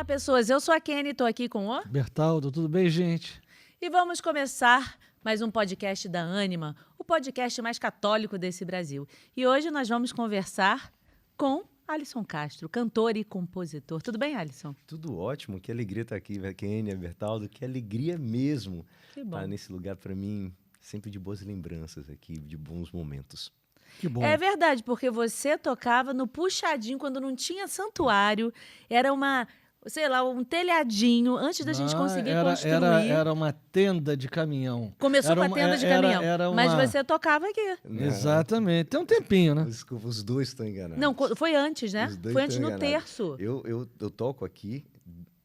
Olá, pessoas. Eu sou a Kenny, estou aqui com o... Bertaldo, tudo bem, gente? E vamos começar mais um podcast da Ânima, o podcast mais católico desse Brasil. E hoje nós vamos conversar com Alisson Castro, cantor e compositor. Tudo bem, Alisson? Tudo ótimo, que alegria estar aqui, Kenny, Bertaldo, que alegria mesmo Que bom. estar nesse lugar para mim, sempre de boas lembranças aqui, de bons momentos. Que bom. É verdade, porque você tocava no Puxadinho quando não tinha santuário, era uma, sei lá, um telhadinho, antes da gente conseguir construir. Era uma tenda de caminhão. Começou com a tenda de caminhão, mas uma... você tocava aqui. Exatamente. Tem um tempinho, né? Os dois estão enganados. Não, foi antes, né? Os dois Foi antes estão no enganados. terço. Eu toco aqui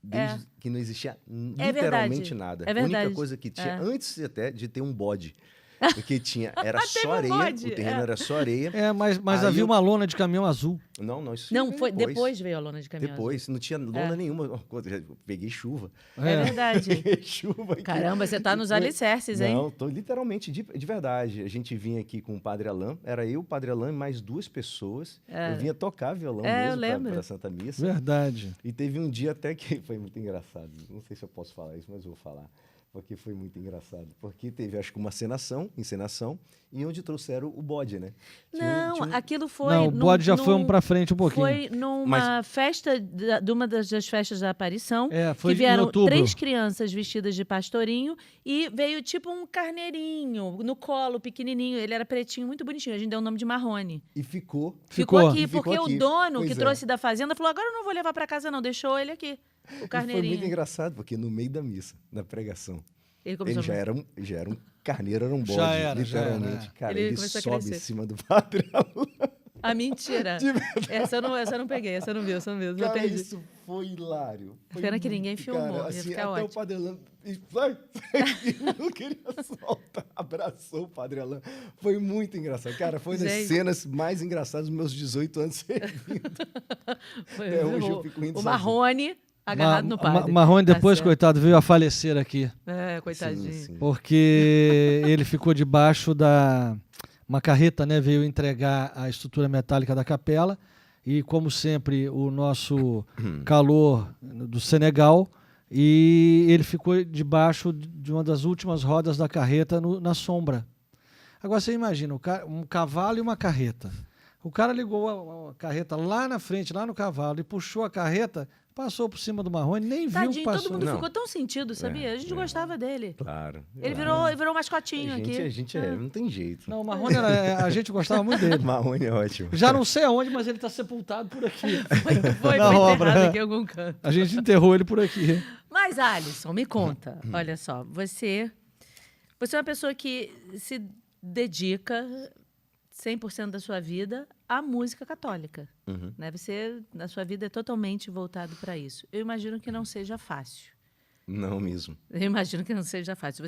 desde que não existia É literalmente verdade. nada. É A verdade. única coisa que tinha, antes até de ter um bode, porque era Teve só um areia, bode, o terreno era só areia. Mas Aí havia uma lona de caminhão azul. Não, isso Não, veio foi depois veio a lona de caminhão. Depois, não tinha lona nenhuma. Eu peguei chuva. É verdade. Peguei chuva aqui. Caramba, você tá nos alicerces, hein? Não, tô literalmente, de verdade. A gente vinha aqui com o Padre Alain, era eu, o Padre Alain e mais duas pessoas. Eu vinha tocar violão eu mesmo lembro. pra Santa Missa. Verdade. E teve um dia até que foi muito engraçado. Não sei se eu posso falar isso, mas eu vou falar. Porque foi muito engraçado. Porque teve, acho que uma encenação, e onde trouxeram o bode, né? Não, aquilo foi... Não, o bode já foi pra frente um pouquinho. Foi numa festa, de uma das festas da aparição, foi que vieram em outubro. 3 crianças vestidas de pastorinho e veio tipo um carneirinho no colo, pequenininho. Ele era pretinho, muito bonitinho. A gente deu o nome de Marrone. E ficou Aqui, Ficou porque aqui. o dono Pois que é. trouxe da fazenda falou, agora eu não vou levar pra casa não, deixou ele aqui, o E foi carneirinho. muito engraçado, porque no meio da missa, da pregação, Ele ele começou já era um carneiro, era um bode, Já era. literalmente. Cara, Ele ele começou a sobe crescer. em cima do Padre Alain. Ah, mentira. De verdade. Essa eu não peguei, essa eu não vi, eu Cara, perdi. isso foi hilário. Foi Pena que muito, ninguém filmou, cara, ia assim, ficar até ótimo. o Padre Alain... Vai, não queria soltar. Abraçou o Padre Alain. Foi muito engraçado. Cara, foi das Gente. cenas mais engraçadas dos meus 18 anos servindo. Foi, Até hoje eu fico rindo o sozinho. Marrone agarrado no padre. Marrone depois, Tá certo. coitado, veio a falecer aqui. É, coitadinho. Sim, sim. Porque ele ficou debaixo da... Uma carreta, né? Veio entregar a estrutura metálica da capela. E, como sempre, o nosso calor do Senegal... E ele ficou debaixo de uma das últimas rodas da carreta na sombra. Agora você imagina, um cavalo e uma carreta. O cara ligou a carreta lá na frente, lá no cavalo, e puxou a carreta, passou por cima do Marrone, nem viu que Tadinho, passou. todo mundo Não. ficou tão sentido, sabia? A gente gostava dele. Claro. Ele claro. virou mascotinho A aqui. gente não tem jeito. Não, o Marrone, a gente gostava muito dele. Marrone é ótimo. Já não sei aonde, mas ele está sepultado por aqui. Foi Na obra. enterrado aqui em algum canto. A gente enterrou ele por aqui. Mas, Alisson, me conta. Olha só, você é uma pessoa que se dedica 100% da sua vida à música católica. Uhum. Né? Você, na sua vida, é totalmente voltado para isso. Eu imagino que não seja fácil. Não mesmo. Eu imagino que não seja fácil.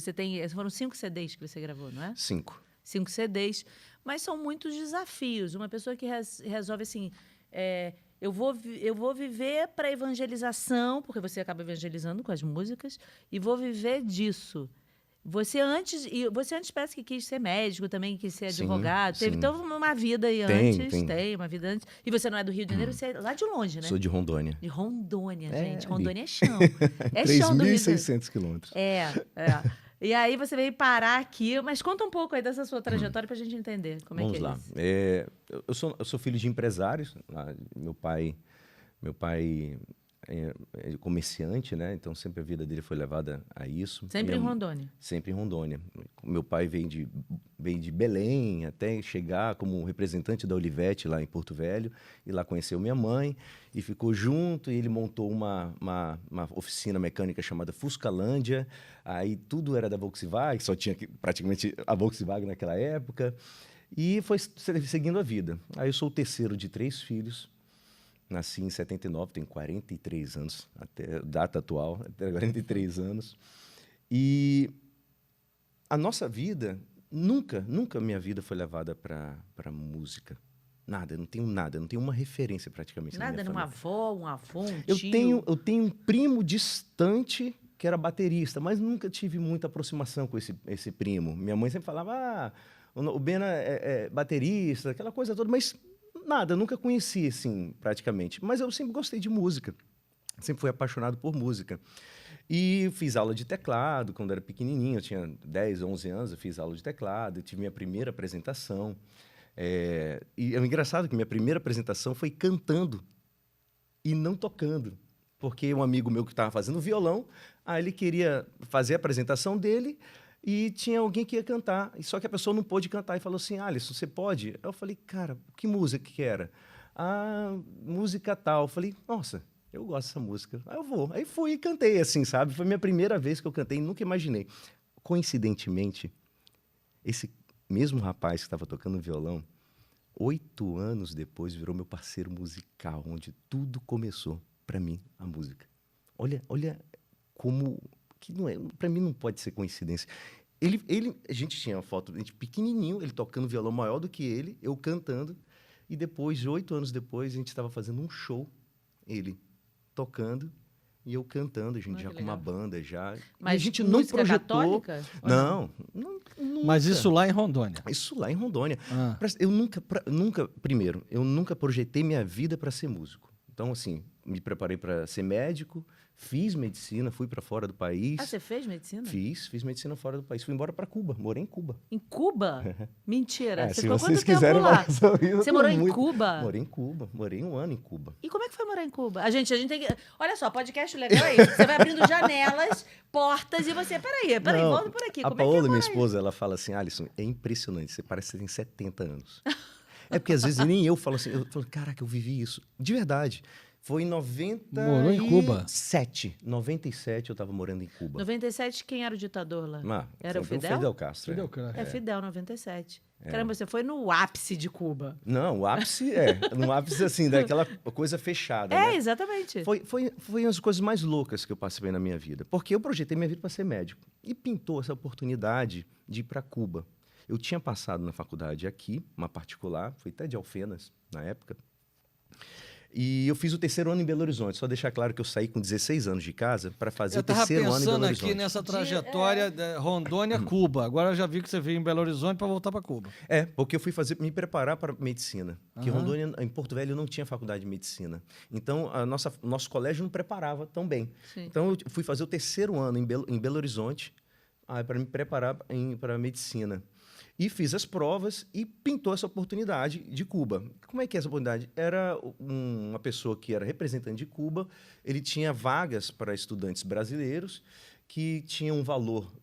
Foram 5 CDs que você gravou, não é? 5. 5 CDs, mas são muitos desafios. Uma pessoa que resolve assim, eu vou viver para evangelização, porque você acaba evangelizando com as músicas, e vou viver disso. Você antes parece que quis ser médico também, quis ser Sim, advogado. Teve sim. toda uma vida aí antes. Tem uma vida antes. E você não é do Rio de Janeiro, você é lá de longe, né? Sou de Rondônia. De Rondônia, gente. ali. Rondônia é chão. É chão do Rio de Janeiro. 3.600 quilômetros. É. E aí você veio parar aqui, mas conta um pouco aí dessa sua trajetória pra gente entender como Vamos é que lá. é isso. Eu sou filho de empresários. Meu pai é comerciante, né? Então sempre a vida dele foi levada a isso. Sempre em Rondônia. Sempre em Rondônia. Meu pai veio de Belém até chegar como representante da Olivetti lá em Porto Velho, e lá conheceu minha mãe e ficou junto, e ele montou uma oficina mecânica chamada Fuscalândia. Aí tudo era da Volkswagen, só tinha praticamente a Volkswagen naquela época, e foi seguindo a vida. Aí eu sou o terceiro de 3 filhos. Nasci em 79, tenho 43 anos, até a data atual, até 43 anos. E a nossa vida, nunca minha vida foi levada para música. Nada, não tenho uma referência praticamente na Nada, minha numa família. avó, um avô, um Eu tio. tenho um primo distante que era baterista, mas nunca tive muita aproximação com esse primo. Minha mãe sempre falava, o Bena é baterista, aquela coisa toda, mas nada, nunca conheci, assim, praticamente. Mas eu sempre gostei de música. Sempre fui apaixonado por música. E fiz aula de teclado quando era pequenininho, eu tinha 10, 11 anos, eu fiz aula de teclado, eu tive minha primeira apresentação. E é engraçado que minha primeira apresentação foi cantando e não tocando. Porque um amigo meu que estava fazendo violão, aí ele queria fazer a apresentação dele e tinha alguém que ia cantar. Só que a pessoa não pôde cantar e falou assim, Alisson, você pode? Eu falei, cara, que música que era? Ah, música tal. Eu falei, nossa, eu gosto dessa música. Aí eu vou. Aí fui e cantei, assim, sabe? Foi a minha primeira vez que eu cantei, nunca imaginei. Coincidentemente, esse mesmo rapaz que estava tocando violão, 8 anos depois virou meu parceiro musical, onde tudo começou para mim, a música. Olha como que não é, para mim não pode ser coincidência. A gente tinha uma foto de pequenininho, ele tocando violão maior do que ele, eu cantando, e depois, 8 anos depois, a gente estava fazendo um show, ele tocando e eu cantando, a gente já com uma banda já. Mas e a gente não música projetou. católica? Não, Mas nunca. isso lá em Rondônia. Isso lá em Rondônia. Ah. Eu primeiro, eu nunca projetei minha vida para ser músico. Então, assim, me preparei para ser médico, fiz medicina, fui para fora do país. Ah, você fez medicina? Fiz medicina fora do país. Fui embora para Cuba, morei em Cuba. Em Cuba? Mentira. Você Se ficou vocês quanto tempo quiserem lá? falar sobre isso, Você morou em muito. Cuba? Morei em Cuba, morei 1 ano em Cuba. E como é que foi morar em Cuba? A gente tem que... Olha só, podcast legal é isso. Você vai abrindo janelas, portas e você... Peraí, Não, volta por aqui. A Como Paola, é que é minha morar aí? esposa, ela fala assim, Alisson, é impressionante, você parece que você tem 70 anos. É porque às vezes nem eu falo assim, eu falo, caraca, eu vivi isso. De verdade. Foi em 97. Morou em Cuba? 97 eu estava morando em Cuba. 97, quem era o ditador lá? Era o foi Fidel? Fidel Castro. Fidel Castro. É Fidel, 97. Caramba, você foi no ápice de Cuba. Não, o ápice no ápice assim, daquela coisa fechada, né? Exatamente. Foi as coisas mais loucas que eu passei na minha vida. Porque eu projetei minha vida para ser médico. E pintou essa oportunidade de ir para Cuba. Eu tinha passado na faculdade aqui, uma particular, fui até de Alfenas na época. E eu fiz o 3º ano em Belo Horizonte. Só deixar claro que eu saí com 16 anos de casa para fazer o 3º ano em Belo Eu estava pensando Horizonte. aqui nessa trajetória de Rondônia-Cuba. Agora eu já vi que você veio em Belo Horizonte para voltar para Cuba. Porque eu fui me preparar para medicina. Porque Rondônia, em Porto Velho, não tinha faculdade de medicina. Então, nosso colégio não preparava tão bem. Sim. Então, eu fui fazer o 3º ano em Belo Horizonte para me preparar para medicina. E fiz as provas e pintou essa oportunidade de Cuba. Como é que é essa oportunidade? Era uma pessoa que era representante de Cuba, ele tinha vagas para estudantes brasileiros que tinham um valor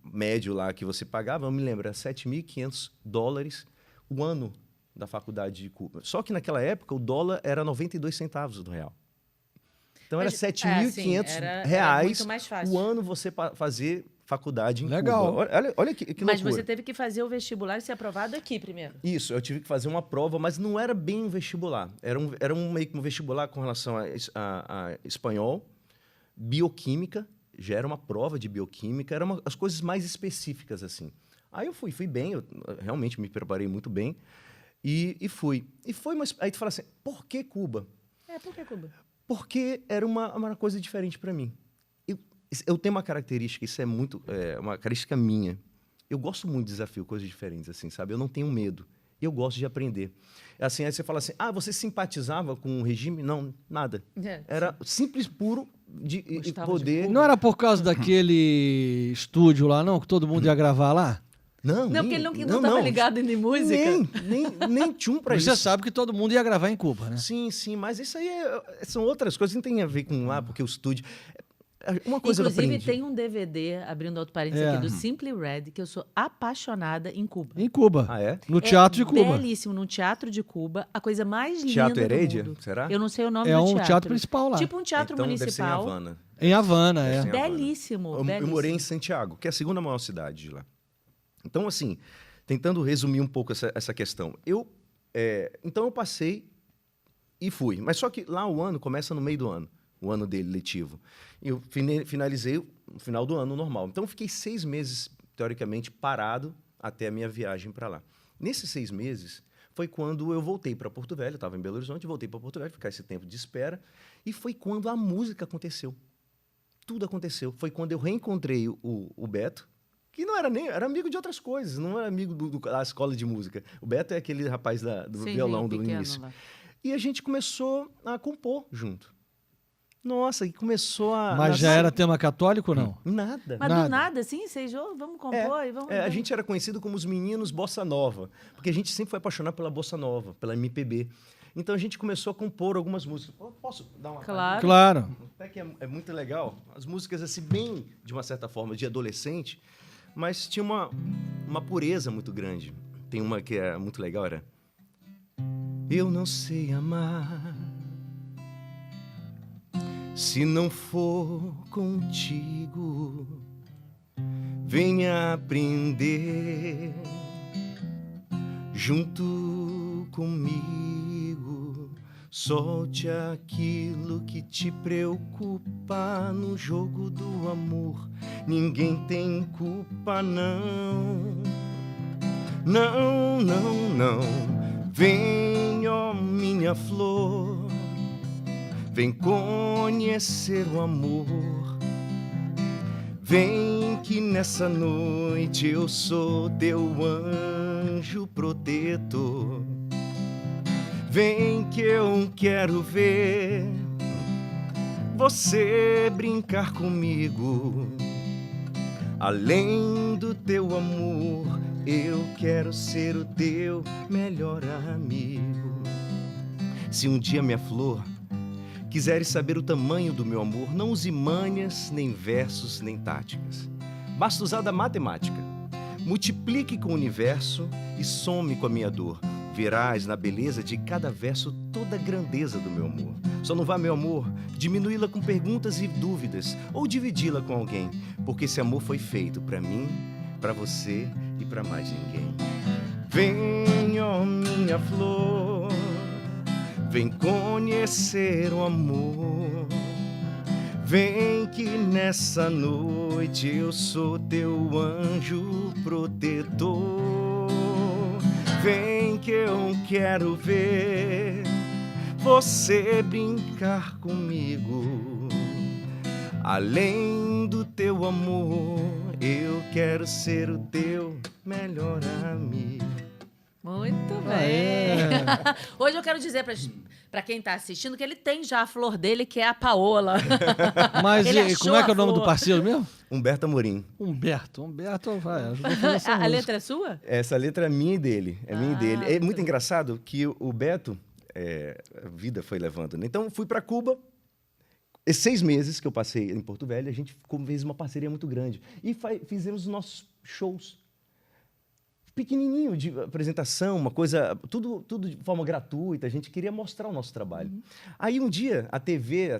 médio lá que você pagava, eu me lembro, era $7.500 o ano da faculdade de Cuba. Só que naquela época o dólar era 92 centavos do real. Então era R$7.500 muito mais fácil. o ano você fazer faculdade em Legal. Cuba. Olha que Mas loucura. você teve que fazer o vestibular e ser aprovado aqui primeiro. Isso, eu tive que fazer uma prova, mas não era bem um vestibular. Era meio que um vestibular com relação a espanhol, bioquímica, já era uma prova de bioquímica, eram as coisas mais específicas, assim. Aí eu fui bem, eu realmente me preparei muito bem e fui. Mas aí tu fala assim, por que Cuba? Por que Cuba? Porque era uma coisa diferente para mim. Eu tenho uma característica, isso é uma característica minha. Eu gosto muito de desafio, coisas diferentes, assim, sabe? Eu não tenho medo. Eu gosto de aprender. Assim, aí você fala assim, você simpatizava com o regime? Não, nada. Era simples, puro de poder... Não era por causa daquele estúdio lá, não? Que todo mundo ia gravar lá? Não, porque ele não estava ligado em música. Nem tchum para isso. Você sabe que todo mundo ia gravar em Cuba, né? Sim, mas isso aí são outras coisas, não tem a ver com lá, porque o estúdio... Uma coisa Inclusive, tem um DVD, abrindo outro parênteses aqui, do Simply Red, que eu sou apaixonada em Cuba. Em Cuba. Ah, é? No Teatro de Cuba. Belíssimo, num teatro de Cuba. A coisa mais Teatro linda Herédia, do mundo. será? Eu não sei o nome É do um teatro. teatro principal lá. Tipo um teatro Então, municipal. deve ser em Havana. Em Havana, é. Belíssimo, Eu morei em Santiago, que é a segunda maior cidade de lá. Então, assim, tentando resumir um pouco essa questão. Então, eu passei e fui. Mas só que lá o ano começa no meio do ano, o ano dele letivo. Eu finalizei no final do ano normal. Então, eu fiquei 6 meses, teoricamente, parado até a minha viagem para lá. Nesses 6 meses, foi quando eu voltei para Porto Velho. Eu estava em Belo Horizonte, voltei para Porto Velho, ficar esse tempo de espera. E foi quando a música aconteceu. Tudo aconteceu. Foi quando eu reencontrei o Beto, que não era era amigo de outras coisas, não era amigo da escola de música. O Beto é aquele rapaz do violão do início. Lá. E a gente começou a compor junto. Nossa, e começou a... Mas já era tema católico ou não? Nada. Mas Nada. do nada, assim, vocês vamos compor e vamos... A gente era conhecido como os meninos bossa nova, porque a gente sempre foi apaixonado pela bossa nova, pela MPB. Então a gente começou a compor algumas músicas. Posso dar uma... Claro. Claro. Até que é muito legal. As músicas, assim, bem, de uma certa forma, de adolescente, mas tinha uma pureza muito grande. Tem uma que é muito legal, era... Eu não sei amar se não for contigo. Venha aprender junto comigo. Solte aquilo que te preocupa no jogo do amor. Ninguém tem culpa, não. Não, não, não. Vem, ó minha flor, vem conhecer o amor. Vem que nessa noite eu sou teu anjo protetor. Vem que eu quero ver você brincar comigo. Além do teu amor, eu quero ser o teu melhor amigo. Se um dia, minha flor, quiseres saber o tamanho do meu amor, não use manhas, nem versos, nem táticas. Basta usar da matemática. Multiplique com o universo e some com a minha dor. Verás na beleza de cada verso toda a grandeza do meu amor. Só não vá, meu amor, diminuí-la com perguntas e dúvidas ou dividi-la com alguém, porque esse amor foi feito para mim, para você e para mais ninguém. Vem, ó minha flor, vem conhecer o amor. Vem que nessa noite eu sou teu anjo protetor. Vem que eu quero ver você brincar comigo. Além do teu amor, eu quero ser o teu melhor amigo. Muito bem. Hoje eu quero dizer para quem está assistindo que ele tem já a flor dele, que é a Paola. Mas Ele e, como é que é o nome do parceiro mesmo? Humberto Amorim. Humberto vai ajudar a fazer essa A música. letra é sua? Essa letra é minha e dele. É minha e dele. É muito muito bom. engraçado que o Beto, a vida foi levando, né? Então, fui para Cuba. Esses 6 meses que eu passei em Porto Velho, a gente fez uma parceria muito grande. E fizemos os nossos shows. Pequenininho, de apresentação, uma coisa, tudo de forma gratuita. A gente queria mostrar o nosso trabalho. Aí, um dia, a TV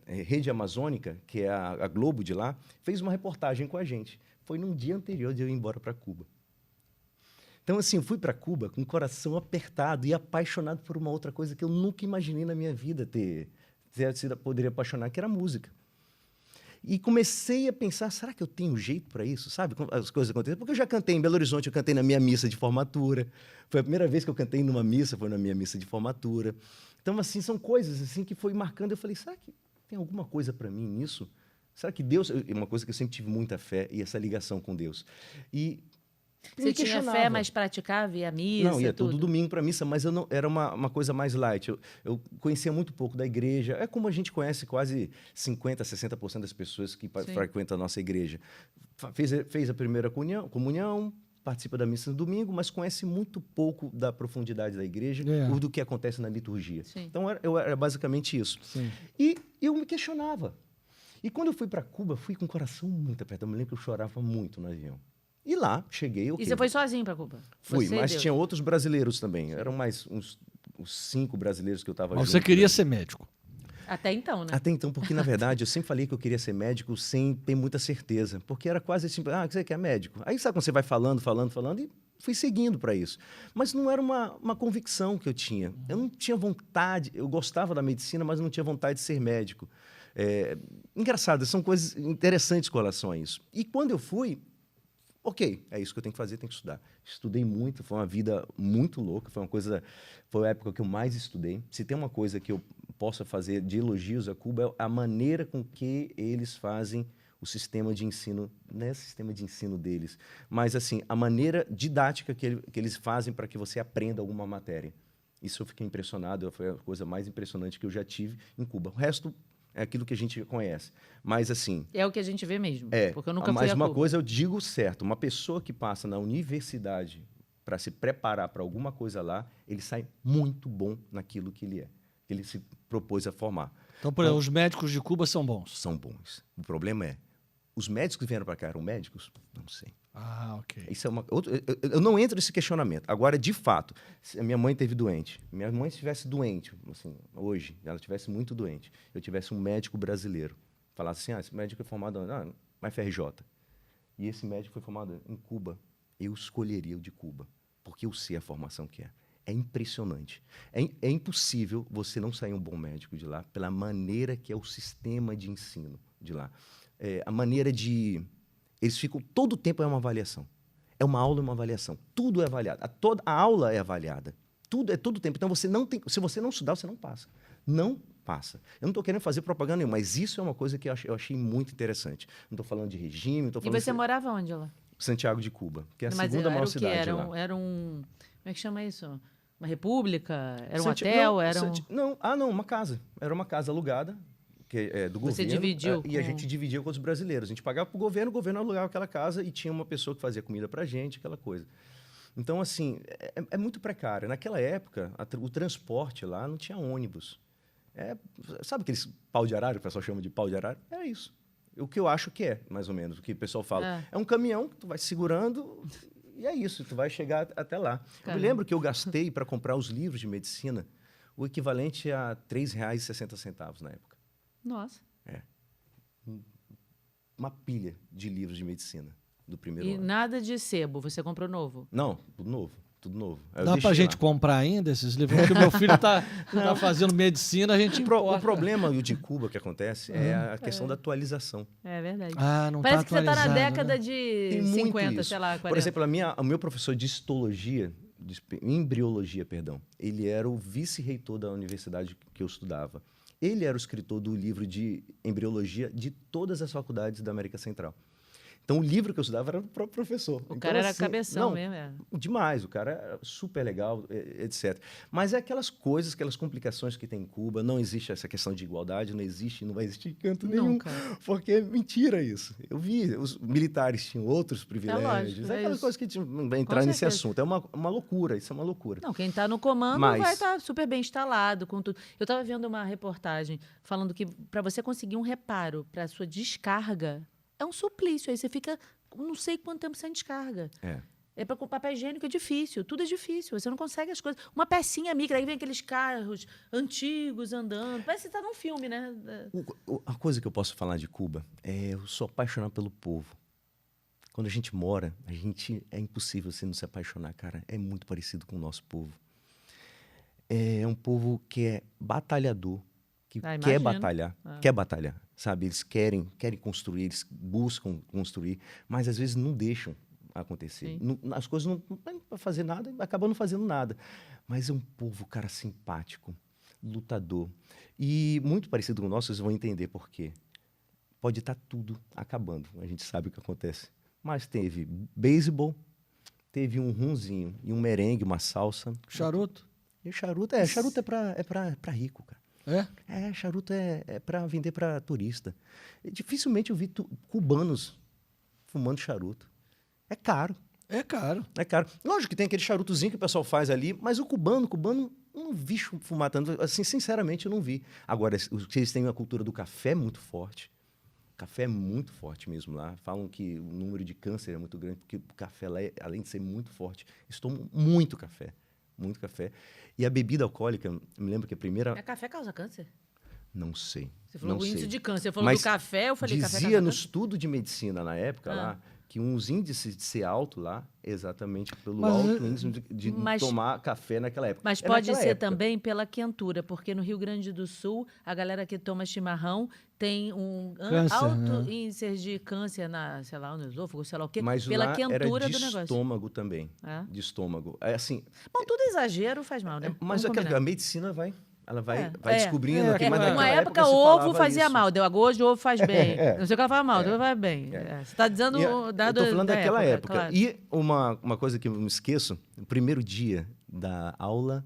Rede Amazônica, que é a Globo de lá, fez uma reportagem com a gente. Foi num dia anterior de eu ir embora para Cuba. Então, assim, eu fui para Cuba com o coração apertado e apaixonado por uma outra coisa que eu nunca imaginei na minha vida poderia apaixonar, que era a música. E comecei a pensar, será que eu tenho jeito para isso? Sabe, como as coisas acontecem? Porque eu já cantei em Belo Horizonte, eu cantei na minha missa de formatura. Foi a primeira vez que eu cantei numa missa, foi na minha missa de formatura. Então, assim, são coisas assim que foi marcando. Eu falei, será que tem alguma coisa para mim nisso? Será que Deus... Uma coisa que eu sempre tive muita fé e essa ligação com Deus. E Você me tinha questionava. fé, mas praticava, ia à missa, Não, ia tudo? todo domingo para missa, mas eu não, era uma coisa mais light. Eu conhecia muito pouco da igreja. É como a gente conhece quase 50%, 60% das pessoas que frequentam a nossa igreja. Fez a primeira comunhão, participa da missa no domingo, mas conhece muito pouco da profundidade da igreja ou do que acontece na liturgia. Sim. Então, era basicamente isso. Sim. E eu me questionava. E quando eu fui para Cuba, fui com o coração muito apertado. Eu me lembro que eu chorava muito no avião. E lá, cheguei... E você foi sozinho para Cuba? Fui, Você mas deu? tinha outros brasileiros também. Eram mais uns 5 brasileiros que eu estava junto. Mas você queria ser médico. Até então, né? Até então, porque, na verdade, eu sempre falei que eu queria ser médico sem ter muita certeza. Porque era quase assim, você quer médico? Aí, sabe quando você vai falando, e fui seguindo para isso. Mas não era uma convicção que eu tinha. Eu não tinha vontade, eu gostava da medicina, mas não tinha vontade de ser médico. Engraçado, são coisas interessantes com relação a isso. E quando eu fui... Ok, é isso que eu tenho que fazer, tenho que estudar. Estudei muito, foi uma vida muito louca, foi a época que eu mais estudei. Se tem uma coisa que eu possa fazer de elogios a Cuba, é a maneira com que eles fazem o sistema de ensino, não é o sistema de ensino deles, mas assim, a maneira didática que eles fazem para que você aprenda alguma matéria. Isso eu fiquei impressionado, foi a coisa mais impressionante que eu já tive em Cuba. O resto é aquilo que a gente conhece. Mas, assim... É o que a gente vê mesmo, É, porque eu nunca fui mas a uma Cuba. coisa eu digo certo, uma pessoa que passa na universidade para se preparar para alguma coisa lá, ele sai muito bom naquilo que ele é, que ele se propôs a formar. Então, por exemplo, os médicos de Cuba são bons. São bons. O problema é, os médicos que vieram para cá eram médicos? Não sei. Ah, ok. Isso é eu não entro nesse questionamento. Agora, de fato, se a minha mãe teve doente, minha mãe estivesse doente, assim, hoje, ela estivesse muito doente, eu tivesse um médico brasileiro, falasse assim, esse médico é formado na FRJ, e esse médico foi formado em Cuba, eu escolheria o de Cuba, porque eu sei a formação que é. É impressionante. É impossível você não sair um bom médico de lá pela maneira que é o sistema de ensino de lá. A maneira de... Eles ficam... Todo o tempo é uma avaliação. É uma aula e uma avaliação. Tudo é avaliado. A aula é avaliada. Tudo é todo o tempo. Então, você não tem... Se você não estudar, você não passa. Não passa. Eu não estou querendo fazer propaganda nenhuma, mas isso é uma coisa que eu achei muito interessante. Não estou falando de regime, não estou falando... E você morava onde lá? Santiago de Cuba, que é a Mas segunda era maior o quê? cidade Era lá. Era um... Como é que chama isso? Uma república? Era um Não, hotel? Era um... não, uma casa. Era uma casa alugada, que é do Você governo. dividiu E a com- gente dividia com os brasileiros. A gente pagava para o governo alugava aquela casa e tinha uma pessoa que fazia comida para a gente, aquela coisa. Então, assim, é muito precário. Naquela época, o transporte lá não tinha ônibus. Sabe aqueles pau de arara, que o pessoal chama de pau de arara? Era isso. O que eu acho que é, mais ou menos, o que o pessoal fala. É um caminhão que tu vai segurando e é isso, tu vai chegar até lá. Eu Caramba. me lembro que eu gastei para comprar os livros de medicina o equivalente a R$ 3,60 na época. Nossa. Uma pilha de livros de medicina do primeiro E ano. nada de sebo, você comprou novo? Não, tudo novo, tudo novo. Aí eu Dá pra deixei gente lá. comprar ainda esses livros? Porque o meu filho tá fazendo medicina, a gente O importa. problema de Cuba que acontece é a questão da atualização. É verdade. Ah, não Parece tá que você tá na atualizado, década né? de Tem muito 50, isso. sei lá, 40. Por exemplo, o meu professor de histologia, embriologia, perdão, ele era o vice-reitor da universidade que eu estudava. Ele era o escritor do livro de embriologia de todas as faculdades da América Central. Então, o livro que eu estudava era do próprio professor. O Então, cara era assim, cabeção não, mesmo. É. Demais, o cara era super legal, etc. Mas é aquelas coisas, aquelas complicações que tem em Cuba. Não existe essa questão de igualdade, não existe, não vai existir em canto nenhum. Nunca. Porque é mentira isso. Eu vi, os militares tinham outros privilégios. lógico, é aquelas isso. coisas que a gente não vai entrar nesse certeza. assunto. É uma loucura, isso é uma loucura. Não, quem está no comando Mas- vai estar super bem instalado com tudo. Eu estava vendo uma reportagem falando que para você conseguir um reparo para sua descarga é um suplício. Aí você fica não sei quanto tempo sem descarga. É para com papel higiênico é difícil, tudo é difícil. Você não consegue as coisas. Uma pecinha micra, aí vem aqueles carros antigos andando. Parece que você está num filme, né? A coisa que eu posso falar de Cuba é eu sou apaixonado pelo povo. Quando a gente mora, é impossível você não se apaixonar, cara. É muito parecido com o nosso povo. É um povo que é batalhador, que Ah, quer imagino. batalhar, sabe? Eles querem construir, eles buscam construir, mas às vezes não deixam acontecer. Sim. As coisas não dá para fazer nada, acabam não fazendo nada. Mas é um povo, cara, simpático, lutador. E muito parecido com o nosso, vocês vão entender por quê. Pode estar tudo acabando, a gente sabe o que acontece. Mas teve beisebol, teve um runzinho e um merengue, uma salsa. Charuto? E charuto é para rico, cara. Charuto é para vender para turista. Dificilmente eu vi cubanos fumando charuto. É caro. É caro. É caro. Lógico que tem aquele charutozinho que o pessoal faz ali, mas o cubano não vi fumar tanto. Assim, sinceramente, eu não vi. Agora, eles têm uma cultura do café muito forte. O café é muito forte mesmo lá. Falam que o número de câncer é muito grande, porque o café lá, além de ser muito forte, eles tomam muito café. Muito café. E a bebida alcoólica, eu me lembro que a primeira... Café causa câncer? Não sei. Você falou não o índice sei. de câncer. Você falou Mas do café, eu falei café dizia causa no câncer? estudo de medicina na época lá, que uns índices de ser alto lá, exatamente pelo Mas, alto índice de mas- tomar café naquela época. Mas É pode naquela ser época. também pela quentura, porque no Rio Grande do Sul, a galera que toma chimarrão tem um Câncer, alto né? índice de câncer sei lá, no esôfago, sei lá o quê, Mas pela lá quentura era do de negócio. estômago também. É? De estômago. É assim, Bom, tudo exagero faz mal, né? mas Vamos combinar. a medicina vai É, descobrindo. é, aqui, é, mas uma Uma naquela época se ovo falava fazia isso. mal, deu hoje ovo faz bem. Não sei o que ela fala mal, então vai bem. Você está dizendo Eu dado tô falando da daquela época. claro. E uma coisa que eu não me esqueço, o primeiro dia da aula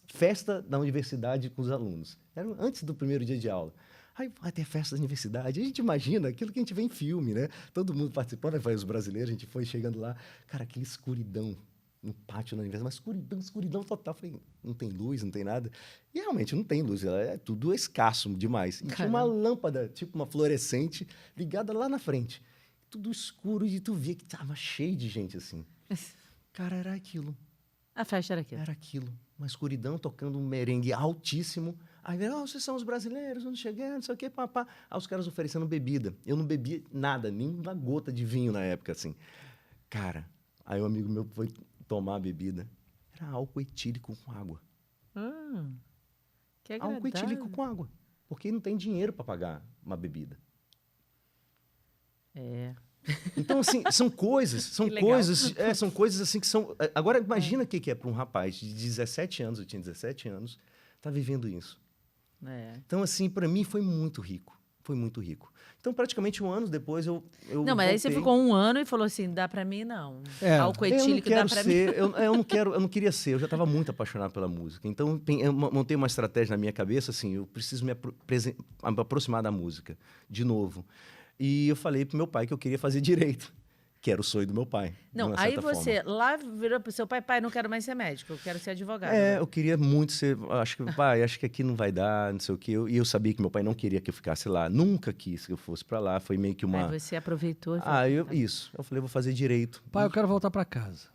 festa da universidade com os alunos. Era antes do primeiro dia de aula. Aí vai ter festa da universidade. A gente imagina aquilo que a gente vê em filme, né? Todo mundo participando, vai os brasileiros, a gente foi chegando lá. Cara, aquela escuridão no pátio da universidade, mas escuridão, escuridão total. Falei, não tem luz, não tem nada. E realmente não tem luz, é tudo escasso demais. E tinha uma lâmpada, tipo uma fluorescente, ligada lá na frente. Tudo escuro e tu via que tava cheio de gente assim. Cara, era aquilo. A festa era aquilo. Era aquilo. Uma escuridão, tocando um merengue altíssimo. Aí, vocês são os brasileiros, não cheguei, não sei o quê, papá. Aí os caras oferecendo bebida. Eu não bebia nada, nem uma gota de vinho na época, assim. Cara, aí um amigo meu foi tomar a bebida. Era álcool etílico com água. Que agradável. Álcool etílico com água. Porque não tem dinheiro para pagar uma bebida. Então, assim, são coisas assim que são... Agora, imagina o que é para um rapaz de 17 anos, eu tinha 17 anos, tá vivendo isso. Então, assim, para mim foi muito rico. Foi muito rico. Então, praticamente um ano depois, eu não, mas aí você ficou um ano e falou assim, dá para mim, não. Álcool etílico dá para mim. Eu não queria ser, eu já estava muito apaixonado pela música. Então, eu montei uma estratégia na minha cabeça, assim, eu preciso me aproximar da música, de novo. E eu falei pro meu pai que eu queria fazer direito, que era o sonho do meu pai. Não, aí você lá virou pro seu pai, não quero mais ser médico, eu quero ser advogado. Eu queria muito ser, acho que aqui não vai dar, não sei o quê. E eu sabia que meu pai não queria que eu ficasse lá, nunca quis que eu fosse para lá, foi meio que uma... Aí você aproveitou. Isso, eu falei, vou fazer direito. Pai, eu quero voltar para casa.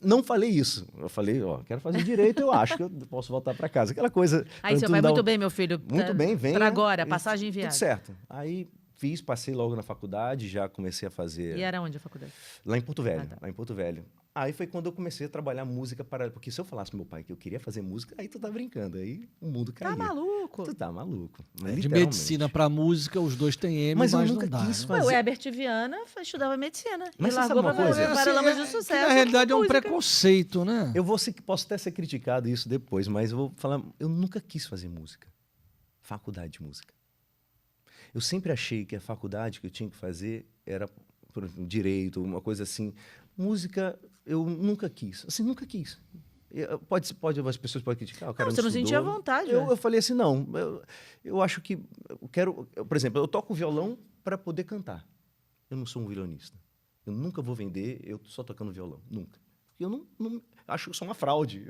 Não falei isso, eu falei, quero fazer direito, eu acho que eu posso voltar para casa. Aquela coisa... Aí seu pai, muito bem, meu filho. Muito bem, vem. Para agora, passagem enviada. Tudo certo. Aí... passei logo na faculdade, já comecei a fazer... E era onde a faculdade? Lá em Porto Velho, tá. lá em Porto Velho. Aí foi quando eu comecei a trabalhar música para... Porque se eu falasse pro meu pai que eu queria fazer música, aí tu tá brincando, aí o mundo caía. Tá maluco? Tu tá maluco. De medicina para música, os dois têm M, mas eu não nunca dá. quis né? fazer. O Herbert Viana estudava medicina. Mas e você largou sabe uma coisa? para Paralamas do Sucesso. Na realidade é um música. preconceito, né? Posso até ser criticado isso depois, mas eu vou falar... Eu nunca quis fazer música. Faculdade de música. Eu sempre achei que a faculdade que eu tinha que fazer era por exemplo, direito, uma coisa assim. Música, eu nunca quis. Assim, nunca quis. As pessoas podem criticar. O cara Não, você não sentia vontade. Eu falei assim, não. Eu acho que eu quero... por exemplo, eu toco violão para poder cantar. Eu não sou um violonista. Eu nunca vou vender eu só tocando violão. Nunca. Eu não acho que eu sou uma fraude.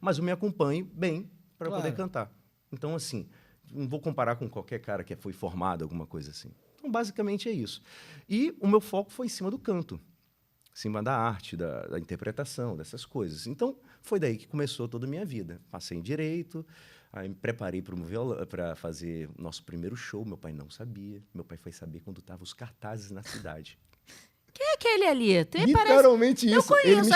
Mas eu me acompanho bem para poder cantar. Então, assim... Não vou comparar com qualquer cara que foi formado, alguma coisa assim. Então, basicamente, é isso. E o meu foco foi em cima do canto, em cima da arte, da interpretação, dessas coisas. Então, foi daí que começou toda a minha vida. Passei em Direito, aí me preparei para fazer o nosso primeiro show. Meu pai não sabia. Meu pai foi saber quando estavam os cartazes na cidade. Quem é aquele ali? Literalmente isso. Eu conheço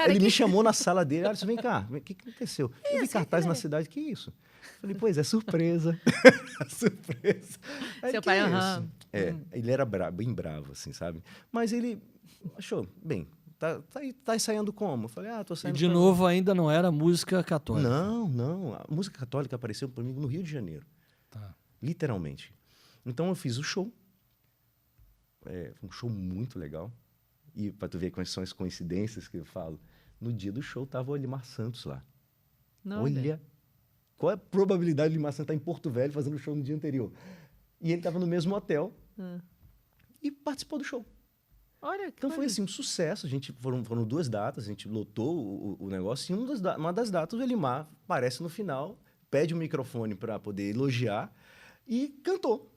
ele me chamou na sala dele. Olha, vem cá, o que aconteceu? Eu vi cartaz na cidade, que isso? Falei, pois é, surpresa. Surpresa. Aí, seu pai, ele era bem bravo, assim, sabe? Mas ele achou, bem, tá ensaiando como? Eu falei, tô ensaiando. E de novo ainda não era música católica. Não. A música católica apareceu para mim no Rio de Janeiro. Tá. Literalmente. Então eu fiz o show. Foi um show muito legal. E para tu ver quais são as coincidências que eu falo, no dia do show tava o Elimar Santos lá. Não, Olha, qual é a probabilidade de o Elimar Santos estar em Porto Velho fazendo show no dia anterior? E ele estava no mesmo hotel e participou do show. Olha, então foi assim, um sucesso. Foram 2 datas, a gente lotou o negócio. E uma das datas, o Elimar aparece no final, pede o microfone para poder elogiar e cantou.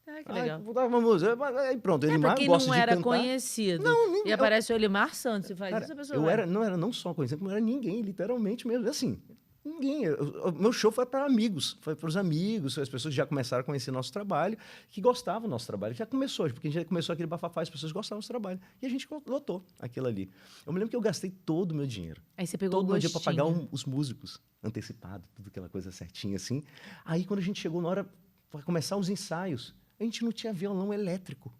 Que legal. Uma música. Aí pronto, Elimar quem gosta não de era cantar. conhecido. E aparece o Elimar Santos e faz Cara, isso, a pessoa não era não só conhecido, como não era ninguém, literalmente mesmo. Assim, ninguém. Meu show foi para amigos, foi para os amigos, as pessoas já começaram a conhecer nosso trabalho, que gostavam do nosso trabalho. Já começou, porque a gente já começou aquele bafafá, as pessoas gostavam do nosso trabalho. E a gente lotou aquilo ali. Eu me lembro que eu gastei todo o meu dinheiro. Aí você pegou todo o meu dinheiro para pagar gostinho. os músicos, antecipado, tudo aquela coisa certinha assim. Aí quando a gente chegou na hora para começar os ensaios, a gente não tinha violão elétrico.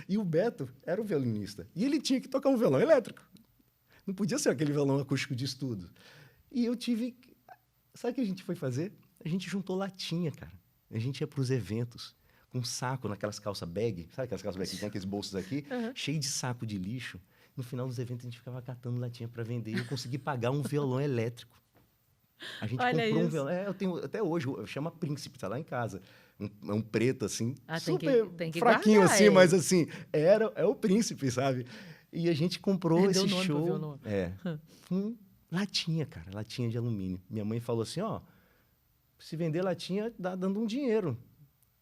E o Beto era o violinista. E ele tinha que tocar um violão elétrico. Não podia ser aquele violão acústico de estudo. E eu tive... Sabe o que a gente foi fazer? A gente juntou latinha, cara. A gente ia para os eventos com um saco naquelas calças bag. Sabe aquelas calças bag que tem aqueles bolsos aqui? Cheio de saco de lixo. No final dos eventos, a gente ficava catando latinha para vender. E eu consegui pagar um violão elétrico. A gente Olha comprou um isso. violão. Eu tenho até hoje, chama Príncipe, tá lá em casa. É um preto, assim, Tem super que fraquinho, guardar assim, ele. mas assim, é o Príncipe, sabe? E a gente comprou Deu esse nome pro show. violão. Com latinha, cara, latinha de alumínio. Minha mãe falou assim, ó, se vender latinha, dá dando um dinheiro.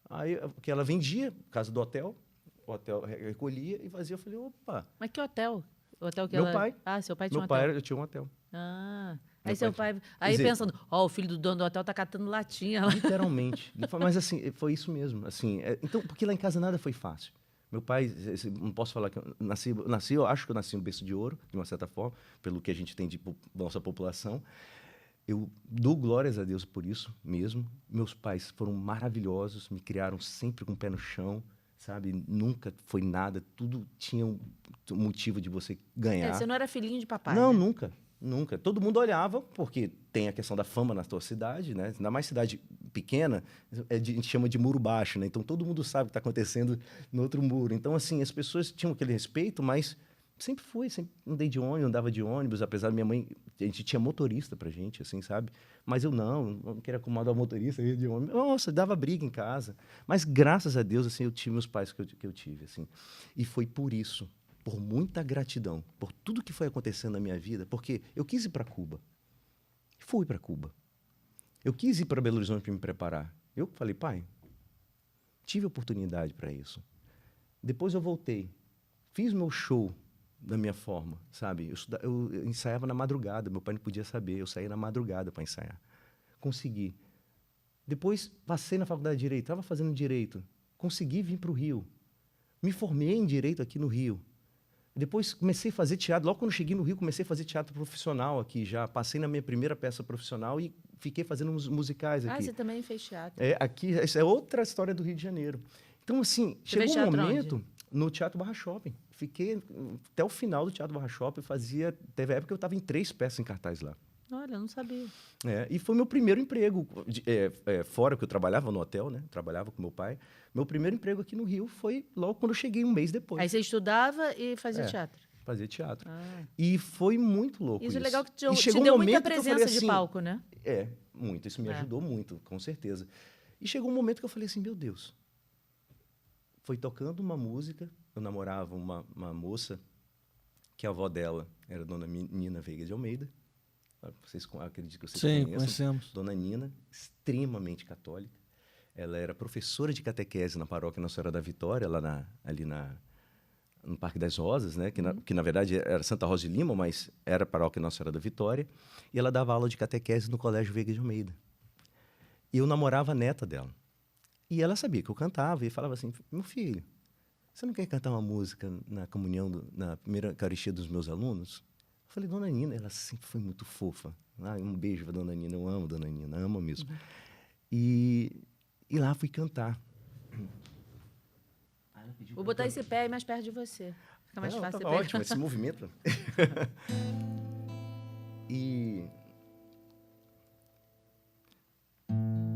Aí, porque ela vendia, por causa do hotel, o hotel recolhia e fazia. Eu falei, opa, Mas que hotel? O hotel que meu ela... pai. Ah, seu pai tinha um Meu hotel. pai, eu tinha um hotel. Ah, Meu aí seu pai pai... Quer Aí dizer, pensando, ó, o filho do dono do hotel tá catando latinha lá. literalmente. Mas assim, foi isso mesmo. Assim, então, porque lá em casa nada foi fácil. Meu pai, não posso falar que eu nasci, eu acho que eu nasci um berço de ouro, de uma certa forma, pelo que a gente tem de nossa população. Eu dou glórias a Deus por isso mesmo. Meus pais foram maravilhosos, me criaram sempre com o pé no chão, sabe? Nunca foi nada, tudo tinha um motivo de você ganhar. Você não era filhinho de papai, Não, né? nunca. Nunca. Todo mundo olhava, porque tem a questão da fama na tua cidade, né? Ainda mais cidade pequena, a gente chama de muro baixo, né? Então todo mundo sabe o que está acontecendo no outro muro. Então, assim, as pessoas tinham aquele respeito, mas sempre andei de ônibus, andava de ônibus, apesar da minha mãe, a gente tinha motorista pra gente, assim, sabe? Mas eu não queria acomodar o motorista eu ia de ônibus. Nossa, dava briga em casa. Mas graças a Deus, assim, eu tive meus pais que eu tive, assim. E foi por isso, por muita gratidão, por tudo que foi acontecendo na minha vida, porque eu quis ir para Cuba. Fui para Cuba. Eu quis ir para Belo Horizonte para me preparar. Eu falei, pai, tive oportunidade para isso. Depois eu voltei, fiz meu show da minha forma, sabe? Eu ensaiava na madrugada, meu pai não podia saber, eu saía na madrugada para ensaiar. Consegui. Depois passei na faculdade de Direito, estava fazendo Direito, consegui vir para o Rio. Me formei em Direito aqui no Rio. Depois comecei a fazer teatro. Logo quando cheguei no Rio, comecei a fazer teatro profissional aqui. Já passei na minha primeira peça profissional e fiquei fazendo musicais aqui. Ah, você também fez teatro. Aqui, essa é outra história do Rio de Janeiro. Então, assim, Você fez chegou um teatro momento onde? no Teatro Barra Shopping. Fiquei até o final do Teatro Barra Shopping. Teve época que eu estava em 3 peças em cartaz lá. Olha, eu não sabia. E foi meu primeiro emprego, fora que eu trabalhava no hotel, né? Trabalhava com meu pai. Meu primeiro emprego aqui no Rio foi logo quando eu cheguei, um mês depois. Aí você estudava e fazia teatro. Fazer teatro. Ah. E foi muito louco Isso isso. é legal que te chegou deu um muita momento que eu falei presença de assim, palco, né? Muito. Isso me ajudou muito, com certeza. E chegou um momento que eu falei assim, meu Deus. Foi tocando uma música, eu namorava uma moça, que a avó dela era Dona Nina Veiga de Almeida. Vocês acredito que vocês Sim, conheçam. conhecemos. Dona Nina, extremamente católica. Ela era professora de catequese na paróquia Nossa Senhora da Vitória, lá no Parque das Rosas, né? Que na verdade era Santa Rosa de Lima, mas era a paróquia Nossa Senhora da Vitória. E ela dava aula de catequese no Colégio Veiga de Almeida. E eu namorava a neta dela. E ela sabia que eu cantava e falava assim, meu filho, você não quer cantar uma música na comunhão, na primeira Eucaristia dos meus alunos? Eu falei, Dona Nina, ela sempre foi muito fofa. Um beijo para Dona Nina, eu amo Dona Nina, amo mesmo. E lá fui cantar. Vou botar esse pé aí mais perto de você. Fica mais fácil Tava você ótimo esse movimento.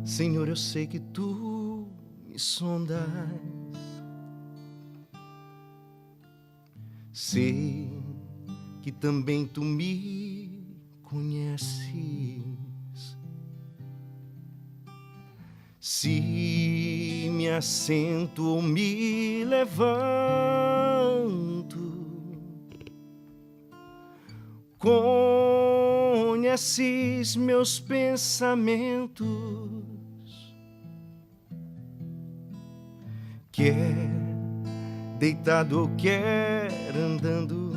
Senhor, eu sei que tu me sondas. Sei que também tu me conheces. Se me assento ou me levanto, conheces meus pensamentos. Quer deitado ou quer andando,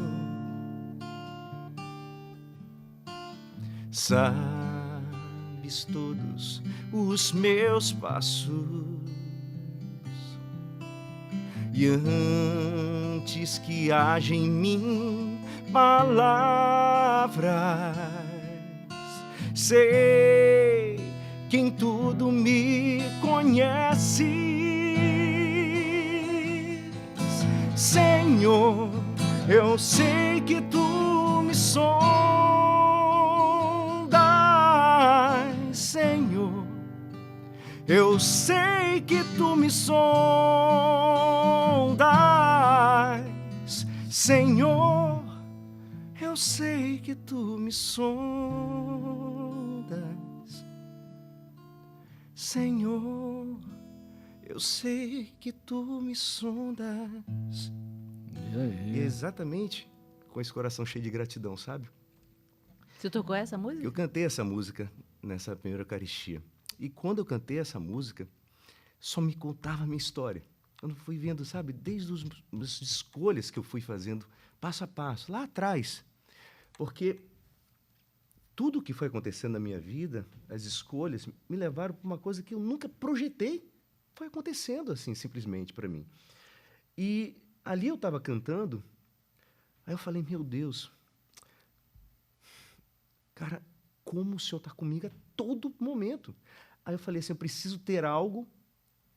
sabes todos os meus passos. E antes que haja em mim palavras, sei que em tudo me conhece. Senhor, eu sei que tu me sondas, Senhor, eu sei que tu me sondas, Senhor, eu Eu sei que tu me sondas, Senhor. Eu sei que tu me sondas. E aí? E é exatamente com esse coração cheio de gratidão, sabe? Você tocou essa música? Eu cantei essa música nessa primeira Eucaristia. E quando eu cantei essa música, só me contava a minha história. Eu não fui vendo, sabe, desde as escolhas que eu fui fazendo, passo a passo, lá atrás. Porque tudo que foi acontecendo na minha vida, as escolhas, me levaram para uma coisa que eu nunca projetei. Foi acontecendo assim, simplesmente, para mim. E ali eu estava cantando, aí eu falei, meu Deus, cara, como o Senhor está comigo a todo momento. Aí eu falei assim, eu preciso ter algo,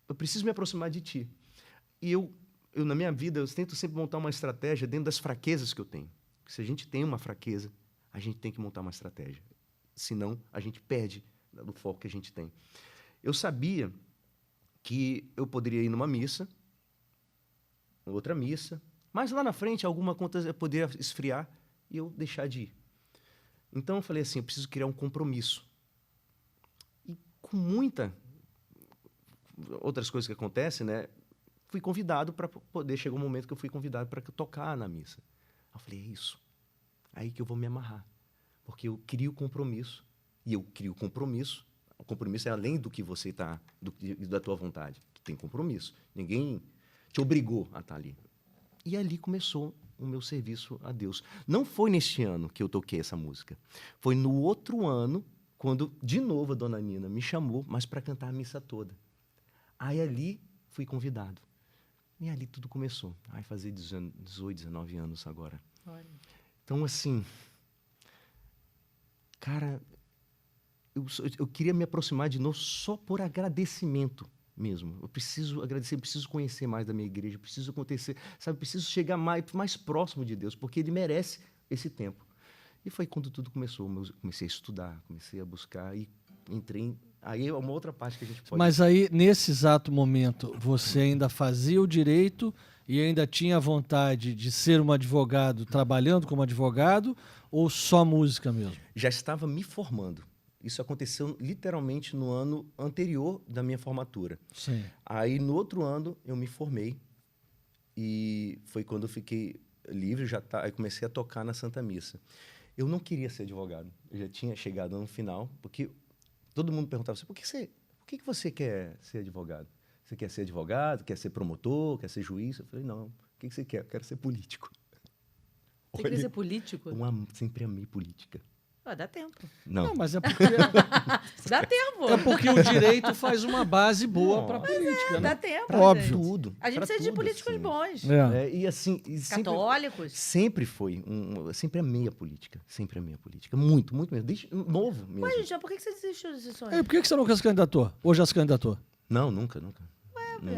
eu preciso me aproximar de Ti. E eu na minha vida, eu tento sempre montar uma estratégia dentro das fraquezas que eu tenho. Se a gente tem uma fraqueza, a gente tem que montar uma estratégia. Senão, a gente perde do foco que a gente tem. Eu sabia que eu poderia ir numa missa, outra missa, mas lá na frente, alguma conta poderia esfriar e eu deixar de ir. Então, eu falei assim, eu preciso criar um compromisso. E com muita outras coisas que acontecem, né? Fui convidado para poder... Chegou um momento que eu fui convidado para tocar na missa. Eu falei, é isso. Aí que eu vou me amarrar. Porque eu crio compromisso. E eu crio compromisso. O compromisso é além do que você está... da tua vontade. Tu tem compromisso. Ninguém te obrigou a estar ali. E ali começou o meu serviço a Deus. Não foi neste ano que eu toquei essa música. Foi no outro ano, quando, de novo, a dona Nina me chamou, mas para cantar a missa toda. Aí ali fui convidado. E ali tudo começou. Vai fazer 18, 19 anos agora. Olha. Então, assim, cara, eu queria me aproximar de novo só por agradecimento mesmo. Eu preciso agradecer, eu preciso conhecer mais da minha igreja, eu preciso acontecer, sabe, eu preciso chegar mais próximo de Deus, porque Ele merece esse tempo. E foi quando tudo começou. Eu comecei a estudar, comecei a buscar e entrei. Aí é uma outra parte que a gente pode... Mas aí, nesse exato momento, você ainda fazia o direito e ainda tinha vontade de ser um advogado, trabalhando como advogado, ou só música mesmo? Já estava me formando. Isso aconteceu literalmente no ano anterior da minha formatura. Sim. Aí, no outro ano, eu me formei e foi quando eu fiquei livre, aí comecei a tocar na Santa Missa. Eu não queria ser advogado. Eu já tinha chegado no final, porque todo mundo perguntava assim, por que você quer ser advogado? Você quer ser advogado, quer ser promotor, quer ser juiz? Eu falei, não, o que você quer? Eu quero ser político. Você queria ser político? Eu sempre amei política. Ah, dá tempo. Não, mas é porque, Dá tempo. é porque o direito faz uma base boa para a política, Dá né? tempo, Óbvio. gente. Tudo. A gente pra precisa de tudo, políticos assim. bons. É. E assim, sempre, Católicos. sempre foi, eu sempre amei a política, muito, muito mesmo, desde novo mesmo. Mas, gente, por que você desistiu desse sonho? E por que você nunca se candidatou? Ou já se candidatou? Não, nunca.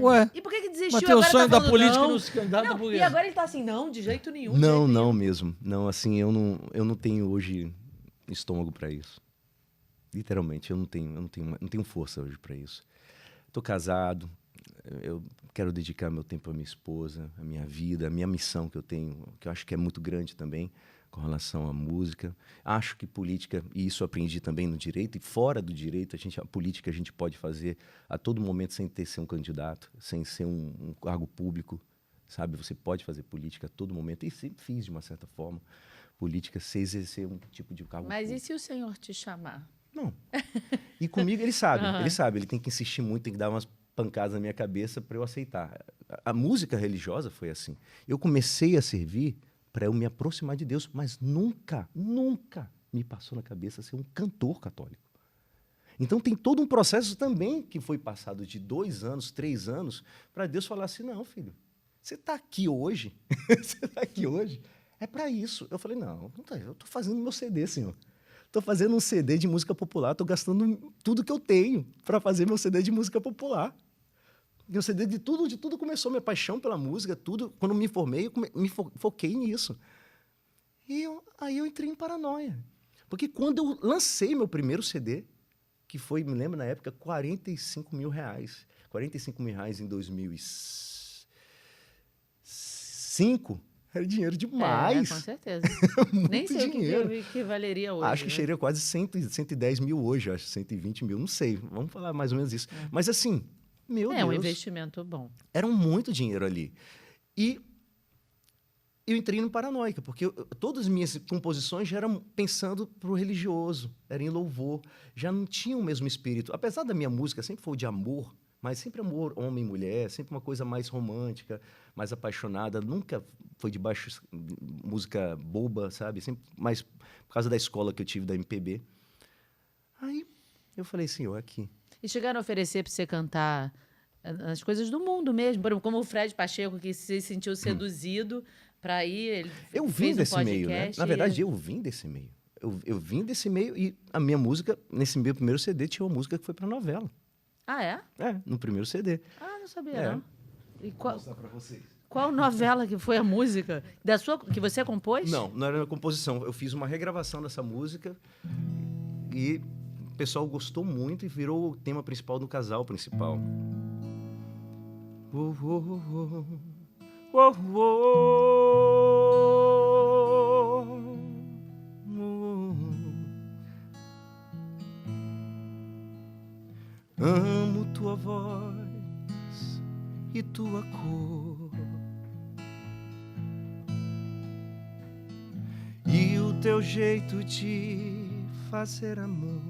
Ué, E por que desistiu? mas tem o Agora sonho tá da falando política não. não se candidata Não, por quê? e agora ele tá assim, não, de jeito nenhum. de Não, jeito não nenhum. mesmo, não, assim, eu não tenho hoje estômago para isso, literalmente, eu não tenho força hoje para isso. Estou casado, eu quero dedicar meu tempo à minha esposa, à minha vida, à minha missão que eu tenho, que eu acho que é muito grande também, com relação à música. Acho que política, e isso eu aprendi também no direito, e fora do direito, a política a gente pode fazer a todo momento sem ter ser um candidato, sem ser um cargo público, sabe? Você pode fazer política a todo momento, e sempre fiz, de uma certa forma, política sem exercer um tipo de cargo Mas público. e se o senhor te chamar? Não. E comigo ele sabe, ele tem que insistir muito, tem que dar umas pancadas na minha cabeça para eu aceitar. A música religiosa foi assim. Eu comecei a servir para eu me aproximar de Deus, mas nunca me passou na cabeça ser um cantor católico. Então tem todo um processo também que foi passado de 2 anos, 3 anos, para Deus falar assim, não, filho, você está aqui hoje, é para isso. Eu falei, não, eu estou fazendo meu CD, senhor. Estou fazendo um CD de música popular, estou gastando tudo que eu tenho para fazer meu CD de música popular. Meu CD de tudo começou, minha paixão pela música, tudo. Quando me formei, eu me foquei nisso. E aí eu entrei em paranoia. Porque quando eu lancei meu primeiro CD, que foi, me lembro na época, R$45 mil. R$45 mil em 2005. Era dinheiro É, demais. com certeza. Muito Nem sei dinheiro. o que valeria hoje. Acho que né? chegaria quase 110 mil hoje, acho, 120 mil, não sei. Vamos falar mais ou menos isso. Mas assim, meu É um Deus, investimento bom. era muito dinheiro ali. E eu entrei no Paranoica, porque todas as minhas composições já eram pensando para o religioso, era em louvor, já não tinha o mesmo espírito. Apesar da minha música sempre foi de amor, mas sempre amor homem e mulher, sempre uma coisa mais romântica, mais apaixonada, nunca foi de baixo música boba, sabe? Sempre mais por causa da escola que eu tive da MPB. Aí eu falei, Senhor, aqui. E chegaram a oferecer para você cantar as coisas do mundo mesmo, por exemplo, como o Fred Pacheco, que se sentiu seduzido para ir, ele Eu vim fez um desse meio, né? podcast. Na verdade, eu vim desse meio. Eu vim desse meio e a minha música, nesse meu primeiro CD, tinha uma música que foi pra novela. Ah, é? É, no primeiro CD. Ah, não sabia, É. não. E qual, Vou mostrar pra vocês. qual novela que foi a música da sua, que você compôs? Não, não era uma composição. Eu fiz uma regravação dessa música e o pessoal gostou muito e virou o tema principal do casal principal. Oh, oh, oh, oh, oh, oh. Amo tua voz e tua cor e o teu jeito de fazer amor.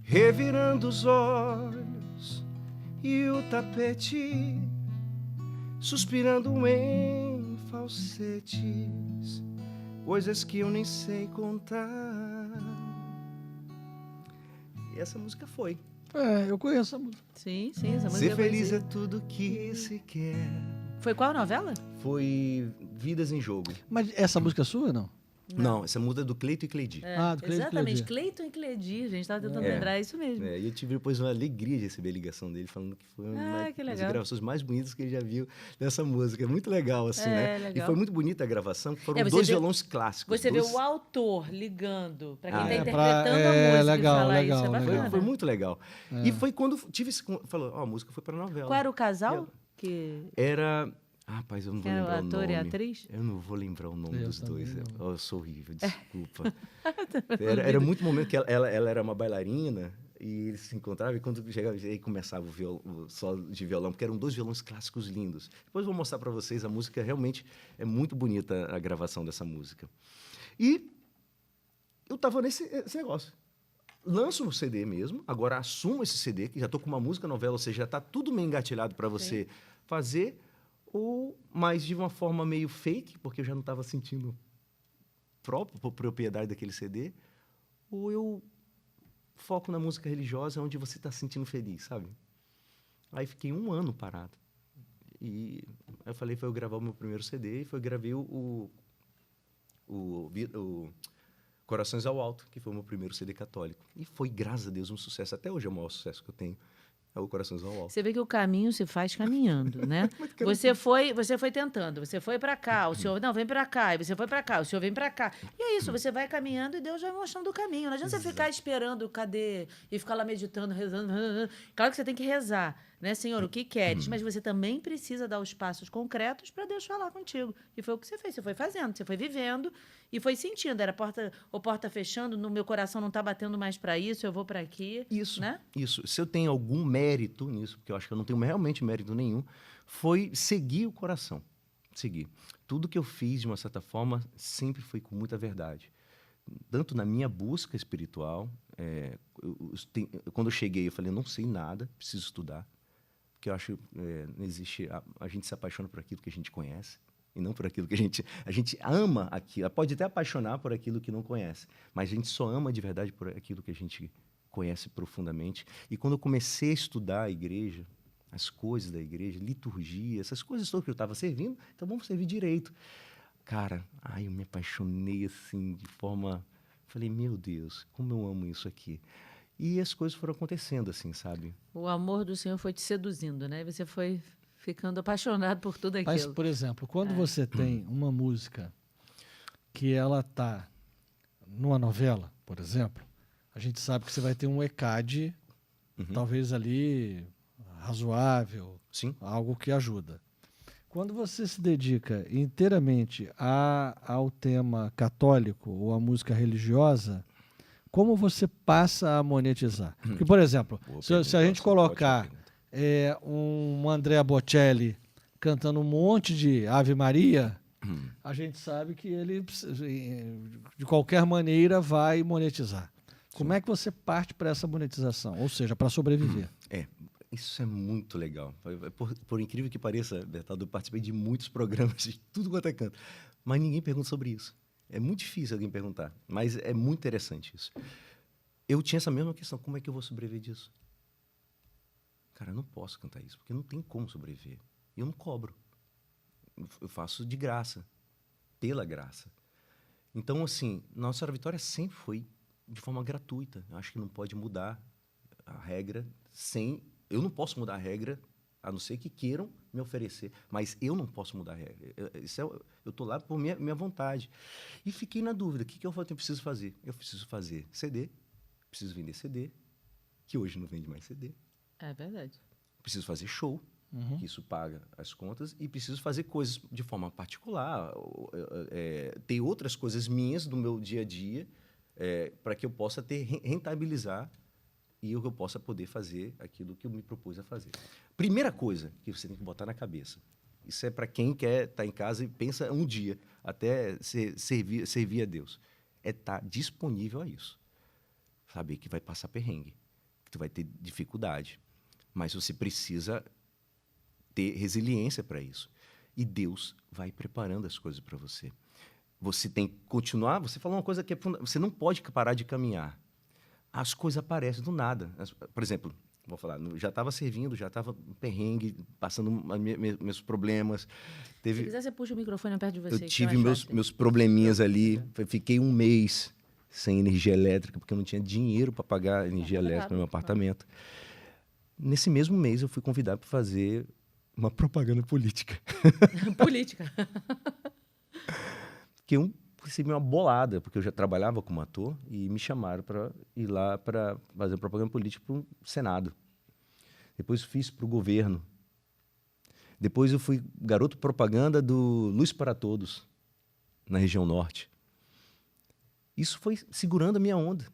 Revirando os olhos e o tapete, suspirando em falsetes, coisas que eu nem sei contar. E essa música foi. É, eu conheço a música. Sim, sim, essa música Ser eu feliz conheci. é tudo que se quer. Foi qual novela? Foi Vidas em Jogo. Mas essa música é sua, não? Não, essa música é do Cleito e Cleidi. Ah, do Cleito e Exatamente, Cleidi. Cleiton e Cleidi, a gente estava tentando É. lembrar isso mesmo. É, e eu tive depois uma alegria de receber a ligação dele, falando que foi uma que das legal. gravações mais bonitas que ele já viu dessa música. É muito legal, assim, É, né? legal. E foi muito bonita a gravação, foram você dois vê- violões clássicos. Você vê dois... o autor ligando para quem Ah, está é. interpretando a É, música legal, e falar legal, isso, é legal. bacana. Foi muito legal. E foi quando tive esse... Falou, ó, a música foi para novela. Qual era o casal? Que Era... Ah, rapaz, eu não vou era o lembrar o ator nome. e a atriz? Eu não vou lembrar o nome Eu dos também dois. não. Eu sou horrível, desculpa. Era muito momento que ela era uma bailarina e eles se encontravam e quando chegava aí começava o solo de violão, porque eram dois violões clássicos lindos. Depois eu vou mostrar para vocês, a música realmente é muito bonita, a gravação dessa música. E eu tava nesse negócio. Lanço o CD mesmo, agora assumo esse CD, que já tô com uma música novela, ou seja, já tá tudo meio engatilhado para você fazer, ou mais de uma forma meio fake, porque eu já não estava sentindo propriedade daquele CD, ou eu foco na música religiosa onde você está se sentindo feliz, sabe? Aí fiquei 1 ano parado. E eu falei, foi eu gravar o meu primeiro CD e foi eu gravei o Corações ao Alto, que foi o meu primeiro CD católico. E foi, graças a Deus, um sucesso. Até hoje é o maior sucesso que eu tenho. É o Corações ao Alto. Você vê que o caminho se faz caminhando, né? Você foi tentando, você foi para cá, o senhor não vem para cá, e você foi para cá, o senhor vem para cá. E é isso, você vai caminhando e Deus vai mostrando o caminho. Não adianta você ficar esperando, cadê? E ficar lá meditando, rezando. Claro que você tem que rezar, né, Senhor, o que queres? Mas você também precisa dar os passos concretos para Deus falar contigo. E foi o que você fez, você foi fazendo, você foi vivendo e foi sentindo. Era porta fechando, no meu coração não está batendo mais para isso, eu vou para aqui. Isso, né? isso. Se eu tenho algum mérito nisso, porque eu acho que eu não tenho realmente mérito nenhum, foi seguir o coração. Seguir. Tudo que eu fiz, de uma certa forma, sempre foi com muita verdade. Tanto na minha busca espiritual, quando eu cheguei, eu falei, eu não sei nada, preciso estudar. Porque eu acho que não existe... A gente se apaixona por aquilo que a gente conhece. E não por aquilo que a gente ama aquilo. Pode até apaixonar por aquilo que não conhece, mas a gente só ama de verdade por aquilo que a gente conhece profundamente. E quando eu comecei a estudar a igreja, as coisas da igreja, liturgia, essas coisas todas que eu estava servindo, então vamos servir direito. Cara, eu me apaixonei assim de forma... Falei, meu Deus, como eu amo isso aqui. E as coisas foram acontecendo assim, sabe? O amor do Senhor foi te seduzindo, né? Você foi ficando apaixonado por tudo aquilo. Mas, por exemplo, quando você tem uma música que ela está numa novela, por exemplo, a gente sabe que você vai ter um ECAD, talvez ali razoável, Sim. algo que ajuda. Quando você se dedica inteiramente ao tema católico ou à música religiosa, como você passa a monetizar? Porque, por exemplo, se a gente colocar um Andrea Bocelli cantando um monte de Ave Maria, a gente sabe que ele, de qualquer maneira, vai monetizar. Como é que você parte para essa monetização? Ou seja, para sobreviver? Isso é muito legal. Por incrível que pareça, Bertaldo, eu participei de muitos programas de tudo quanto é canto, mas ninguém pergunta sobre isso. É muito difícil alguém perguntar, mas é muito interessante isso. Eu tinha essa mesma questão, como é que eu vou sobreviver disso? Cara, eu não posso cantar isso, porque não tem como sobreviver. E eu não cobro. Eu faço de graça, pela graça. Então, assim, Nossa Senhora Vitória sempre foi de forma gratuita. Eu acho que não pode mudar a regra sem... Eu não posso mudar a regra, a não ser que queiram me oferecer. Mas eu não posso mudar a regra. Eu estou lá por minha vontade. E fiquei na dúvida. O que eu preciso fazer? Eu preciso fazer CD, preciso vender CD, que hoje não vende mais CD. É verdade. Preciso fazer show, que isso paga as contas, e preciso fazer coisas de forma particular, ter outras coisas minhas do meu dia a dia, para que eu possa rentabilizar e eu possa poder fazer aquilo que eu me propus a fazer. Primeira coisa que você tem que botar na cabeça, isso é para quem quer estar em casa e pensa um dia até servir a Deus, é estar disponível a isso. Saber que vai passar perrengue, que tu vai ter dificuldade, mas você precisa ter resiliência para isso. E Deus vai preparando as coisas para você. Você tem que continuar, você falou uma coisa que você não pode parar de caminhar. As coisas aparecem do nada. Por exemplo, vou falar, já estava servindo, já estava perrengue, passando meus problemas. Se quiser, você puxa o microfone perto de você. Eu tive meus probleminhas ali, fiquei um mês sem energia elétrica, porque eu não tinha dinheiro para pagar energia elétrica no meu apartamento. Nesse mesmo mês, eu fui convidado para fazer uma propaganda política. Política. Que eu recebi uma bolada, porque eu já trabalhava como ator e me chamaram para ir lá para fazer propaganda política para o Senado. Depois fiz para o governo. Depois eu fui garoto propaganda do Luz para Todos, na região norte. Isso foi segurando a minha onda,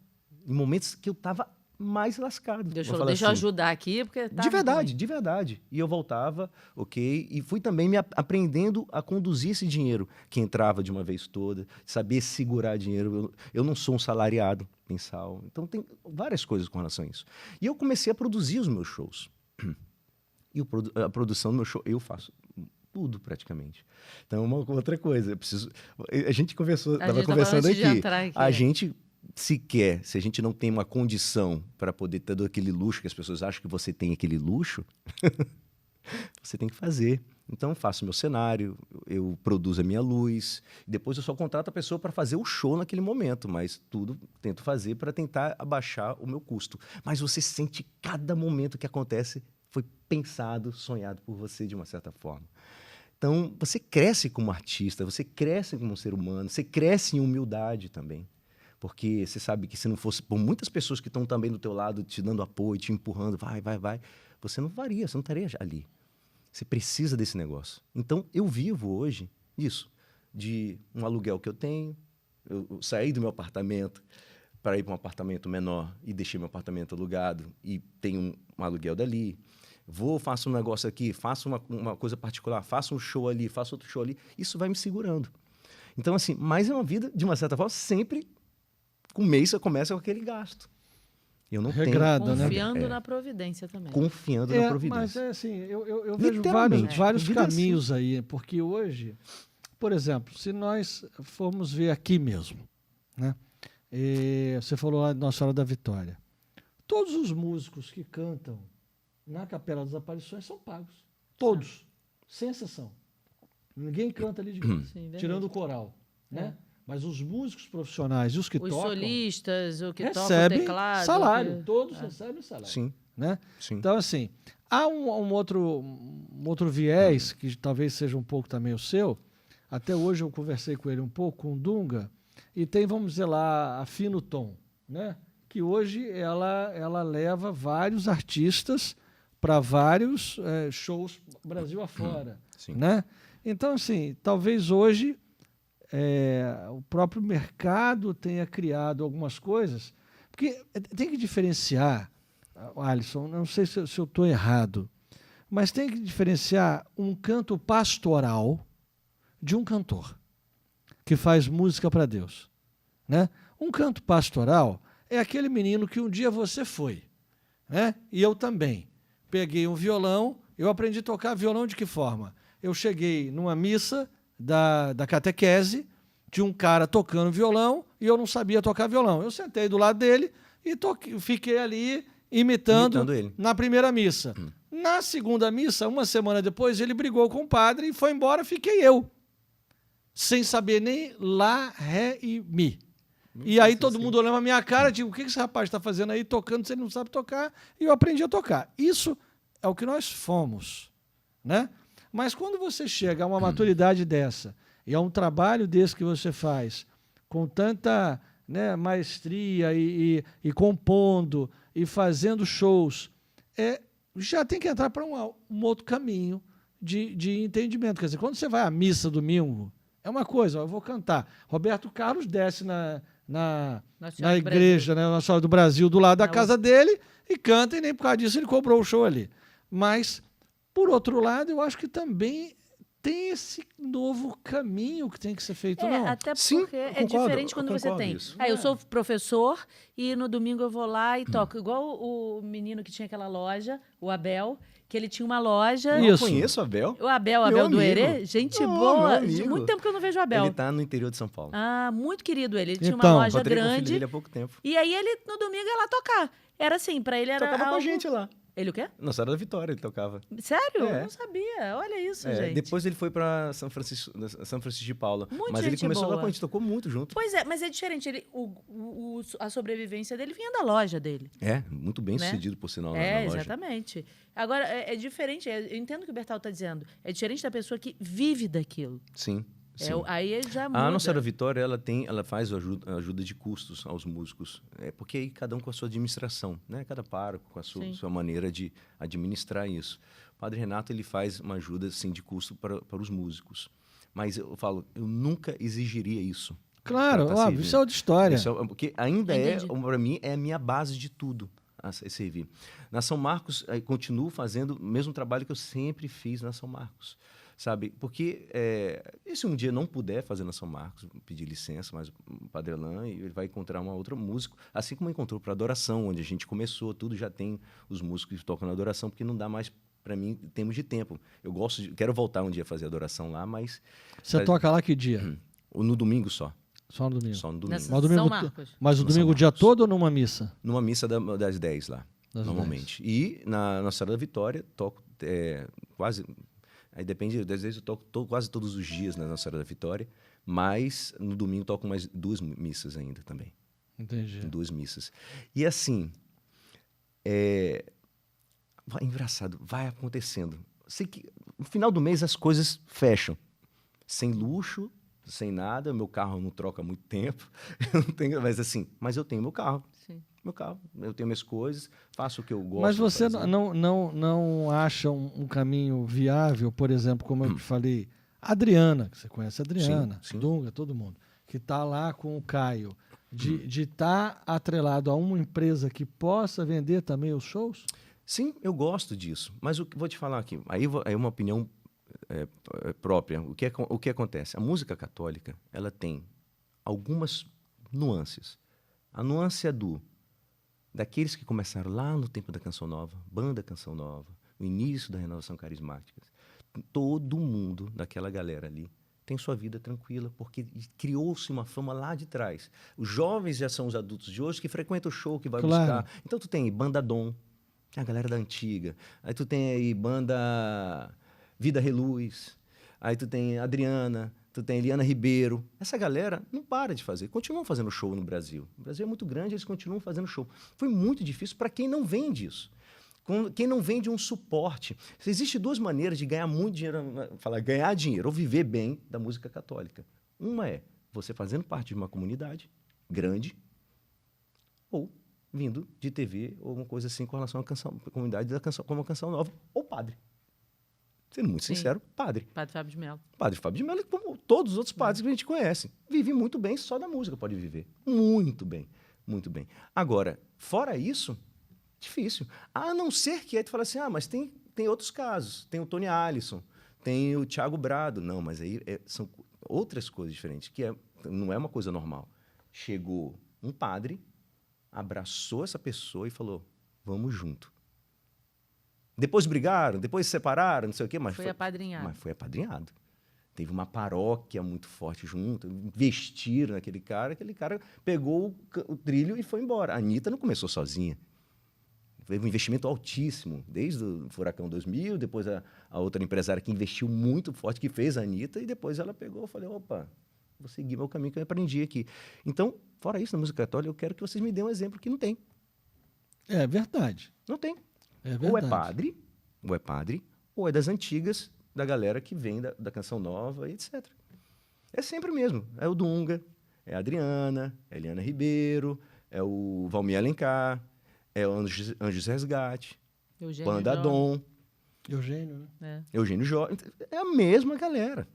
em momentos que eu estava mais lascado. Deixa eu ajudar aqui, porque tá de verdade. E eu voltava, ok, e fui também me aprendendo a conduzir esse dinheiro que entrava de uma vez toda, saber segurar dinheiro. Eu não sou um salariado mensal, então tem várias coisas com relação a isso. E eu comecei a produzir os meus shows. E a produção do meu show, eu faço tudo praticamente. Então, uma outra coisa, a gente estava conversando aqui. A gente se a gente não tem uma condição para poder ter todo aquele luxo que as pessoas acham que você tem aquele luxo, você tem que fazer. Então, eu faço meu cenário, eu produzo a minha luz, depois eu só contrato a pessoa para fazer o show naquele momento, mas tudo tento fazer para tentar abaixar o meu custo. Mas você sente cada momento que acontece foi pensado, sonhado por você de uma certa forma. Então, você cresce como artista, você cresce como um ser humano, você cresce em humildade também. Porque você sabe que se não fosse por muitas pessoas que estão também do teu lado, te dando apoio, te empurrando, vai, você não faria, você não estaria ali. Você precisa desse negócio. Então, eu vivo hoje disso, de um aluguel que eu tenho, eu saí do meu apartamento para ir para um apartamento menor e deixei meu apartamento alugado e tenho um aluguel dali. Faço um negócio aqui, faço uma coisa particular, faço um show ali, faço outro show ali. Isso vai me segurando. Então, assim, mas é uma vida, de uma certa forma, sempre... Com o mês você começa com aquele gasto. Eu não Regrado, tenho... Confiando na providência também. Confiando na providência. Mas é assim, eu vejo vários caminhos aí, porque hoje, por exemplo, se nós formos ver aqui mesmo, né? Você falou lá de Nossa Senhora da Vitória. Todos os músicos que cantam na Capela das Aparições são pagos. Todos. Sem exceção. Ninguém canta ali de graça, tirando o coral, né? Mas os músicos profissionais e os que tocam... Os solistas, o que tocam teclado... salário. Todos recebem salário. Sim. Né? Sim. Então, assim, há um outro viés, que talvez seja um pouco também o seu. Até hoje eu conversei com ele um pouco, com o Dunga, e tem, vamos dizer lá, a Fino Tom, né? Que hoje ela leva vários artistas para vários shows Brasil afora, Sim. né? Então, assim, talvez hoje o próprio mercado tenha criado algumas coisas, porque tem que diferenciar, Alisson, não sei se eu estou errado, mas tem que diferenciar um canto pastoral de um cantor que faz música para Deus, né? Um canto pastoral é aquele menino que um dia você foi, né? E eu também. Peguei um violão, eu aprendi a tocar violão de que forma? Eu cheguei numa missa da catequese, tinha um cara tocando violão e eu não sabia tocar violão. Eu sentei do lado dele e fiquei ali imitando ele. na primeira missa. Na segunda missa, uma semana depois, ele brigou com o padre e foi embora, fiquei eu. Sem saber nem Lá, Ré e Mi. E aí todo mundo olhando a minha cara, tipo, o que esse rapaz está fazendo aí, tocando, se ele não sabe tocar? E eu aprendi a tocar. Isso é o que nós fomos, né? Mas quando você chega a uma maturidade dessa, e a um trabalho desse que você faz, com tanta, né, maestria e compondo, e fazendo shows, já tem que entrar para um outro caminho de entendimento. Quer dizer, quando você vai à missa domingo, é uma coisa, eu vou cantar. Roberto Carlos desce na igreja, né, Nossa Senhora do Brasil, do lado da casa dele, e canta, e nem por causa disso ele cobrou o show ali. Mas, por outro lado, eu acho que também tem esse novo caminho que tem que ser feito, não? Até porque Sim, é concordo, diferente quando você tem. isso. Eu sou professor e no domingo eu vou lá e toco. Igual o menino que tinha aquela loja, o Abel, que ele tinha uma loja. Isso. Eu conheço o Abel. O Abel Meu do amigo. Herê, gente Meu boa. amigo. Muito tempo que eu não vejo o Abel. Ele tá no interior de São Paulo. Ah, muito querido ele. Ele tinha Então, uma loja Encontrei com o filho grande. dele há pouco tempo. E aí ele, no domingo, ia lá tocar. Era assim, pra ele era Tocava com a algo... gente lá. Ele o quê? Na Senhora da Vitória ele tocava. Sério? É. Eu não sabia. Olha isso, gente. Depois ele foi para São Francisco de Paula. Muito Mas ele gente começou lá boa. com a gente, tocou muito junto. Pois é, mas é diferente. A sobrevivência dele vinha da loja dele. Muito bem Né? sucedido, por sinal, na loja. Exatamente. Agora, é diferente. Eu entendo o que o Bertal está dizendo. É diferente da pessoa que vive daquilo. Sim. Sim. Aí ele já muda. A Nossa Senhora Vitória, ela faz ajuda de custos aos músicos. Porque aí cada um com a sua administração, né? Cada pároco com a sua maneira de administrar isso. O Padre Renato, ele faz uma ajuda assim, de custo para os músicos. Mas eu falo, eu nunca exigiria isso. Claro, pra óbvio, isso é outra história. Porque ainda Entendi. para mim, é a minha base de tudo a servir. Na São Marcos, continuo fazendo o mesmo trabalho que eu sempre fiz na São Marcos. Sabe? Porque e se um dia não puder fazer na São Marcos, pedir licença, mas o Padre Elan, ele vai encontrar uma outra músico, assim como encontrou para adoração, onde a gente começou, tudo já tem os músicos que tocam na adoração, porque não dá mais para mim em termos de tempo. Eu quero voltar um dia a fazer adoração lá, mas Você toca lá que dia? No domingo só. Só no domingo. Só no domingo. Nessa- Mas o domingo, São Marcos. mas o No domingo São o dia Marcos. todo ou numa missa? Numa missa das 10 lá, Das normalmente. E na Nossa Senhora da Vitória, toco quase... Aí depende, às vezes eu toco quase todos os dias na Nossa Senhora da Vitória, mas no domingo toco mais 2 missas ainda também. Entendi. 2 missas. E assim, é engraçado, vai acontecendo. Sei que no final do mês as coisas fecham. Sem luxo, sem nada, meu carro não troca há muito tempo, eu não tenho, mas eu tenho meu carro. Sim. Meu carro, eu tenho minhas coisas, faço o que eu gosto. Mas de você fazer. não acha um caminho viável, por exemplo, como eu te falei, a Adriana, que você conhece a Adriana, Sim, sim. Dunga, todo mundo, que está lá com o Caio, de estar atrelado a uma empresa que possa vender também os shows? Sim, eu gosto disso. Mas vou te falar aqui, aí é uma opinião própria. O que acontece? A música católica, ela tem algumas nuances. A nuance é daqueles que começaram lá no tempo da Canção Nova, Banda Canção Nova, o início da renovação carismática. Todo mundo daquela galera ali tem sua vida tranquila, porque criou-se uma fama lá de trás. Os jovens já são os adultos de hoje que frequentam o show, que vai Claro. buscar. Então tu tem Banda Dom, que é a galera da antiga. Aí tu tem aí Banda Vida Reluz. Aí tu tem Adriana, tu tem Eliana Ribeiro. Essa galera não para de fazer, continuam fazendo show no Brasil. O Brasil é muito grande, eles continuam fazendo show. Foi muito difícil para quem não vende isso. Quem não vende um suporte. Existem 2 maneiras de ganhar muito dinheiro, ganhar dinheiro ou viver bem da música católica. Uma é você fazendo parte de uma comunidade grande ou vindo de TV ou alguma coisa assim com relação à canção, à comunidade da canção, como uma canção nova, ou padre. Sendo muito Sim. sincero, padre. Padre Fábio de Mello. Padre Fábio de Mello, como todos os outros padres que a gente conhece. Vive muito bem, só da música pode viver. Muito bem, muito bem. Agora, fora isso, difícil. A não ser que aí tu fala assim, mas tem outros casos. Tem o Tony Allison, tem o Thiago Brado. Não, mas aí são outras coisas diferentes, que não é uma coisa normal. Chegou um padre, abraçou essa pessoa e falou, vamos junto. Depois brigaram, depois se separaram, não sei o quê, mas Foi apadrinhado. Mas foi apadrinhado. Teve uma paróquia muito forte junto, investiram naquele cara, aquele cara pegou o trilho e foi embora. A Anitta não começou sozinha. Teve um investimento altíssimo, desde o Furacão 2000, depois a outra empresária que investiu muito forte, que fez a Anitta, e depois ela pegou e falou, opa, vou seguir meu caminho que eu aprendi aqui. Então, fora isso, na música católica, eu quero que vocês me dêem um exemplo que não tem. É verdade. Não tem. É Ou é verdade. padre, ou é das antigas, da galera que vem da canção nova, etc. É sempre o mesmo. É o Dunga, é a Adriana, é a Eliana Ribeiro, é o Valmir Alencar, é o Anjos Resgate, Eugênio Panda Jó. Dom, Eugênio, né? Eugênio Jorge. É a mesma galera.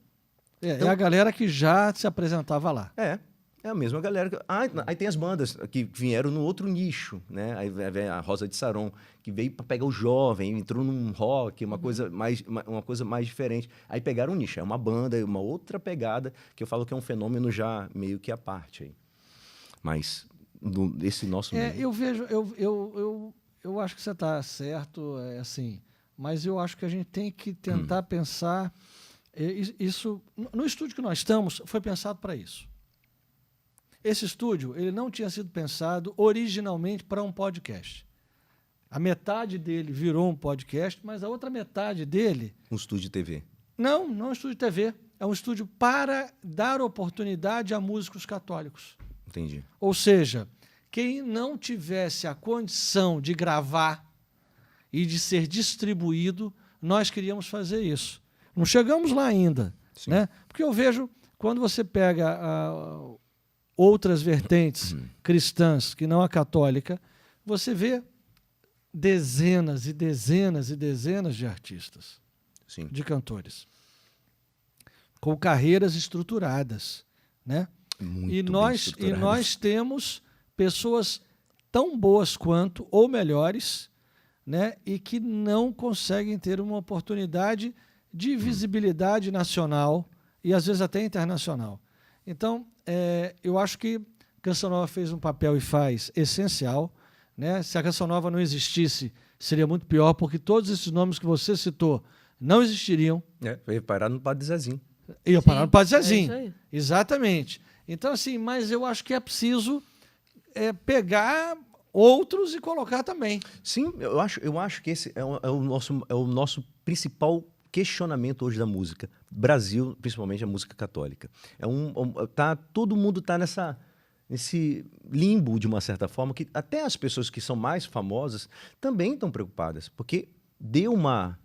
É a galera que já se apresentava lá. É a mesma galera. Aí tem as bandas que vieram no outro nicho, né? Aí vem a Rosa de Saron, que veio para pegar o jovem, entrou num rock, uma coisa mais diferente. Aí pegaram um nicho, é uma banda, uma outra pegada, que eu falo que é um fenômeno já meio que à parte aí. Mas esse nosso meio... Eu vejo, eu acho que você está certo, assim, mas eu acho que a gente tem que tentar pensar isso. No estúdio que nós estamos, foi pensado para isso. Esse estúdio, ele não tinha sido pensado originalmente para um podcast. A metade dele virou um podcast, mas a outra metade dele... Um estúdio de TV. Não é um estúdio de TV. É um estúdio para dar oportunidade a músicos católicos. Entendi. Ou seja, quem não tivesse a condição de gravar e de ser distribuído, nós queríamos fazer isso. Não chegamos lá ainda, né? Porque eu vejo, quando você pega outras vertentes cristãs, que não a católica, você vê dezenas e dezenas e dezenas de artistas, Sim. de cantores, com carreiras estruturadas, né? E nós temos pessoas tão boas quanto, ou melhores, né? E que não conseguem ter uma oportunidade de visibilidade nacional e, às vezes, até internacional. Então, eu acho que Canção Nova fez um papel e faz essencial, né? Se a Canção Nova não existisse, seria muito pior, porque todos esses nomes que você citou não existiriam. Eu ia parar no Padre Zezinho. Ia parar no Padre Zezinho. Isso aí. Exatamente. Então, assim, mas eu acho que é preciso pegar outros e colocar também. Sim, eu acho que esse é o nosso principal questionamento hoje da música. Brasil, principalmente a música católica. Todo mundo está nesse limbo, de uma certa forma, que até as pessoas que são mais famosas também estão preocupadas, porque deu uma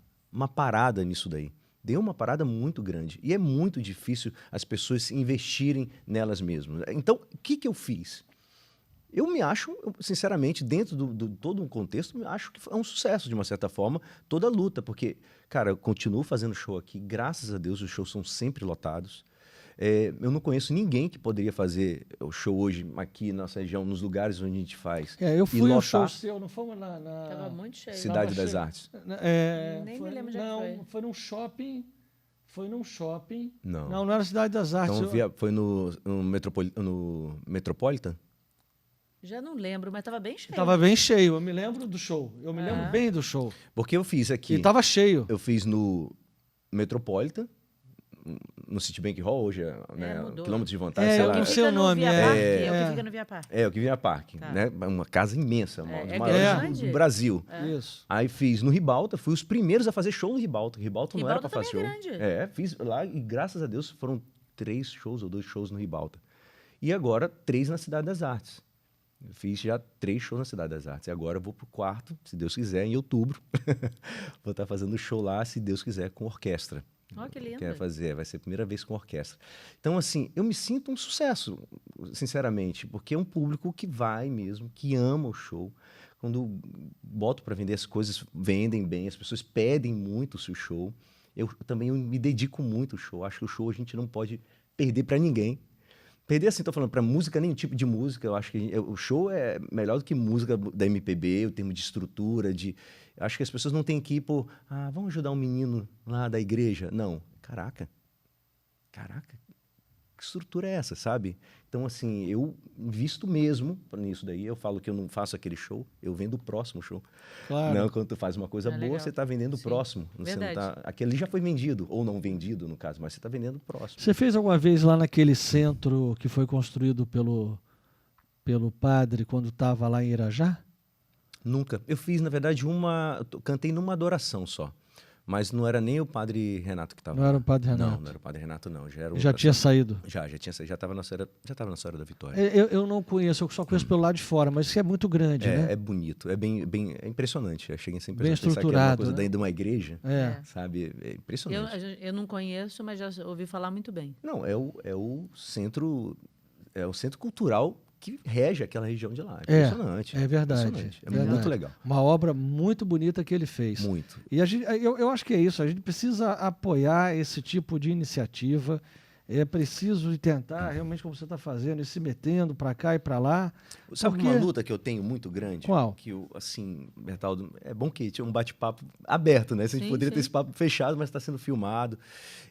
parada nisso daí. Deu uma parada muito grande. E é muito difícil as pessoas investirem nelas mesmas. Então, o que eu fiz? Eu me acho, sinceramente, dentro de todo um contexto, eu acho que é um sucesso, de uma certa forma, toda a luta. Porque, cara, eu continuo fazendo show aqui. Graças a Deus, os shows são sempre lotados. Eu não conheço ninguém que poderia fazer o show hoje aqui na nossa região, nos lugares onde a gente faz. Eu fui no show seu, não fomos na Tava muito cheio. Cidade Tava das cheio. Artes. Nem me lembro onde é que foi. Foi num shopping. Foi num shopping. Não. Não era Cidade das Artes. Então, foi no Metropolitan? Já não lembro, mas tava bem cheio. Estava bem cheio, eu me lembro do show. Eu me lembro bem do show. Porque eu fiz aqui... E estava cheio. Eu fiz no Metropolitan, no Citibank Hall, hoje mudou. quilômetros de vantagem, sei eu lá. não sei o nome. É o que fica no Via Parque. É, o que Via Parque, Tá. né? Uma casa imensa, uma das É maiores grande? do Brasil. Isso. Aí fiz no Ribalta, fui os primeiros a fazer show no Ribalta. Ribalta não era Ribalta pra fazer show. também é grande. Fiz lá e graças a Deus foram 3 shows ou 2 shows no Ribalta. E agora 3 na Cidade das Artes. Eu fiz já 3 shows na Cidade das Artes. E agora eu vou pro 4º, se Deus quiser, em outubro. Vou estar fazendo show lá, se Deus quiser, com orquestra. Ó, que lindo. Quer fazer, vai ser a primeira vez com orquestra. Então, assim, eu me sinto um sucesso, sinceramente, porque é um público que vai mesmo, que ama o show. Quando boto para vender as coisas, vendem bem, as pessoas pedem muito o seu show. Eu também me dedico muito ao show. Acho que o show a gente não pode perder para ninguém. Perder, assim, tô falando, para música, nenhum tipo de música. Eu acho que o show é melhor do que música da MPB, o termo de estrutura, de... Acho que as pessoas não têm que ir por... vamos ajudar um menino lá da igreja. Não. Caraca, que estrutura é essa, sabe? Então, assim, eu invisto mesmo nisso daí. Eu falo que eu não faço aquele show, eu vendo o próximo show. Claro. Não, quando tu faz uma coisa boa, legal. você está vendendo o Sim, próximo. Você não verdade. aquele já foi vendido, ou não vendido, no caso, mas você está vendendo o próximo. Você fez alguma vez lá naquele centro que foi construído pelo padre quando estava lá em Irajá? Nunca. Eu fiz, na verdade, cantei numa adoração só. Mas não era nem o padre Renato que estava Não lá. era o padre Renato? Não era o padre Renato, não. Já era Já tinha saído? Já tinha saído. Já estava na Senhora da Vitória. Eu não conheço, eu só conheço pelo lado de fora, mas isso é muito grande, né? É bonito, é é impressionante. Eu cheguei a ser Bem impressionante. Pensar que era uma estruturado, coisa né? dentro de uma igreja, É. sabe? É impressionante. Eu não conheço, mas já ouvi falar muito bem. Não, é o centro cultural que rege aquela região de lá. É impressionante. É verdade. Impressionante. É verdade. muito legal. Uma obra muito bonita que ele fez. Muito. E eu acho que é isso, a gente precisa apoiar esse tipo de iniciativa. É preciso tentar, realmente, como você está fazendo, ir se metendo para cá e para lá. Sabe porque... uma luta que eu tenho muito grande? Qual? Que eu, assim, Bertaldo, é bom que tinha um bate-papo aberto, né? Se a gente poderia ter esse papo fechado, mas está sendo filmado.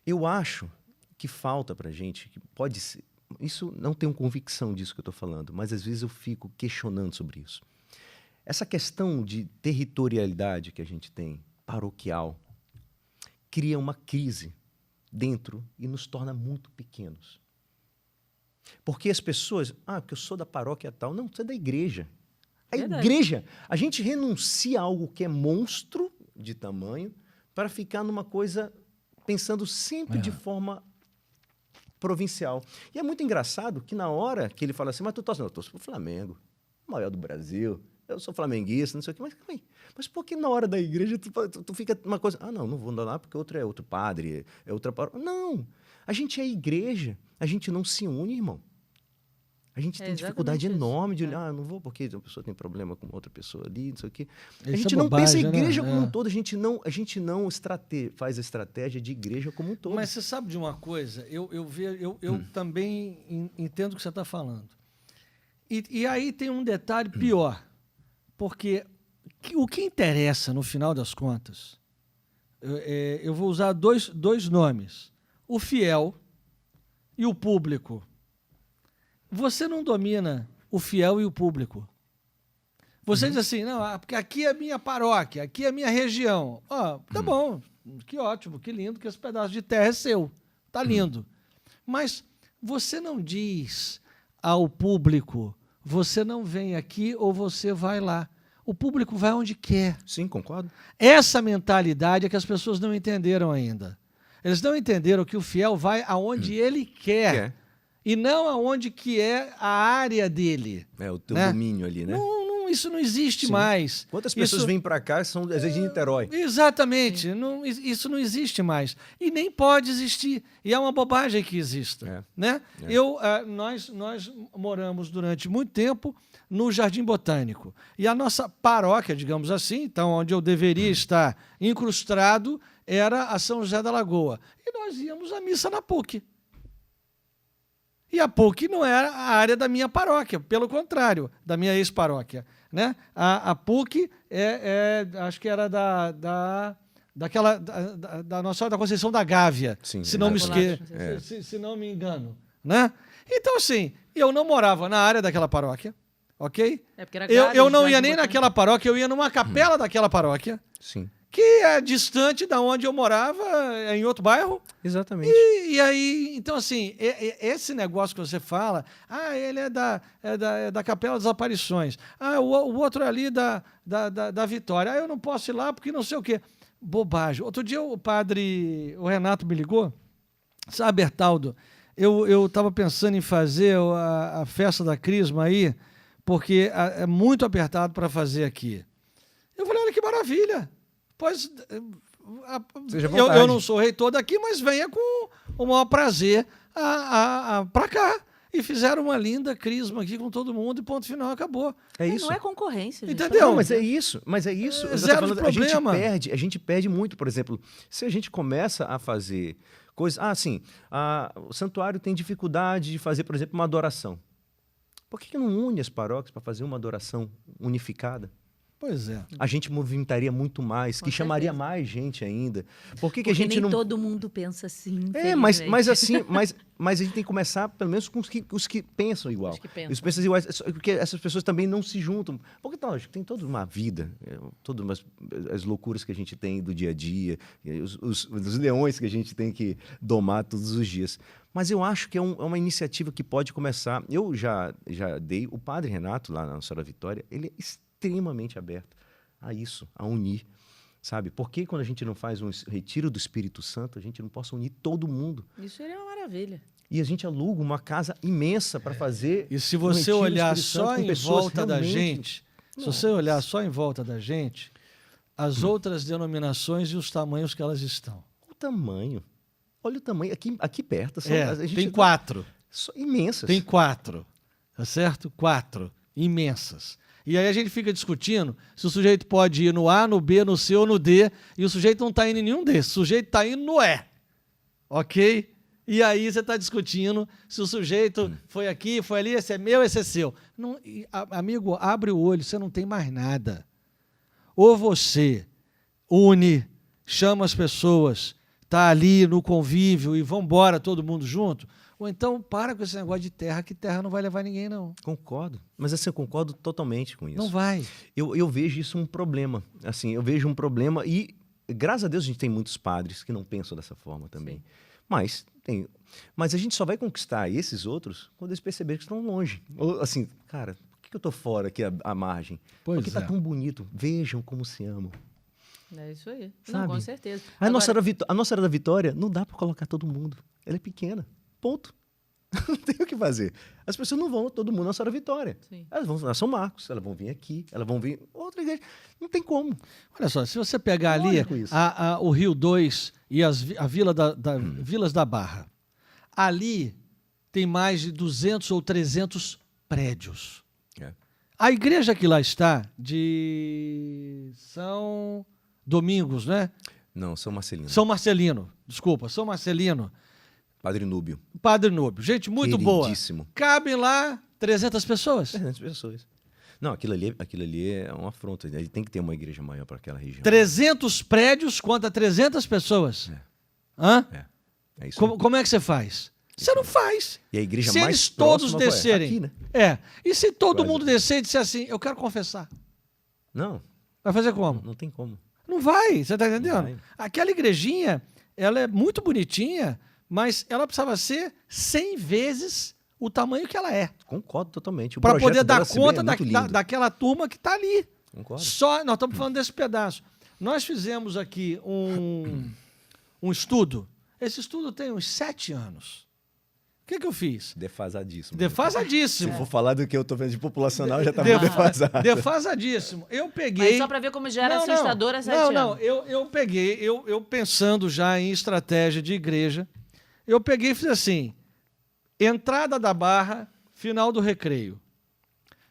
Eu acho que falta para gente, que pode ser... Isso não tenho convicção disso que eu estou falando, mas às vezes eu fico questionando sobre isso. Essa questão de territorialidade que a gente tem, paroquial, cria uma crise dentro e nos torna muito pequenos. Porque as pessoas... porque eu sou da paróquia tal. Não, você é da igreja. A igreja, a gente renuncia a algo que é monstro de tamanho para ficar numa coisa pensando sempre de forma provincial. E é muito engraçado que na hora que ele fala assim, mas tu torce, não, eu torço pro Flamengo, o maior do Brasil, eu sou flamenguista, não sei o quê, mas por que na hora da igreja tu fica uma coisa, não vou andar lá porque outro é outro padre, é outra paróquia. Não, a gente é igreja, a gente não se une, irmão. A gente tem dificuldade enorme de olhar, não vou porque uma pessoa tem problema com outra pessoa ali, não sei o quê. A gente não pensa a igreja como um todo, a gente não faz a estratégia de igreja como um todo. Mas você sabe de uma coisa? Eu também entendo o que você está falando. E aí tem um detalhe pior, porque o que interessa, no final das contas, eu vou usar dois nomes, o fiel e o público. Você não domina o fiel e o público. Você diz assim, não, porque aqui é minha paróquia, aqui é minha região. Tá bom, que ótimo, que lindo que esse pedaço de terra é seu. Tá lindo. Mas você não diz ao público, você não vem aqui ou você vai lá. O público vai onde quer. Sim, concordo. Essa mentalidade é que as pessoas não entenderam ainda. Eles não entenderam que o fiel vai aonde ele quer. E não aonde que é a área dele. É o teu domínio ali, né? Isso não existe mais. Quantas pessoas vêm para cá são, às vezes, de Niterói? Exatamente. Isso não existe mais. E nem pode existir. E é uma bobagem que exista. Né? Nós moramos durante muito tempo no Jardim Botânico. E a nossa paróquia, digamos assim, então onde eu deveria estar incrustado, era a São José da Lagoa. E nós íamos à missa na PUC. E a PUC não era a área da minha paróquia, pelo contrário, da minha ex-paróquia. Né? A PUC acho que era da Nossa Senhora da Conceição da Gávea, sim, se não me engano. Né? Então, assim, eu não morava na área daquela paróquia, ok? Eu não ia nem naquela paróquia, eu ia numa capela daquela paróquia. Sim. Que é distante da onde eu morava, em outro bairro. Exatamente. E aí, então assim, esse negócio que você fala, ele é da Capela das Aparições, o outro é ali da Vitória, eu não posso ir lá porque não sei o quê. Bobagem. Outro dia o Renato me ligou, sabe, Bertaldo, eu estava pensando em fazer a festa da Crisma aí, porque é muito apertado para fazer aqui. Eu falei, olha que maravilha. Pois Seja à eu vontade. não sou reitor daqui, mas venha com o maior prazer para cá. E fizeram uma linda crisma aqui com todo mundo e ponto final, acabou. É isso. Não é concorrência, gente. Entendeu? Pelo Não, amor de mas é Deus. isso, mas é isso. Eu tô Zero falando, problema. a gente perde muito, por exemplo, se a gente começa a fazer coisas... o santuário tem dificuldade de fazer, por exemplo, uma adoração. Por que não une as paróquias para fazer uma adoração unificada? Pois é. A gente movimentaria muito mais, Com que chamaria certeza. mais gente ainda. Por que a Porque gente nem não... todo mundo pensa assim. mas infelizmente. assim, mas a gente tem que começar, pelo menos, com os que pensam igual. Os que pensam. Os que pensam iguais, porque essas pessoas também não se juntam. Porque, lógico, tem toda uma vida, todas as loucuras que a gente tem do dia a dia, os leões que a gente tem que domar todos os dias. Mas eu acho que é uma iniciativa que pode começar. Eu já dei, o padre Renato, lá na Nossa Senhora Vitória, ele é extremamente aberto a isso, a unir. Sabe? Por que quando a gente não faz um retiro do Espírito Santo, a gente não possa unir todo mundo? Isso seria uma maravilha. E a gente aluga uma casa imensa para fazer. E se um você retiro do olhar Espírito Santo só com em pessoas volta da realmente- gente, se você olhar só em volta da gente, as outras denominações e os tamanhos que elas estão. O tamanho. Olha o tamanho. Aqui perto. A gente Tem 4. imensas. Tem 4. Tá certo? 4. Imensas. E aí a gente fica discutindo se o sujeito pode ir no A, no B, no C ou no D, e o sujeito não está indo em nenhum desses. O sujeito está indo no E. Ok? E aí você está discutindo se o sujeito foi aqui, foi ali, esse é meu, esse é seu. Não, amigo, abre o olho, você não tem mais nada. Ou você une, chama as pessoas, está ali no convívio e vão embora todo mundo junto, ou então para com esse negócio de terra, que terra não vai levar ninguém, não. Concordo. Mas assim, eu concordo totalmente com isso. Não vai. Eu vejo isso um problema. Assim, eu vejo um problema e, graças a Deus, a gente tem muitos padres que não pensam dessa forma também. Sim. Mas a gente só vai conquistar esses outros quando eles perceberem que estão longe. Ou, assim, cara, por que eu tô fora aqui à margem? Pois Porque tá é. tão bonito. Vejam como se amam. É isso aí. Não, Sabe? com certeza. A Nossa Senhora da Vitória não dá para colocar todo mundo. Ela é pequena. Ponto. Não tem o que fazer. As pessoas não vão todo mundo na Nossa Senhora da Vitória. Sim. Elas vão na São Marcos, elas vão vir aqui, elas vão vir outra igreja. Não tem como. Olha só, se você pegar ali Lógico isso. o Rio 2 e a Vila Vilas da Barra, ali tem mais de 200 ou 300 prédios. É. A igreja que lá está, de São Domingos, né? Não, São Marcelino. São Marcelino, desculpa, São Marcelino, Padre Núbio. Padre Núbio, gente muito boa. Queridíssimo. Cabem lá 300 pessoas. 300 pessoas. Não, aquilo ali é uma afronta. Ele tem que ter uma igreja maior para aquela região. 300 prédios contra 300 pessoas. É. Hã? É isso. Como é que você faz? Você não faz. E a igreja Se mais eles todos próxima qual é? descerem. Aqui, né? E se todo Quase. mundo descer e disser assim, eu quero confessar. Não, Vai fazer como? não tem como. Não vai, você está entendendo? vai. Aquela igrejinha, ela é muito bonitinha, mas ela precisava ser 100 vezes o tamanho que ela é. Concordo totalmente. O Para projeto poder dar dela, se bem, conta é muito lindo. daquela turma que está ali. Concordo. Nós estamos falando desse pedaço. Nós fizemos aqui um estudo. Esse estudo tem uns 7 anos. O que eu fiz? Defasadíssimo. Defasadíssimo. Se for falar do que eu tô vendo de populacional, já tá muito defasado. Defasadíssimo. Eu peguei. Mas só para ver como já era assustador há 7 anos. Não, eu peguei, eu pensando já em estratégia de igreja, eu peguei e fiz assim: entrada da Barra, final do Recreio.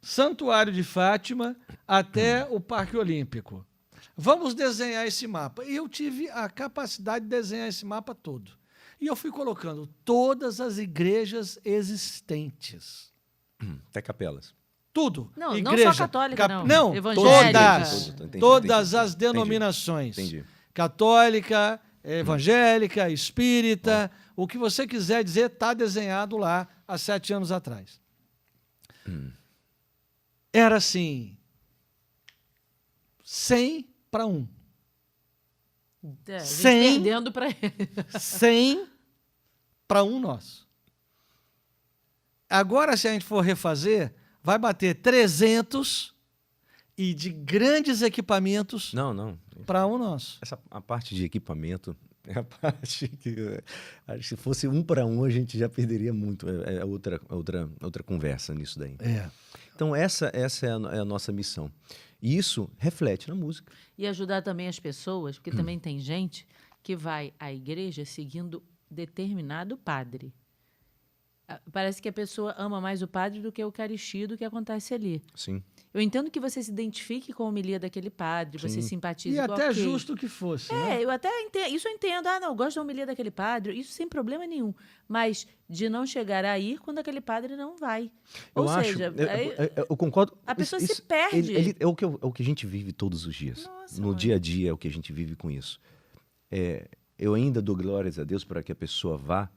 Santuário de Fátima até o Parque Olímpico. Vamos desenhar esse mapa. E eu tive a capacidade de desenhar esse mapa todo. E eu fui colocando todas as igrejas existentes. Até capelas. Tudo. Não, não Igreja, só católica, não. Não, Evangélica. todas as denominações. Entendi. Católica, evangélica, espírita, o que você quiser dizer está desenhado lá há 7 anos atrás. Era assim, 100 para 1. É, a gente 100. perdendo para ele. 100 para 1 nosso. Agora, se a gente for refazer, vai bater 300 e de grandes equipamentos Não. para 1 nosso. A parte de equipamento, É a parte que acho que se fosse 1 para 1 a gente já perderia muito. É outra conversa nisso daí. Então essa é a nossa missão. E isso reflete na música. E ajudar também as pessoas, porque também tem gente que vai à igreja seguindo determinado padre. Parece que a pessoa ama mais o padre do que a Eucaristia, do que acontece ali. Sim. Eu entendo que você se identifique com a homilia daquele padre, você simpatize E com até aquele. justo que fosse. Né? Eu até entendo, isso eu entendo. Eu gosto da homilia daquele padre, isso sem problema nenhum. Mas de não chegar a ir quando aquele padre não vai. Ou seja, eu concordo. a pessoa se perde. É o que a gente vive todos os dias. Nossa, no dia a dia é o que a gente vive com isso. Eu ainda dou glórias a Deus para que a pessoa vá,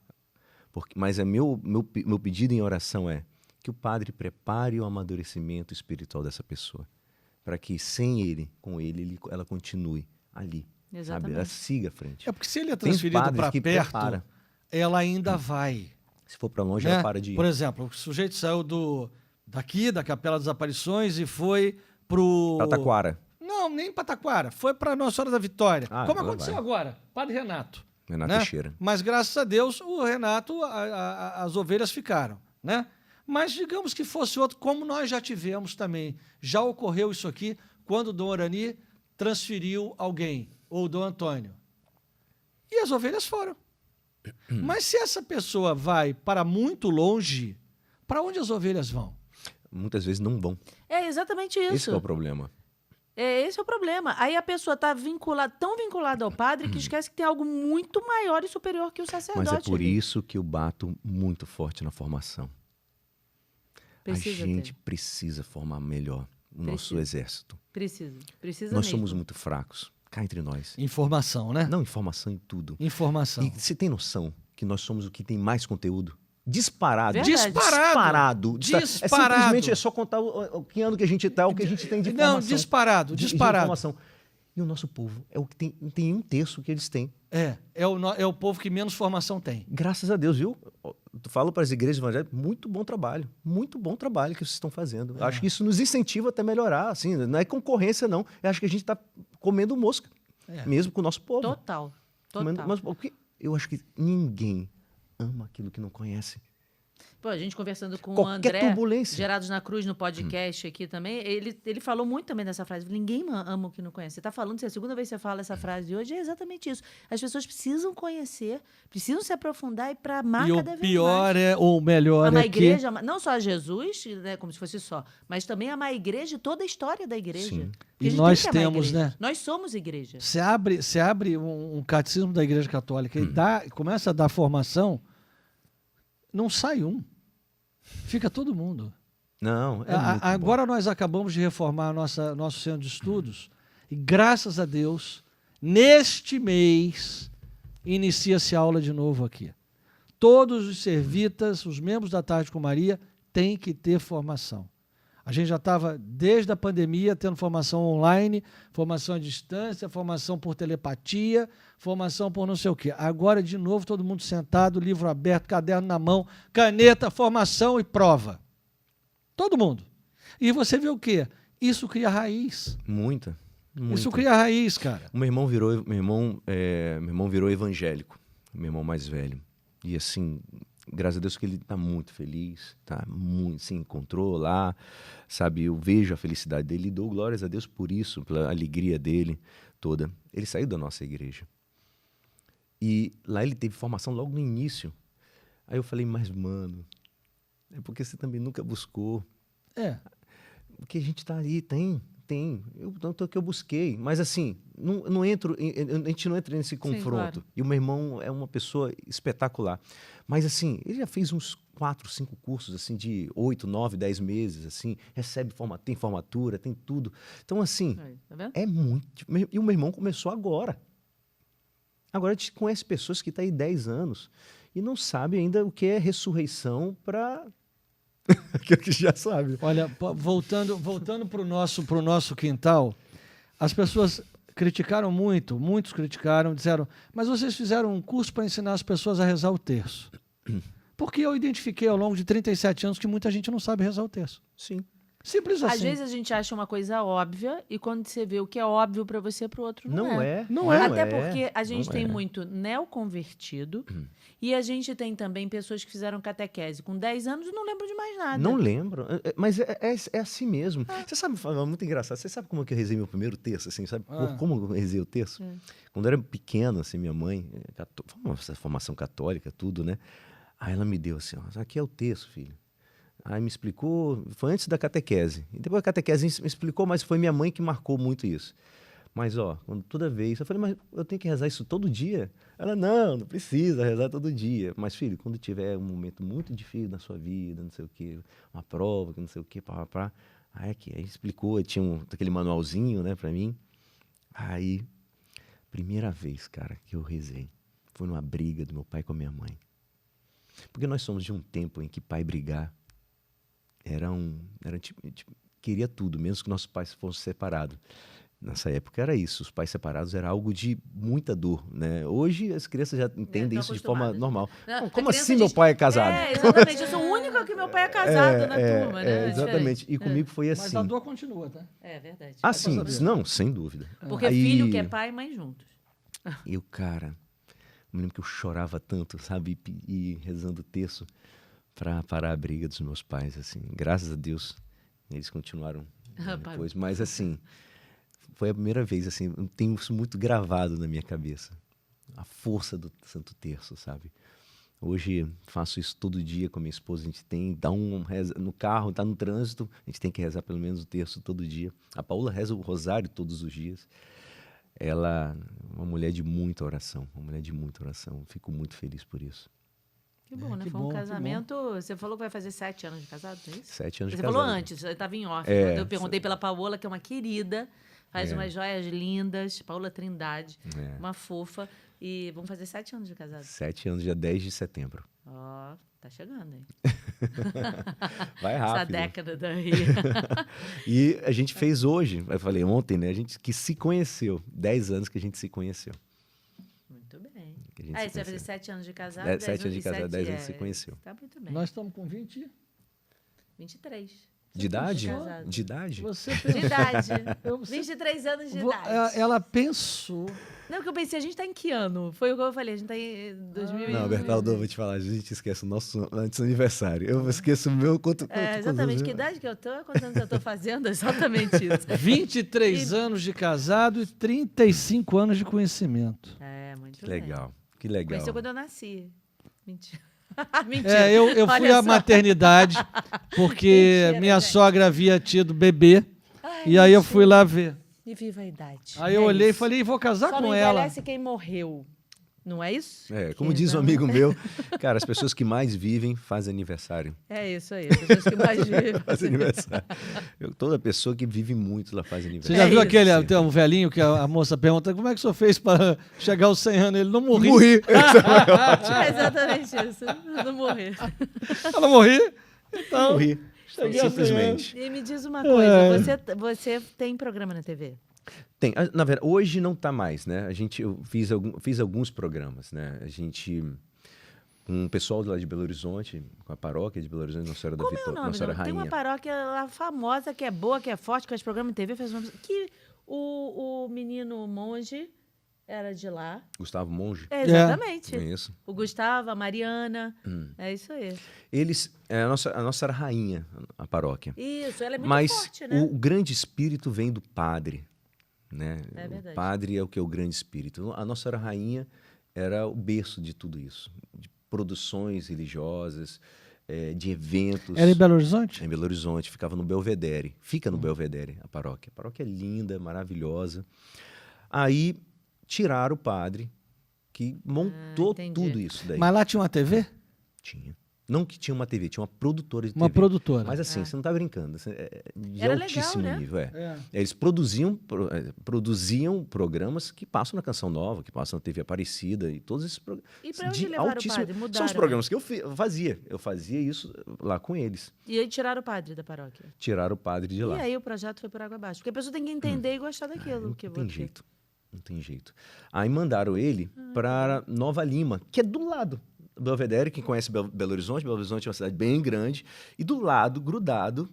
mas meu pedido em oração é que o padre prepare o amadurecimento espiritual dessa pessoa, para que sem ele, com ele, ela continue ali. Exatamente. Sabe? Ela siga à frente. É porque se ele é transferido para perto, ela ainda vai. Se for para longe, né? ela para de ir. Por exemplo, o sujeito saiu daqui, da Capela das Aparições, e foi pro... Taquara. Não, nem para Taquara. Foi para Nossa Senhora da Vitória. Como ela aconteceu vai. agora. Padre Renato. Renato né? Teixeira. Mas graças a Deus, o Renato, as ovelhas ficaram, né? Mas digamos que fosse outro, como nós já tivemos também. Já ocorreu isso aqui quando o Dom Orani transferiu alguém, ou o Dom Antônio. E as ovelhas foram. Mas se essa pessoa vai para muito longe, para onde as ovelhas vão? Muitas vezes não vão. É exatamente isso. Esse é o problema. Esse é o problema. Aí a pessoa está tão vinculada ao padre que esquece que tem algo muito maior e superior que o sacerdote. Mas é por ali. isso que eu bato muito forte na formação. Precisa a gente ter. precisa formar melhor o nosso exército. Precisa Nós mesmo. somos muito fracos, cá entre nós. Informação, né? Não, informação em tudo. Informação. E você tem noção que nós somos o que tem mais conteúdo? Disparado. Verdade. Disparado. Disparado. Simplesmente só contar que ano que a gente está, o que a gente tem de informação. Não, disparado, de disparado. informação. E o nosso povo é o que tem 1/3 que eles têm. É o povo que menos formação tem. Graças a Deus, viu? Eu falo para as igrejas evangélicas, muito bom trabalho que vocês estão fazendo. Acho que isso nos incentiva até melhorar, assim, não é concorrência, não. Eu acho que a gente está comendo mosca, mesmo com o nosso povo. Total. Porque eu acho que ninguém ama aquilo que não conhece. Pô, a gente conversando com Qualquer o André, turbulência. Gerados na Cruz, no podcast aqui também, ele falou muito também dessa frase. Ninguém ama o que não conhece. Você está falando, se é a segunda vez que você fala essa frase hoje, é exatamente isso. As pessoas precisam conhecer, precisam se aprofundar e para amar E cada o vez pior mais. ou melhor Amar a é que... igreja, não só a Jesus, né, como se fosse só, mas também amar a igreja e toda a história da igreja. Sim. Porque E a gente nós tem que amar a temos, igreja. né? Nós somos igreja. Você abre um catecismo da Igreja Católica e começa a dar formação, não sai um. Fica todo mundo. Não, muito agora bom. nós acabamos de reformar nosso centro de estudos e, graças a Deus, neste mês, inicia-se aula de novo aqui. Todos os servitas, os membros da Tarde com Maria, têm que ter formação. A gente já estava, desde a pandemia, tendo formação online, formação à distância, formação por telepatia, formação por não sei o quê. Agora, de novo, todo mundo sentado, livro aberto, caderno na mão, caneta, formação e prova. Todo mundo. E você vê o quê? Isso cria raiz. Muita. Isso cria raiz, cara. O meu irmão virou evangélico, meu irmão mais velho. E assim, graças a Deus que ele está muito feliz, se encontrou lá, sabe? Eu vejo a felicidade dele e dou glórias a Deus por isso, pela alegria dele toda. Ele saiu da nossa igreja. E lá ele teve formação logo no início. Aí eu falei, mas mano, é porque você também nunca buscou. Porque a gente está ali, tem. Tanto que eu busquei. Mas assim, a gente não entra nesse confronto. Claro. E o meu irmão é uma pessoa espetacular. Mas assim, ele já fez uns 4, 5 cursos assim, de 8, 9, 10 meses. Assim, tem formatura, tem tudo. Então assim, tá vendo? É muito... E o meu irmão começou agora. Agora a gente conhece pessoas que estão aí 10 anos e não sabem ainda o que é ressurreição para... que já sabe. Olha, voltando para o nosso quintal, as pessoas criticaram muito, muitos criticaram, disseram, mas vocês fizeram um curso para ensinar as pessoas a rezar o terço. Porque eu identifiquei ao longo de 37 anos que muita gente não sabe rezar o terço. Sim. Simples assim. Às vezes a gente acha uma coisa óbvia e quando você vê o que é óbvio para você, para o outro não é. Não é. Até porque a gente Não tem é. muito neoconvertido e a gente tem também pessoas que fizeram catequese com 10 anos e não lembram de mais nada. Não lembro, mas é assim mesmo. Você sabe, é muito engraçado, você sabe como é que eu rezei meu primeiro terço, assim, sabe como eu rezei o terço? Quando eu era pequeno, assim, minha mãe, essa formação católica, tudo, né? Aí ela me deu assim, ó, aqui é o terço, filho. Aí me explicou, foi antes da catequese. E depois a catequese me explicou, mas foi minha mãe que marcou muito isso. Mas, ó, toda vez, eu falei, mas eu tenho que rezar isso todo dia? Ela, não precisa rezar todo dia. Mas, filho, quando tiver um momento muito difícil na sua vida, não sei o quê, uma prova, não sei o quê, aí explicou, tinha aquele manualzinho, né, pra mim. Aí, primeira vez, cara, que eu rezei, foi numa briga do meu pai com a minha mãe. Porque nós somos de um tempo em que pai brigar era tipo, queria tudo, mesmo que nossos pais fossem separados. Nessa época era isso, os pais separados era algo de muita dor, né? Hoje as crianças já entendem isso de forma normal. Não, como assim meu pai é casado? Exatamente, eu sou o único que meu pai é casado na turma, né? Exatamente, e comigo foi assim. Mas a dor continua, tá? É verdade. Ah, sim, não, sem dúvida. Porque Aí, filho que é pai e mãe juntos. eu, cara, me lembro que eu chorava tanto, sabe? E rezando o terço para parar a briga dos meus pais, assim. Graças a Deus, eles continuaram depois. Mas, assim, foi a primeira vez, assim, eu tenho isso muito gravado na minha cabeça. A força do Santo Terço, sabe? Hoje faço isso todo dia com a minha esposa. A gente tem, reza no carro, tá no trânsito, a gente tem que rezar pelo menos o terço todo dia. A Paula reza o rosário todos os dias. Ela é uma mulher de muita oração, Eu fico muito feliz por isso. Que bom, né? Que Foi bom, um que casamento. Você falou que vai fazer 7 anos de casado, não é isso? 7 anos de Você casado. falou antes, você estava em off. É, Quando eu perguntei pela Paola, que é uma querida, faz É. umas joias lindas, Paola Trindade, É. uma fofa. E vamos fazer 7 anos de casado. 7 anos, dia 10 de setembro. Ó, tá chegando, hein? Vai Essa rápido. década daí. E a gente fez hoje, eu falei ontem, né? A gente que se conheceu. 10 anos que a gente se conheceu. Muito bem. Que a gente Aí se você vai fazer conheceu. 7 anos de casado. 7 anos de casado, 10 anos se conheceu. Tá muito bem. Nós estamos com 20. 23. De idade? casado. De idade? Você De idade. Eu- 23 anos de Vo- idade. Ela pensou. Não, porque eu pensei, a gente tá em que ano? Foi o que eu falei, a gente tá em 2000 Não, Bertaldo, eu vou te falar, a gente esquece o nosso aniversário. Eu esqueço o meu quanto. Exatamente, que idade que eu tô, quantos anos eu tô fazendo, exatamente isso. 23 anos de casado e 35 anos de conhecimento. É, muito Que bem. legal, que legal. Conheceu quando eu nasci. Mentira. Mentira. Eu fui Olha à só. maternidade porque Mentira, minha gente. sogra havia tido bebê Ai, e aí eu mentira. fui lá ver. E viva a idade. Aí eu É olhei e isso. falei, vou casar Só com não ela. envelhece quem morreu. Não é isso? Como Que diz um não- amigo meu, cara, as pessoas que mais vivem fazem aniversário. É isso aí, as pessoas que mais vivem. Faz aniversário. Toda pessoa que vive muito, ela faz Você aniversário. já viu isso. aquele tem um velhinho que a moça pergunta como é que o senhor fez para chegar aos 100 anos? Ele não morri. Morri. É exatamente isso. Não morrer. Ela morri. Então, Morri. cheguei a 100 Simplesmente. E me diz uma coisa, você tem programa na TV? Tem, na verdade, hoje não está mais, né? Eu fiz alguns programas, né? A gente, um pessoal lá de Belo Horizonte, com a paróquia de Belo Horizonte, Nossa Senhora da Como é o Vitória, nome? Nossa Senhora Tem uma Rainha. paróquia lá famosa, que é boa, que é forte, que faz programa de TV, faz uma... que o menino monge era de lá. Gustavo Monge, É, exatamente. conheço. O Gustavo, a Mariana, é isso aí. Eles, a Nossa Senhora Rainha, a paróquia. Isso, ela é muito Mas forte, né? o grande espírito vem do padre, né? É verdade. O padre é o que é o grande espírito. A Nossa Senhora Rainha era o berço de tudo isso, de produções religiosas, de eventos. era em Belo Horizonte? Em Belo Horizonte, ficava no Belvedere. Fica no Belvedere, a paróquia. A paróquia é linda, maravilhosa. Aí tiraram o padre que montou entendi. tudo isso daí. Mas lá tinha uma TV? Tinha. Não que tinha uma TV, tinha uma produtora de Uma TV. produtora. Mas assim, você não tá brincando. De Era altíssimo legal, né? nível, É. Eles produziam programas que passam na Canção Nova, que passam na TV Aparecida e todos esses programas. E pra onde levaram o padre? São os Mudaram, programas que eu fazia. Eu fazia isso lá com eles. E aí tiraram o padre da paróquia. Tiraram o padre de lá. E aí o projeto foi por água abaixo. Porque a pessoa tem que entender e gostar daquilo. Não que tem você- jeito. Não tem jeito. Aí mandaram ele para Nova Lima, que é do lado do Belvedere. Quem conhece Belo Horizonte é uma cidade bem grande. E do lado, grudado,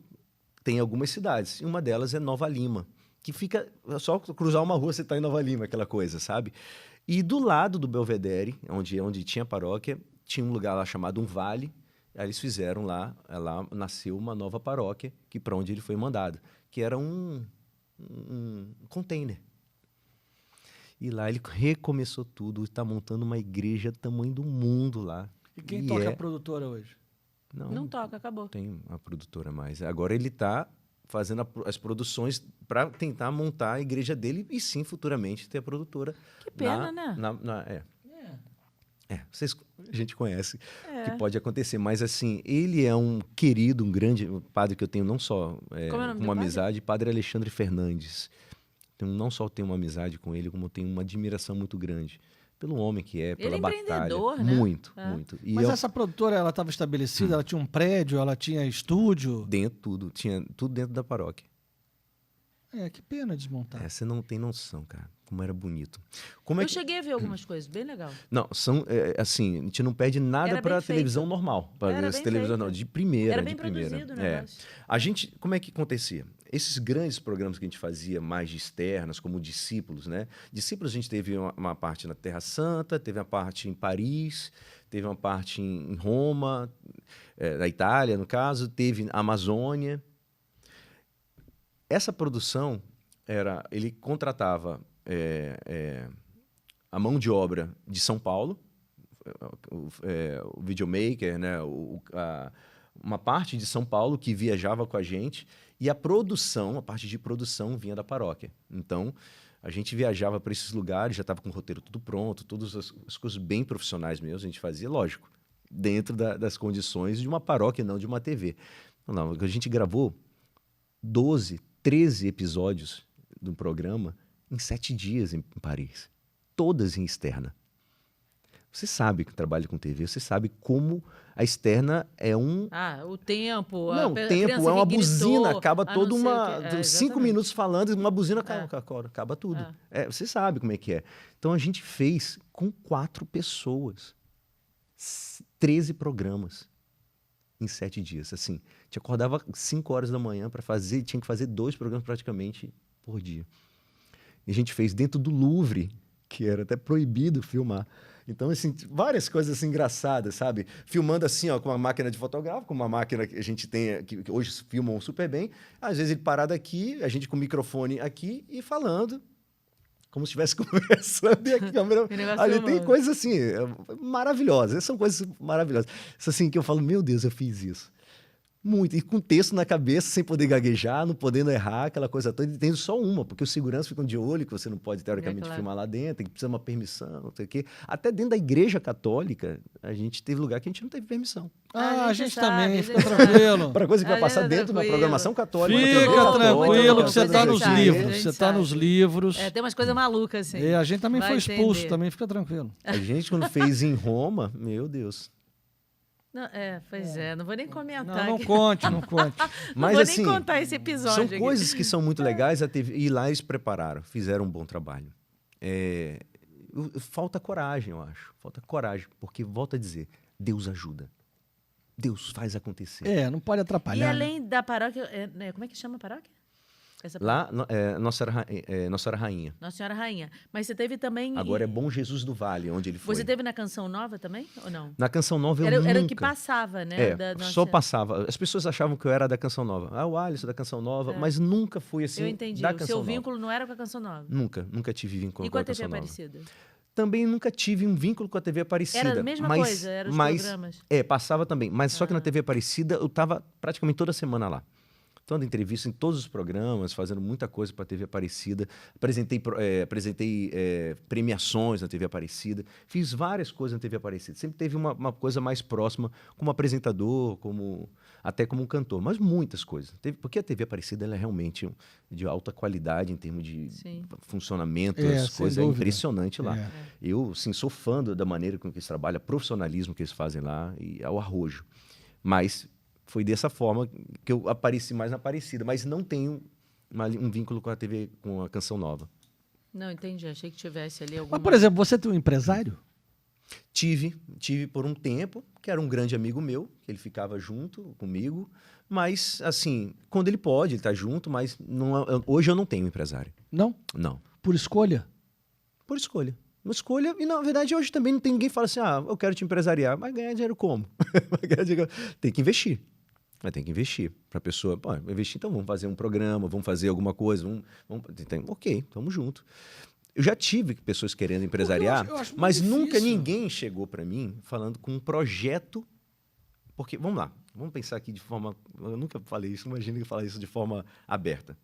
tem algumas cidades. E uma delas é Nova Lima, que fica só cruzar uma rua, você está em Nova Lima, aquela coisa, sabe? E do lado do Belvedere, onde tinha a paróquia, tinha um lugar lá chamado Um Vale. Aí eles fizeram lá nasceu uma nova paróquia, que para onde ele foi mandado, que era um container. E lá ele recomeçou tudo, está montando uma igreja do tamanho do mundo lá. E quem toca a produtora hoje? Não toca, acabou. Tem a produtora mais. Agora ele está fazendo as produções para tentar montar a igreja dele e sim, futuramente, ter a produtora. Que pena, né? A gente conhece que pode acontecer, mas assim, ele é um querido, um grande padre que eu tenho não só uma amizade, Padre Alexandre Fernandes. Não só tenho uma amizade com ele, como tenho uma admiração muito grande pelo homem que é, pela batalha. Empreendedor, né? Muito. Mas essa produtora, ela estava estabelecida, ela tinha um prédio, ela tinha estúdio? Tinha tudo dentro da paróquia. Que pena desmontar. Você não tem noção, cara, como era bonito. Eu cheguei a ver algumas coisas, bem legal. Não, assim, a gente não perde nada para televisão normal. Para televisão não, de primeira. Era bem produzido o negócio. A gente, como é que acontecia? Esses grandes programas que a gente fazia mais de externas, como Discípulos, né? Discípulos a gente teve uma parte na Terra Santa, teve uma parte em Paris, teve uma parte em Roma, na Itália, no caso, teve na Amazônia. Essa produção ele contratava a mão de obra de São Paulo, o videomaker, né? Uma parte de São Paulo que viajava com a gente, e a parte de produção vinha da paróquia. Então, a gente viajava para esses lugares, já estava com o roteiro tudo pronto, todas as coisas bem profissionais mesmo, a gente fazia, lógico, dentro das condições de uma paróquia, não de uma TV. Não, a gente gravou 12, 13 episódios do programa em 7 dias em Paris, todas em externa. Você sabe que trabalha com TV, você sabe como a externa é o tempo. Não, o tempo é uma buzina, acaba toda 5 minutos falando, uma buzina acaba tudo. Você sabe como é que é. Então a gente fez com 4 pessoas 13 programas em 7 dias. Assim, a gente acordava 5 horas da manhã para fazer, tinha que fazer 2 programas praticamente por dia. E a gente fez dentro do Louvre, que era até proibido filmar. Então, assim, várias coisas assim, engraçadas, sabe? Filmando assim, ó, com uma máquina de fotográfico, com uma máquina que a gente tem, que hoje filmam super bem. Às vezes ele parado aqui, a gente com o microfone aqui e falando, como se estivesse conversando e a câmera... Ali tem coisas assim, maravilhosas. Essas são coisas maravilhosas. Isso assim que eu falo, meu Deus, eu fiz isso. Muito, e com texto na cabeça, sem poder gaguejar, não podendo errar, aquela coisa toda, e tendo só uma, porque os seguranças ficam de olho, que você não pode, teoricamente, filmar lá dentro, que precisa de uma permissão, não sei o quê. Até dentro da igreja católica, a gente teve lugar que a gente não teve permissão. A gente também, fica tranquilo. Para coisa que vai passar dentro de uma programação católica. Fica tranquilo, que você está nos livros, você está nos livros. Tem umas coisas malucas, assim. E a gente também foi expulso, também fica tranquilo. A gente, quando fez em Roma, meu Deus... Não, não vou nem comentar. Não conte. Mas, não vou assim, nem contar esse episódio. São coisas que são muito legais, e lá eles prepararam, fizeram um bom trabalho. Falta coragem, eu acho. Falta coragem, porque, volto a dizer, Deus ajuda. Deus faz acontecer. Não pode atrapalhar. E além da paróquia, como é que chama a paróquia? Lá, Nossa Senhora Rainha. Nossa Senhora Rainha. Mas você teve também... Agora é Bom Jesus do Vale, onde ele foi. Você teve na Canção Nova também, ou não? Na Canção Nova eu nunca... Era o que passava, né? Só passava. As pessoas achavam que eu era da Canção Nova. O Alisson da Canção Nova, mas nunca fui assim. Eu entendi. Da o Canção seu Nova. vínculo não era com a Canção Nova? Nunca tive vínculo com a Canção Nova. E com a TV Aparecida? Também nunca tive um vínculo com a TV Aparecida. Era a mesma coisa, eram os programas? Passava também. Mas só que na TV Aparecida eu estava praticamente toda semana lá. Dando entrevista em todos os programas, fazendo muita coisa para a TV Aparecida. Apresentei premiações na TV Aparecida. Fiz várias coisas na TV Aparecida. Sempre teve uma coisa mais próxima como apresentador, até como um cantor. Mas muitas coisas. Porque a TV Aparecida ela é realmente de alta qualidade em termos de funcionamento. As coisas é impressionante lá. Eu, sim, sou fã da maneira com que eles trabalham, profissionalismo que eles fazem lá e ao arrojo. Mas... foi dessa forma que eu apareci mais na Aparecida, mas não tenho um vínculo com a TV, com a Canção Nova. Não, entendi. Achei que tivesse ali alguma... Mas, por exemplo, você tem um empresário? Tive por um tempo, que era um grande amigo meu, que ele ficava junto comigo, mas, assim, quando ele pode, ele tá junto, mas hoje eu não tenho empresário. Não? Não. Por escolha? Por escolha. Uma escolha, e na verdade hoje também não tem ninguém que fala assim, eu quero te empresariar, mas ganhar dinheiro como? Tem que investir. Mas tem que investir para a pessoa, investir, então vamos fazer um programa, vamos fazer alguma coisa, ok, estamos juntos. Eu já tive pessoas querendo empresariar, eu acho muito mas difícil. nunca ninguém chegou para mim falando com um projeto, porque, vamos lá, vamos pensar aqui de forma, eu nunca falei isso, imagina que eu falar isso de forma aberta.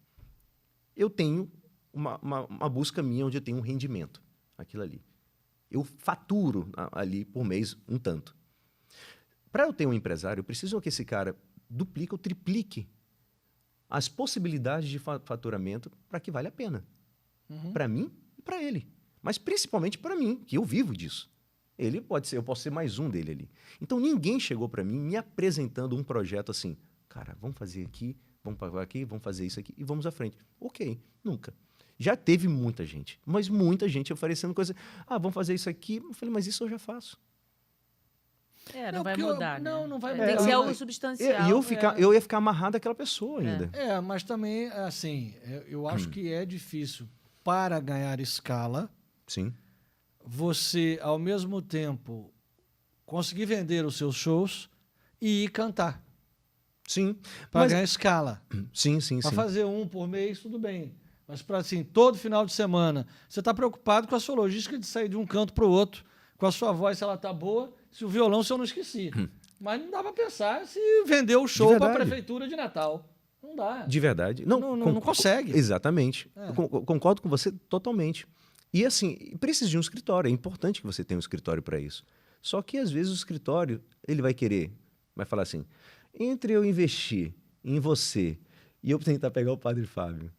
Eu tenho uma busca minha onde eu tenho um rendimento, aquilo ali. Eu faturo ali por mês um tanto. Para eu ter um empresário, eu preciso que esse cara duplique ou triplique as possibilidades de faturamento para que vale a pena. Para mim e para ele. Mas principalmente para mim, que eu vivo disso. Ele pode ser, eu posso ser mais um dele ali. Então ninguém chegou para mim me apresentando um projeto assim, cara, vamos fazer aqui, vamos pagar aqui, vamos fazer isso aqui e vamos à frente. Ok, nunca. Já teve muita gente, mas muita gente oferecendo coisa. Vamos fazer isso aqui. Eu falei, mas isso eu já faço. Não vai mudar, né? Não vai Tem que mudar. ser algo substancial. E eu ia ficar amarrado àquela pessoa ainda. Mas também, assim, eu acho que é difícil para ganhar escala. Sim. Você, ao mesmo tempo, conseguir vender os seus shows e ir cantar. Sim. Para ganhar escala. Sim. Para fazer um por mês, tudo bem. Mas para, assim, todo final de semana, você está preocupado com a sua logística de sair de um canto para o outro, com a sua voz, se ela está boa, se o violão, se eu não esqueci. Mas não dá para pensar se vender o show para a prefeitura de Natal. Não dá. De verdade. Não consegue. Exatamente. Eu concordo com você totalmente. E assim, precisa de um escritório. É importante que você tenha um escritório para isso. Só que às vezes o escritório, ele vai falar assim, entre eu investir em você e eu tentar pegar o Padre Fábio.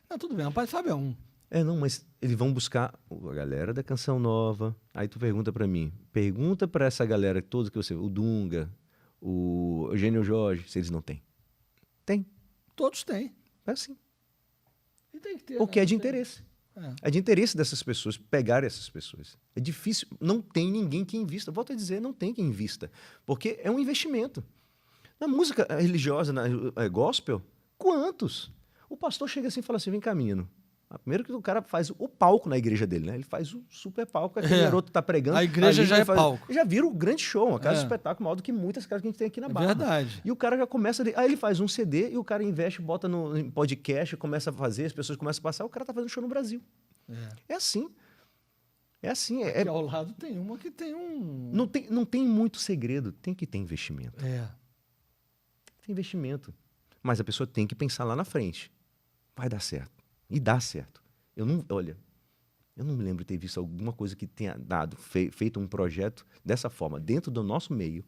Não, tudo bem, o Padre Fábio é um. Mas eles vão buscar a galera da Canção Nova. Aí tu pergunta para mim, pergunta para essa galera toda que você, o Dunga, o Eugênio Jorge, se eles não têm. Tem. Todos têm. É assim. E tem que ter. Porque é de interesse. É de interesse dessas pessoas, pegar essas pessoas. É difícil, não tem ninguém que invista. Volto a dizer, não tem quem invista. Porque é um investimento. Na música religiosa, na gospel, quantos? O pastor chega assim e fala assim, vem caminho. Primeiro que o cara faz o palco na igreja dele, né? Ele faz o super palco, aquele garoto tá pregando. A igreja já é palco. Já vira um grande show, uma casa de espetáculo maior do que muitas casas que a gente tem aqui na Barra. Verdade. E o cara já começa... Aí ele faz um CD e o cara investe, bota no podcast, começa a fazer, as pessoas começam a passar, o cara tá fazendo show no Brasil. É assim. É assim. Aqui ao lado tem uma que tem um... Não tem muito segredo, tem que ter investimento. Tem investimento. Mas a pessoa tem que pensar lá na frente. Vai dar certo. E dá certo. Eu não me lembro de ter visto alguma coisa que tenha dado, feito um projeto dessa forma, dentro do nosso meio,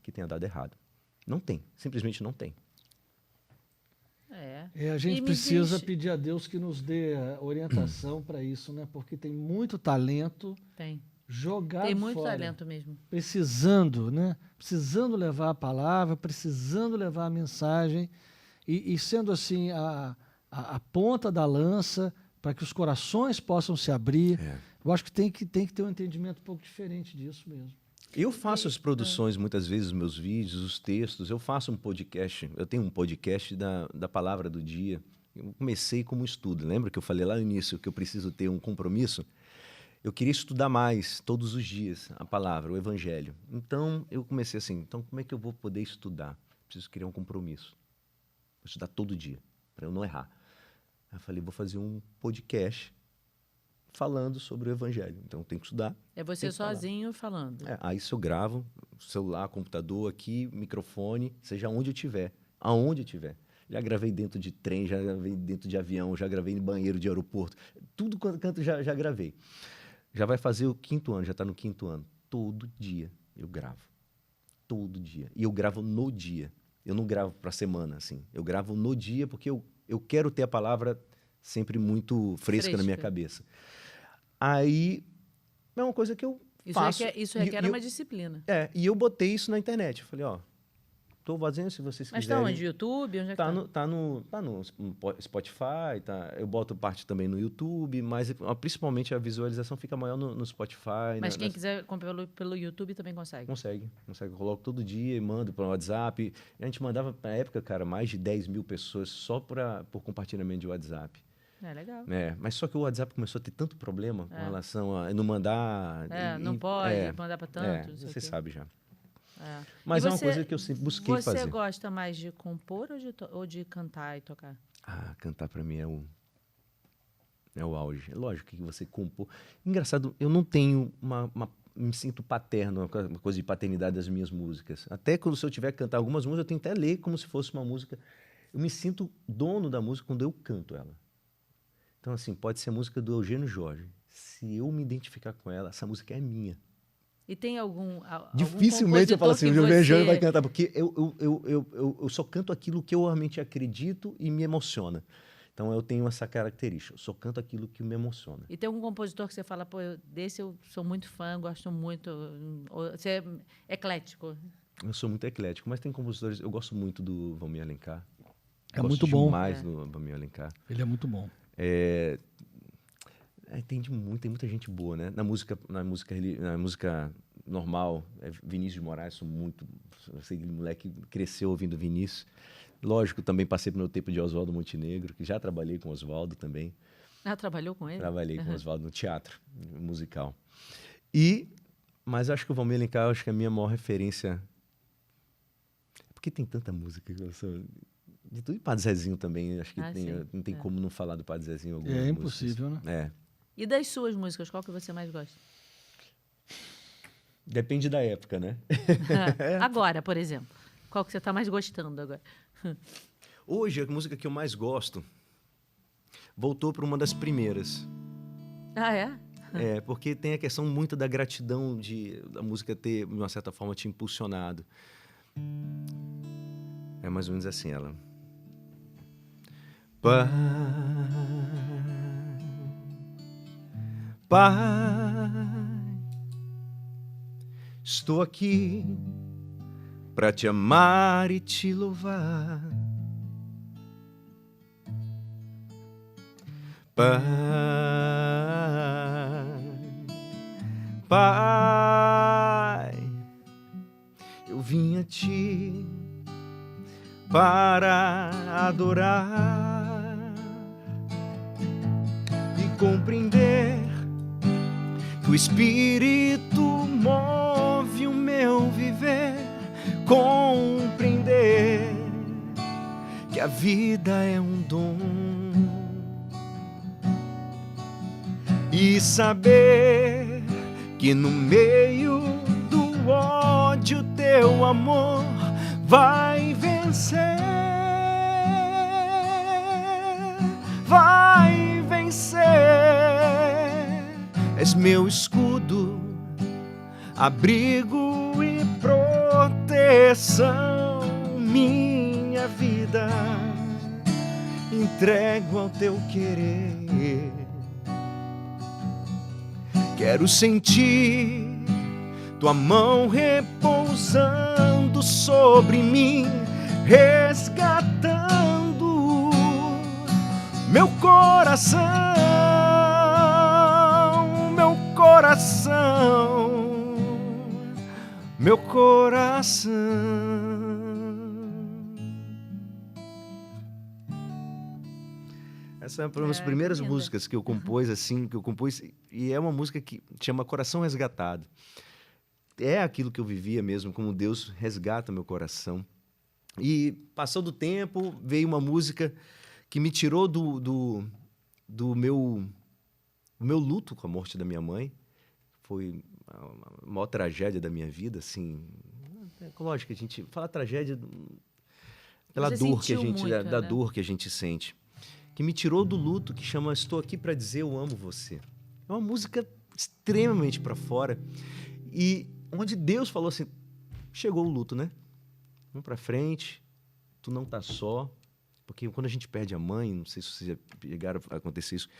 que tenha dado errado. Não tem. Simplesmente não tem. A gente precisa pedir a Deus que nos dê orientação para isso, né? Porque tem muito talento jogado fora. Tem muito talento mesmo. Precisando, né? Precisando levar a palavra, precisando levar a mensagem e sendo assim a ponta da lança para que os corações possam se abrir. Eu acho que tem que ter um entendimento um pouco diferente disso mesmo. Eu faço as produções, muitas vezes, os meus vídeos, os textos. Eu faço um podcast. Eu tenho um podcast da Palavra do Dia. Eu comecei como estudo. Lembra que eu falei lá no início que eu preciso ter um compromisso? Eu queria estudar mais, todos os dias, a palavra, o Evangelho. Então, eu comecei assim, então como é que eu vou poder estudar? Preciso criar um compromisso. Vou estudar todo dia, para eu não errar. Aí eu falei, vou fazer um podcast falando sobre o Evangelho. Então, eu tenho que estudar. É você sozinho falando. Aí isso eu gravo, celular, computador aqui, microfone, seja onde eu estiver, aonde eu estiver. Já gravei dentro de trem, já gravei dentro de avião, já gravei em banheiro de aeroporto. Tudo quanto canto já gravei. Já vai fazer o 5º ano, já está no 5º ano. Todo dia eu gravo. Todo dia. E eu gravo no dia. Eu não gravo para a semana, assim. Eu gravo no dia porque eu quero ter a palavra sempre muito fresca na minha cabeça. Aí, é uma coisa que eu faço. Isso requer uma disciplina. E eu botei isso na internet. Eu falei, Estou fazendo, se vocês Mas quiserem. tá onde? YouTube? Onde é que tá? Tá no Spotify, tá, eu boto parte também no YouTube, mas principalmente a visualização fica maior no Spotify. Mas quem quiser comprar pelo YouTube também consegue. Consegue. Eu coloco todo dia e mando para o WhatsApp. A gente mandava, na época, cara, mais de 10 mil pessoas só por compartilhamento de WhatsApp. É legal. Mas só que o WhatsApp começou a ter tanto problema com relação a não mandar... Não pode mandar para tanto. não sei o você quê. sabe já. É. Mas E é uma coisa que eu sempre busquei fazer. Você gosta mais de compor ou de cantar e tocar? Cantar para mim é o auge. É lógico que você compor. Engraçado, eu não tenho me sinto paterno, uma coisa de paternidade das minhas músicas. Até quando se eu tiver que cantar algumas músicas, eu tenho até ler como se fosse uma música. Eu me sinto dono da música quando eu canto ela. Então, assim, pode ser a música do Eugênio Jorge. Se eu me identificar com ela, essa música é minha. E tem algum Dificilmente eu falo assim, o compositor Eugênio que Jorge você... vai cantar, porque eu só canto aquilo que eu realmente acredito e me emociona. Então, eu tenho essa característica. Eu só canto aquilo que me emociona. E tem algum compositor que você fala, pô, desse eu sou muito fã, gosto muito. Você é eclético? Eu sou muito eclético, mas tem compositores... Eu gosto muito do Valmir Alencar. É muito bom. Demais do Valmir Alencar. Ele é muito bom. Tem muita gente boa, né? Na música normal, Vinícius de Moraes, eu sei que o moleque cresceu ouvindo Vinícius. Lógico, também passei pelo meu tempo de Oswaldo Montenegro, que já trabalhei com Oswaldo também. Trabalhou com ele? Trabalhei com Oswaldo no teatro musical. Mas acho que o Valmir Alencar, acho que é a minha maior referência. Porque tem tanta música que eu sou... De tudo, e Padre Zezinho também, acho que não tem como não falar do Padre Zezinho. É impossível, né? E das suas músicas, qual que você mais gosta? Depende da época, né? Agora, por exemplo. Qual que você está mais gostando agora? Hoje, a música que eu mais gosto voltou para uma das primeiras. É? Porque tem a questão muito da gratidão da música ter, de uma certa forma, te impulsionado. É mais ou menos assim, ela... Pai, estou aqui para te amar e te louvar. Pai, eu vim a ti para adorar e compreender que o Espírito move o meu viver, compreender que a vida é um dom e saber que no meio do ódio teu amor vai vencer, vai vencer. És meu escudo, abrigo e proteção. Minha vida entrego ao teu querer. Quero sentir tua mão repousando sobre mim, resgatando meu coração, meu coração, meu coração. Essa é uma das primeiras músicas que eu compus, e é uma música que chama Coração Resgatado. É aquilo que eu vivia mesmo, como Deus resgata meu coração. E passou do tempo, veio uma música que me tirou do meu luto com a morte da minha mãe. Foi a maior tragédia da minha vida, assim. Lógico, a gente fala tragédia pela dor que a gente, da dor que a gente sente. Que me tirou do luto, que chama Estou Aqui Pra Dizer Eu Amo Você. É uma música extremamente pra fora. E onde Deus falou assim, chegou o luto, né? Vamos pra frente, tu não tá só. Porque quando a gente perde a mãe, não sei se vocês já chegaram a acontecer isso,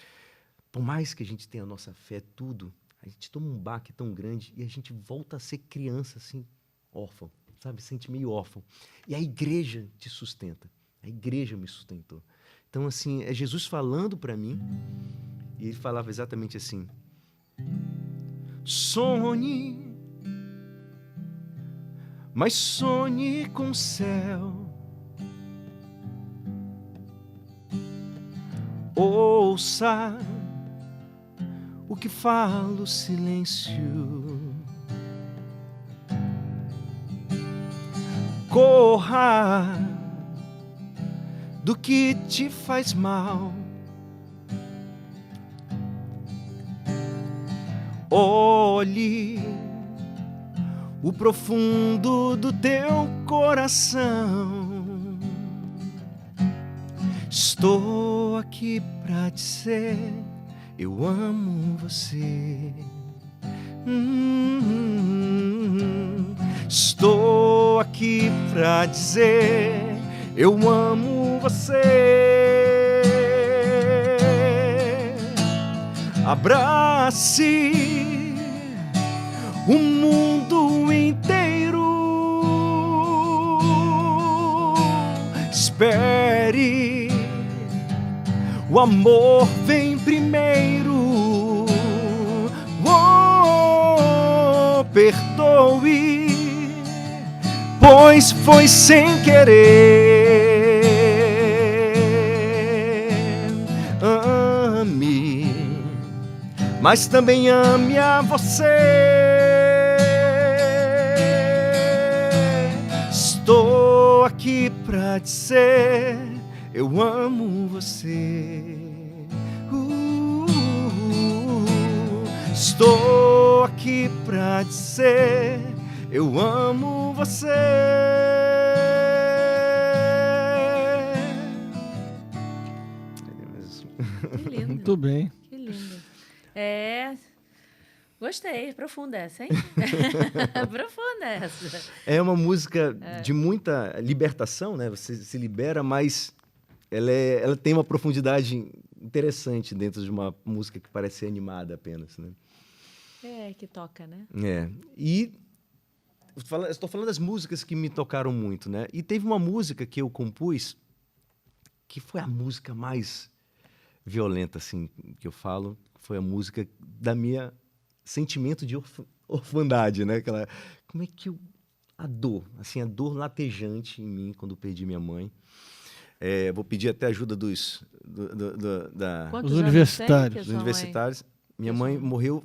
por mais que a gente tenha a nossa fé, tudo, a gente toma um baque tão grande e a gente volta a ser criança, assim, órfão. sabe? Sente meio órfão. E a igreja te sustenta. A igreja me sustentou. Então, assim, é Jesus falando para mim, e ele falava exatamente assim: sonhe, mas sonhe com o céu. Ouça o que fala o silêncio. Corra do que te faz mal. Olhe o profundo do teu coração. Estou aqui pra dizer, eu amo você. Estou aqui pra dizer, eu amo você. Abrace o mundo inteiro. Espere, o amor vem primeiro. Oh, perdoe, pois foi sem querer. Ame, mas também ame a você. Estou aqui pra dizer, eu amo você. Estou aqui pra dizer, eu amo você. Que lindo. Muito bem. Que lindo. Gostei. Profunda essa, hein? Profunda essa. É uma música de muita libertação, né? Você se libera, mas ela tem uma profundidade interessante dentro de uma música que parece ser animada apenas, né? Que toca, né? E estou falando das músicas que me tocaram muito, né? E teve uma música que eu compus que foi a música mais violenta, assim, que eu falo. Foi a música da minha sentimento de orfandade, né? Como é que a dor latejante em mim quando eu perdi minha mãe. Vou pedir até ajuda dos universitários. Dos universitários. Minha mãe morreu,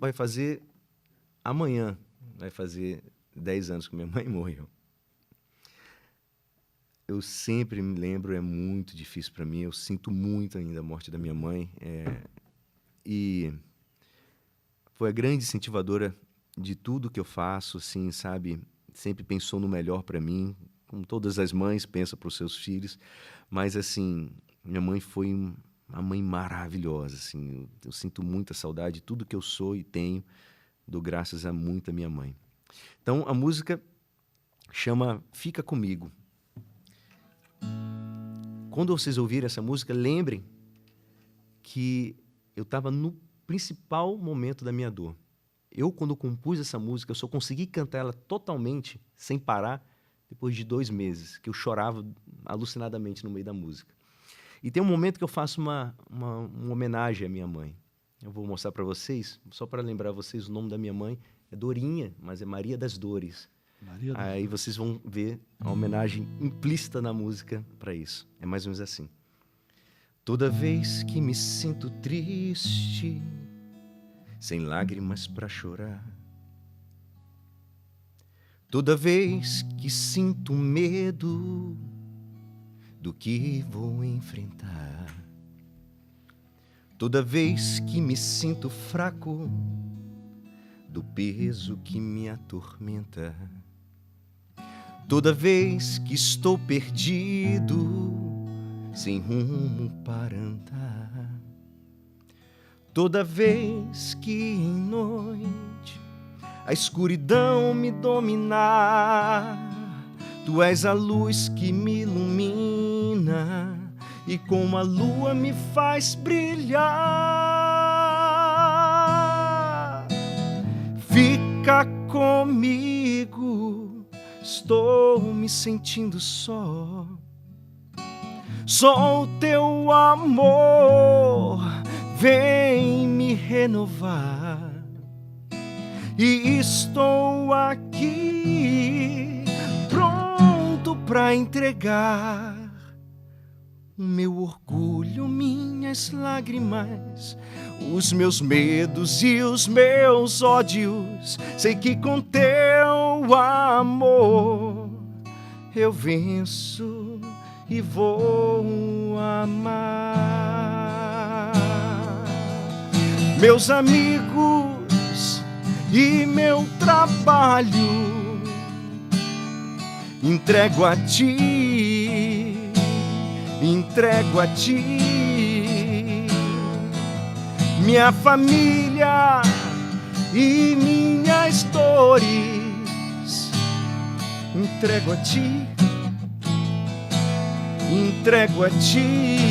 amanhã vai fazer 10 anos que minha mãe morreu. Eu sempre me lembro, é muito difícil para mim, eu sinto muito ainda a morte da minha mãe. E foi a grande incentivadora de tudo que eu faço, assim, sabe? Sempre pensou no melhor para mim, como todas as mães pensam para os seus filhos. Mas, assim, minha mãe foi uma mãe maravilhosa, assim. Eu sinto muita saudade de tudo que eu sou e tenho, dou graças a muito a minha mãe. Então, a música chama Fica Comigo. Quando vocês ouvirem essa música, lembrem que eu estava no principal momento da minha dor. Eu, quando compus essa música, eu só consegui cantar ela totalmente, sem parar, depois de 2 meses, que eu chorava alucinadamente no meio da música. E tem um momento que eu faço uma homenagem à minha mãe. Eu vou mostrar para vocês, só para lembrar vocês, o nome da minha mãe é Dorinha, mas é Maria das Dores. Aí vocês vão ver a homenagem implícita na música para isso. É mais ou menos assim. Toda vez que me sinto triste, sem lágrimas para chorar, toda vez que sinto medo do que vou enfrentar, toda vez que me sinto fraco do peso que me atormenta, toda vez que estou perdido, sem rumo para andar, toda vez que em noite a escuridão me dominar, tu és a luz que me ilumina e como a lua me faz brilhar. Fica comigo, estou me sentindo só. Só o teu amor vem me renovar. E estou aqui pronto pra entregar o meu orgulho, minhas lágrimas, os meus medos e os meus ódios. Sei que com teu amor eu venço e vou amar. Meus amigos e meu trabalho entrego a ti, entrego a ti. Minha família e minhas dores entrego a ti, entrego a ti.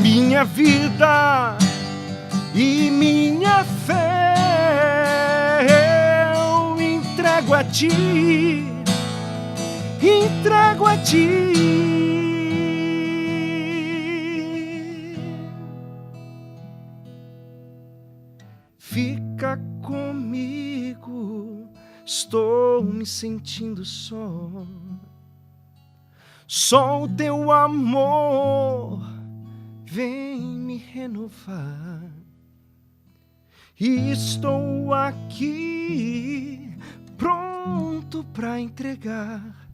Minha vida e minha fé eu entrego a ti, entrego a ti. Fica comigo, estou me sentindo só. Só o teu amor vem me renovar. E estou aqui pronto pra entregar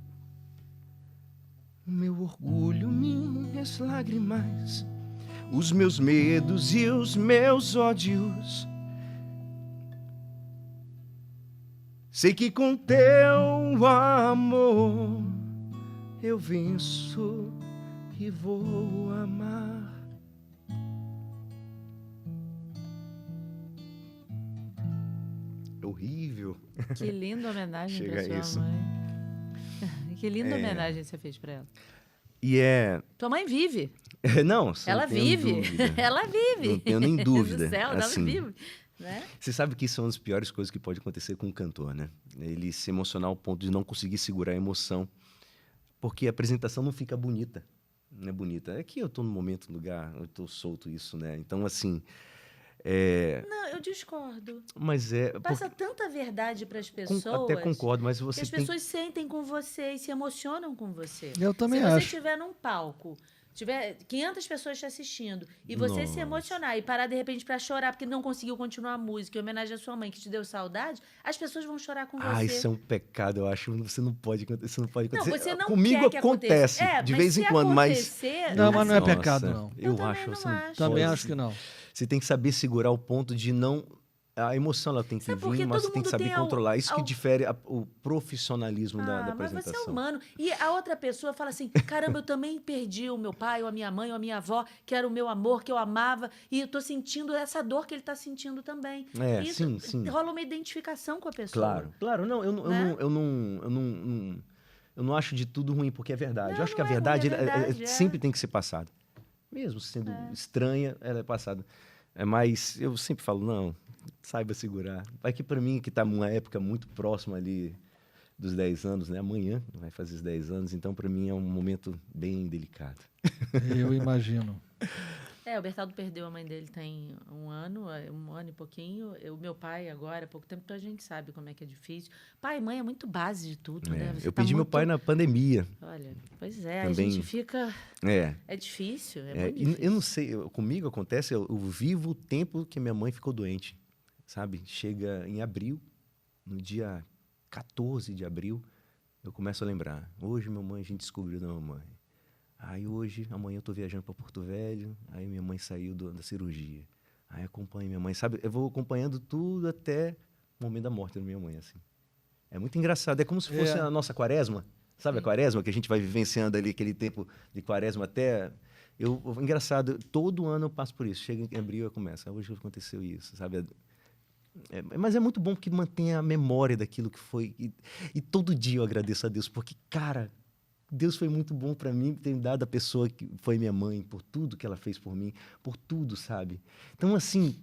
o meu orgulho, minhas lágrimas, os meus medos e os meus ódios. Sei que com teu amor eu venço e vou amar. Horrível. Que linda homenagem Chega pra sua isso. mãe. Que linda homenagem você fez pra ela. E Tua mãe vive. Não, Ela não tenho vive. dúvida. Ela vive. Não tenho nem dúvida. Do céu, Assim, ela vive. Né? Você sabe que isso é uma das piores coisas que pode acontecer com um cantor, né? Ele se emocionar ao ponto de não conseguir segurar a emoção, porque a apresentação não fica bonita. Não é bonita. É que eu tô no momento, no lugar, eu tô solto isso, né? Então, assim... Não, eu discordo. Mas é... Passa tanta verdade para as pessoas. Até concordo, mas você que as tem... pessoas sentem com você e se emocionam com você. Eu também Se acho. você estiver num palco, tiver 500 pessoas te assistindo e você se Nossa. emocionar e parar de repente para chorar porque não conseguiu continuar a música em homenagem à sua mãe que te deu saudade, as pessoas vão chorar com Ah, você. isso é um pecado, eu acho. Isso não pode acontecer. Não, você não Comigo quer que acontece, aconteça. de mas vez se em quando, mas... acontecer, Não, mas não é Nossa, pecado, não. Eu também acho. não Você não acho. Também pode- acho que não. Você tem que saber segurar o ponto de não... A emoção ela tem que Sabe por quê? vir, mas Todo você tem que mundo saber tem controlar. Isso que ao- difere o profissionalismo da mas você é apresentação. humano. E a outra pessoa fala assim: caramba, eu também perdi o meu pai, ou a minha mãe, ou a minha avó, que era o meu amor, que eu amava, e eu tô sentindo essa dor que ele tá sentindo também. É, Isso sim. rola uma identificação com a pessoa. Claro. Não, Né? eu não acho de tudo ruim, porque é verdade. Não, Eu acho que a não é ruim, verdade, é verdade, é. sempre tem que ser passada. Mesmo sendo estranha, ela é passada. Mas eu sempre falo, não, saiba segurar. Vai que para mim, que tá numa época muito próxima ali dos 10 anos, né? Amanhã vai fazer os 10 anos, então para mim é um momento bem delicado. Eu imagino. O Bertaldo perdeu a mãe dele tem um ano e pouquinho. O meu pai agora, há pouco tempo, então a gente sabe como é que é difícil. Pai e mãe é muito base de tudo, né? Você Eu tá perdi meu muito- pai na pandemia. Olha, pois é, a Também. gente fica... É. É difícil, é É, muito e difícil. eu não sei, comigo acontece, eu vivo o tempo que minha mãe ficou doente, sabe? Chega em abril, no dia 14 de abril, eu começo a lembrar. Hoje a gente descobriu da mamãe. Aí amanhã eu tô viajando para Porto Velho, aí minha mãe saiu da cirurgia. Aí acompanho minha mãe, sabe? Eu vou acompanhando tudo até o momento da morte da minha mãe, assim. É muito engraçado, é como se fosse a nossa quaresma. Sabe a quaresma, que a gente vai vivenciando ali aquele tempo de quaresma até... Engraçado, todo ano eu passo por isso. Chega em abril e começa. Hoje aconteceu isso, sabe? Mas é muito bom porque mantém a memória daquilo que foi. E todo dia eu agradeço a Deus, porque, cara, Deus foi muito bom para mim, ter me dado a pessoa que foi minha mãe, por tudo que ela fez por mim, por tudo, sabe? Então, assim...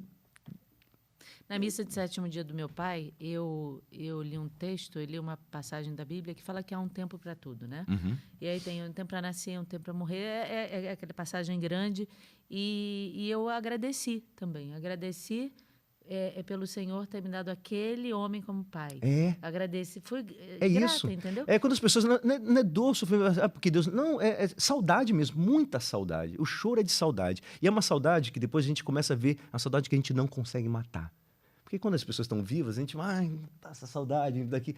Na missa de sétimo dia do meu pai, eu li um texto, eu li uma passagem da Bíblia que fala que há um tempo para tudo, né? Uhum. E aí tem um tempo para nascer, um tempo para morrer, é aquela passagem grande. E eu agradeci também, agradeci pelo Senhor ter me dado aquele homem como pai. Agradeci, fui É grata, isso. entendeu? É quando as pessoas não é dor, sofrimento, porque Deus não é saudade mesmo, muita saudade. O choro é de saudade e é uma saudade que depois a gente começa a ver a saudade que a gente não consegue matar. Porque quando as pessoas estão vivas, a gente tá essa saudade daqui.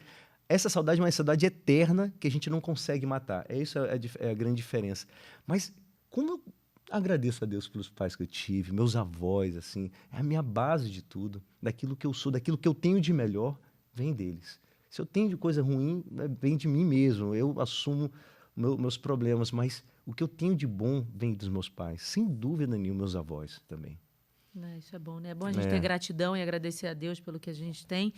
Essa saudade é uma saudade eterna que a gente não consegue matar. Isso é a grande diferença. Mas como eu agradeço a Deus pelos pais que eu tive, meus avós, assim, é a minha base de tudo, daquilo que eu sou, daquilo que eu tenho de melhor, vem deles. Se eu tenho de coisa ruim, vem de mim mesmo. Eu assumo meus problemas, mas o que eu tenho de bom vem dos meus pais. Sem dúvida nenhuma, meus avós também. Isso é bom, né? É bom a gente ter gratidão e agradecer a Deus pelo que a gente tem.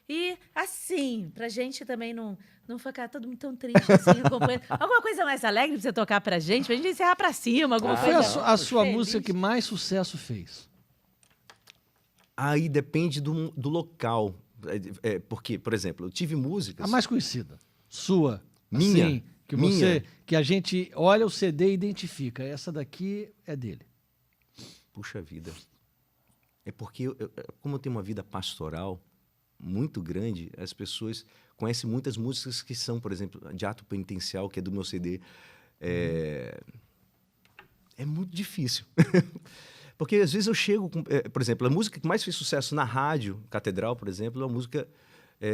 E, assim, pra gente também não ficar todo mundo tão triste assim, acompanhando. Alguma coisa mais alegre pra você tocar pra gente encerrar pra cima, alguma Qual foi coisa a sua feliz? música que mais sucesso fez? Aí depende do local. Porque, por exemplo, eu tive músicas... A mais conhecida. Sua. Minha. Assim, que a gente olha o CD e identifica. Essa daqui é dele. Puxa vida. É porque, como eu tenho uma vida pastoral muito grande, as pessoas conhecem muitas músicas que são, por exemplo, de Ato Penitencial, que é do meu CD. É muito difícil. Porque às vezes eu chego com... por exemplo, a música que mais fez sucesso na rádio, Catedral, por exemplo, é a música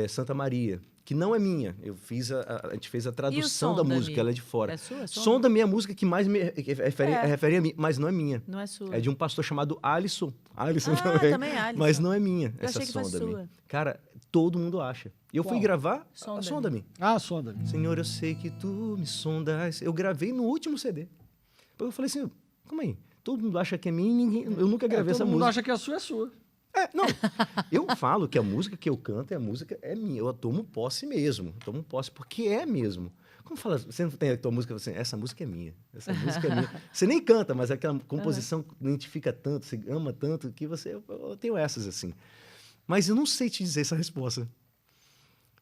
Santa Maria, que não é minha. A gente fez a tradução da música, ela é de fora. É sua? Som da minha música que mais me refere a mim, mas não é minha. Não é sua. É de um pastor chamado Alisson. Alisson também. É Alisson. Mas não é minha, Eu essa achei que fosse Sonda-me. sua. Cara, todo mundo acha. E eu fui gravar a Sonda-me. Sonda-me. Senhor, eu sei que tu me sondas. Eu gravei no último CD. Eu falei assim, como aí? Todo mundo acha que é minha e ninguém... Eu nunca gravei essa música. Todo mundo acha que a sua é sua. Não. Eu falo que a música que eu canto é minha. Eu tomo posse mesmo. Eu tomo posse porque é mesmo. Como fala? Você não tem a tua música assim, essa música é minha. Essa música é minha. Você nem canta, mas aquela composição identifica tanto, você ama tanto, que eu tenho essas assim. Mas eu não sei te dizer essa resposta.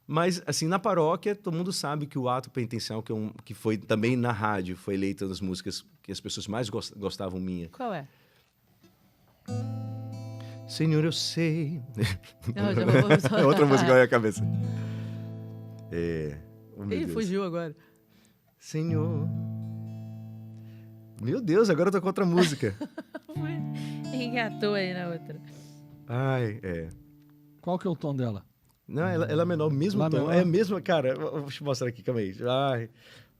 Mas, assim, na paróquia, todo mundo sabe que o Ato Penitencial, que foi também na rádio, foi eleita das músicas que as pessoas mais gostavam minha. Qual é? Senhor, eu sei... Não, É outra música na minha cabeça. Fugiu agora. Senhor... Meu Deus, agora eu tô com outra música. Engatou aí na outra. Qual que é o tom dela? Não, ela é menor, mesmo Lá tom. menor? É a mesma, cara. Vou te mostrar aqui, calma aí.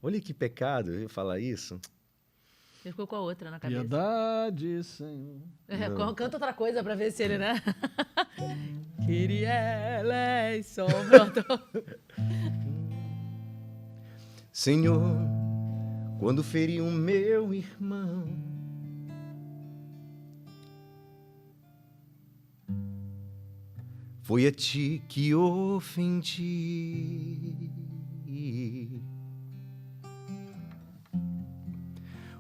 Olha que pecado eu falar isso. Ele ficou com a outra na cabeça. Piedade, Senhor. Canta outra coisa pra ver se ele, né? Queria eleição. Senhor, quando feri o meu irmão, foi a ti que ofendi.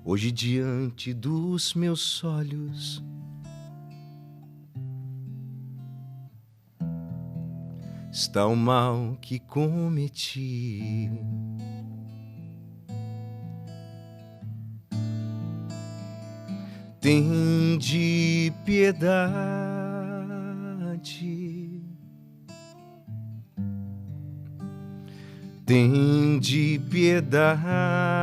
Hoje, diante dos meus olhos, está o mal que cometi. Tende piedade, tende piedade,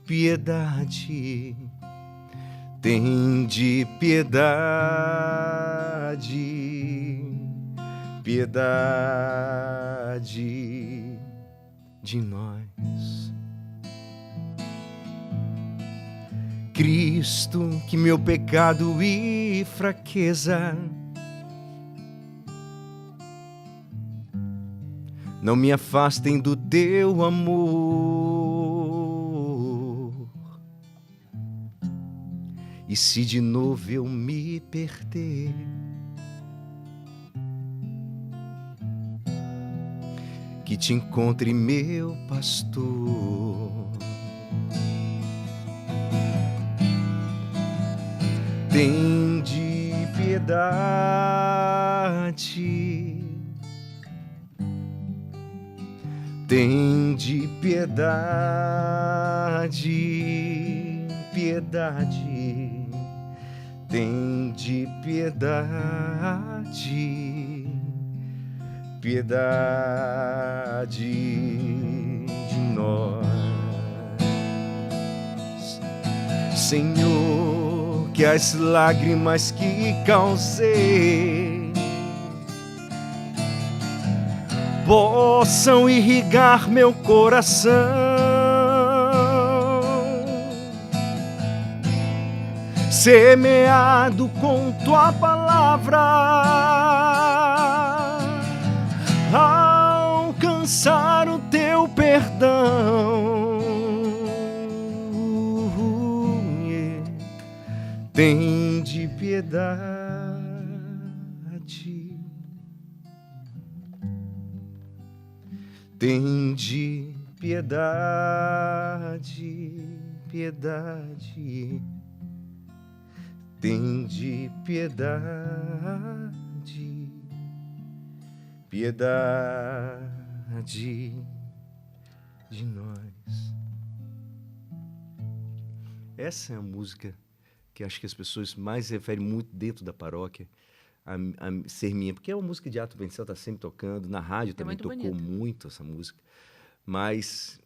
piedade, tende piedade, piedade de nós. Cristo, que meu pecado e fraqueza não me afastem do teu amor. E se de novo eu me perder, que te encontre, meu pastor. Tende piedade. Tende piedade, piedade. Tende piedade, piedade de nós. Senhor, que as lágrimas que causei possam irrigar meu coração, semeado com tua palavra, alcançar o teu perdão. Tende piedade, tende piedade, piedade, tende piedade, piedade de nós. Essa é a música que acho que as pessoas mais referem muito dentro da paróquia, a ser minha, porque é uma música de Ato Vencel, está sempre tocando, na rádio também tocou muito essa música, mas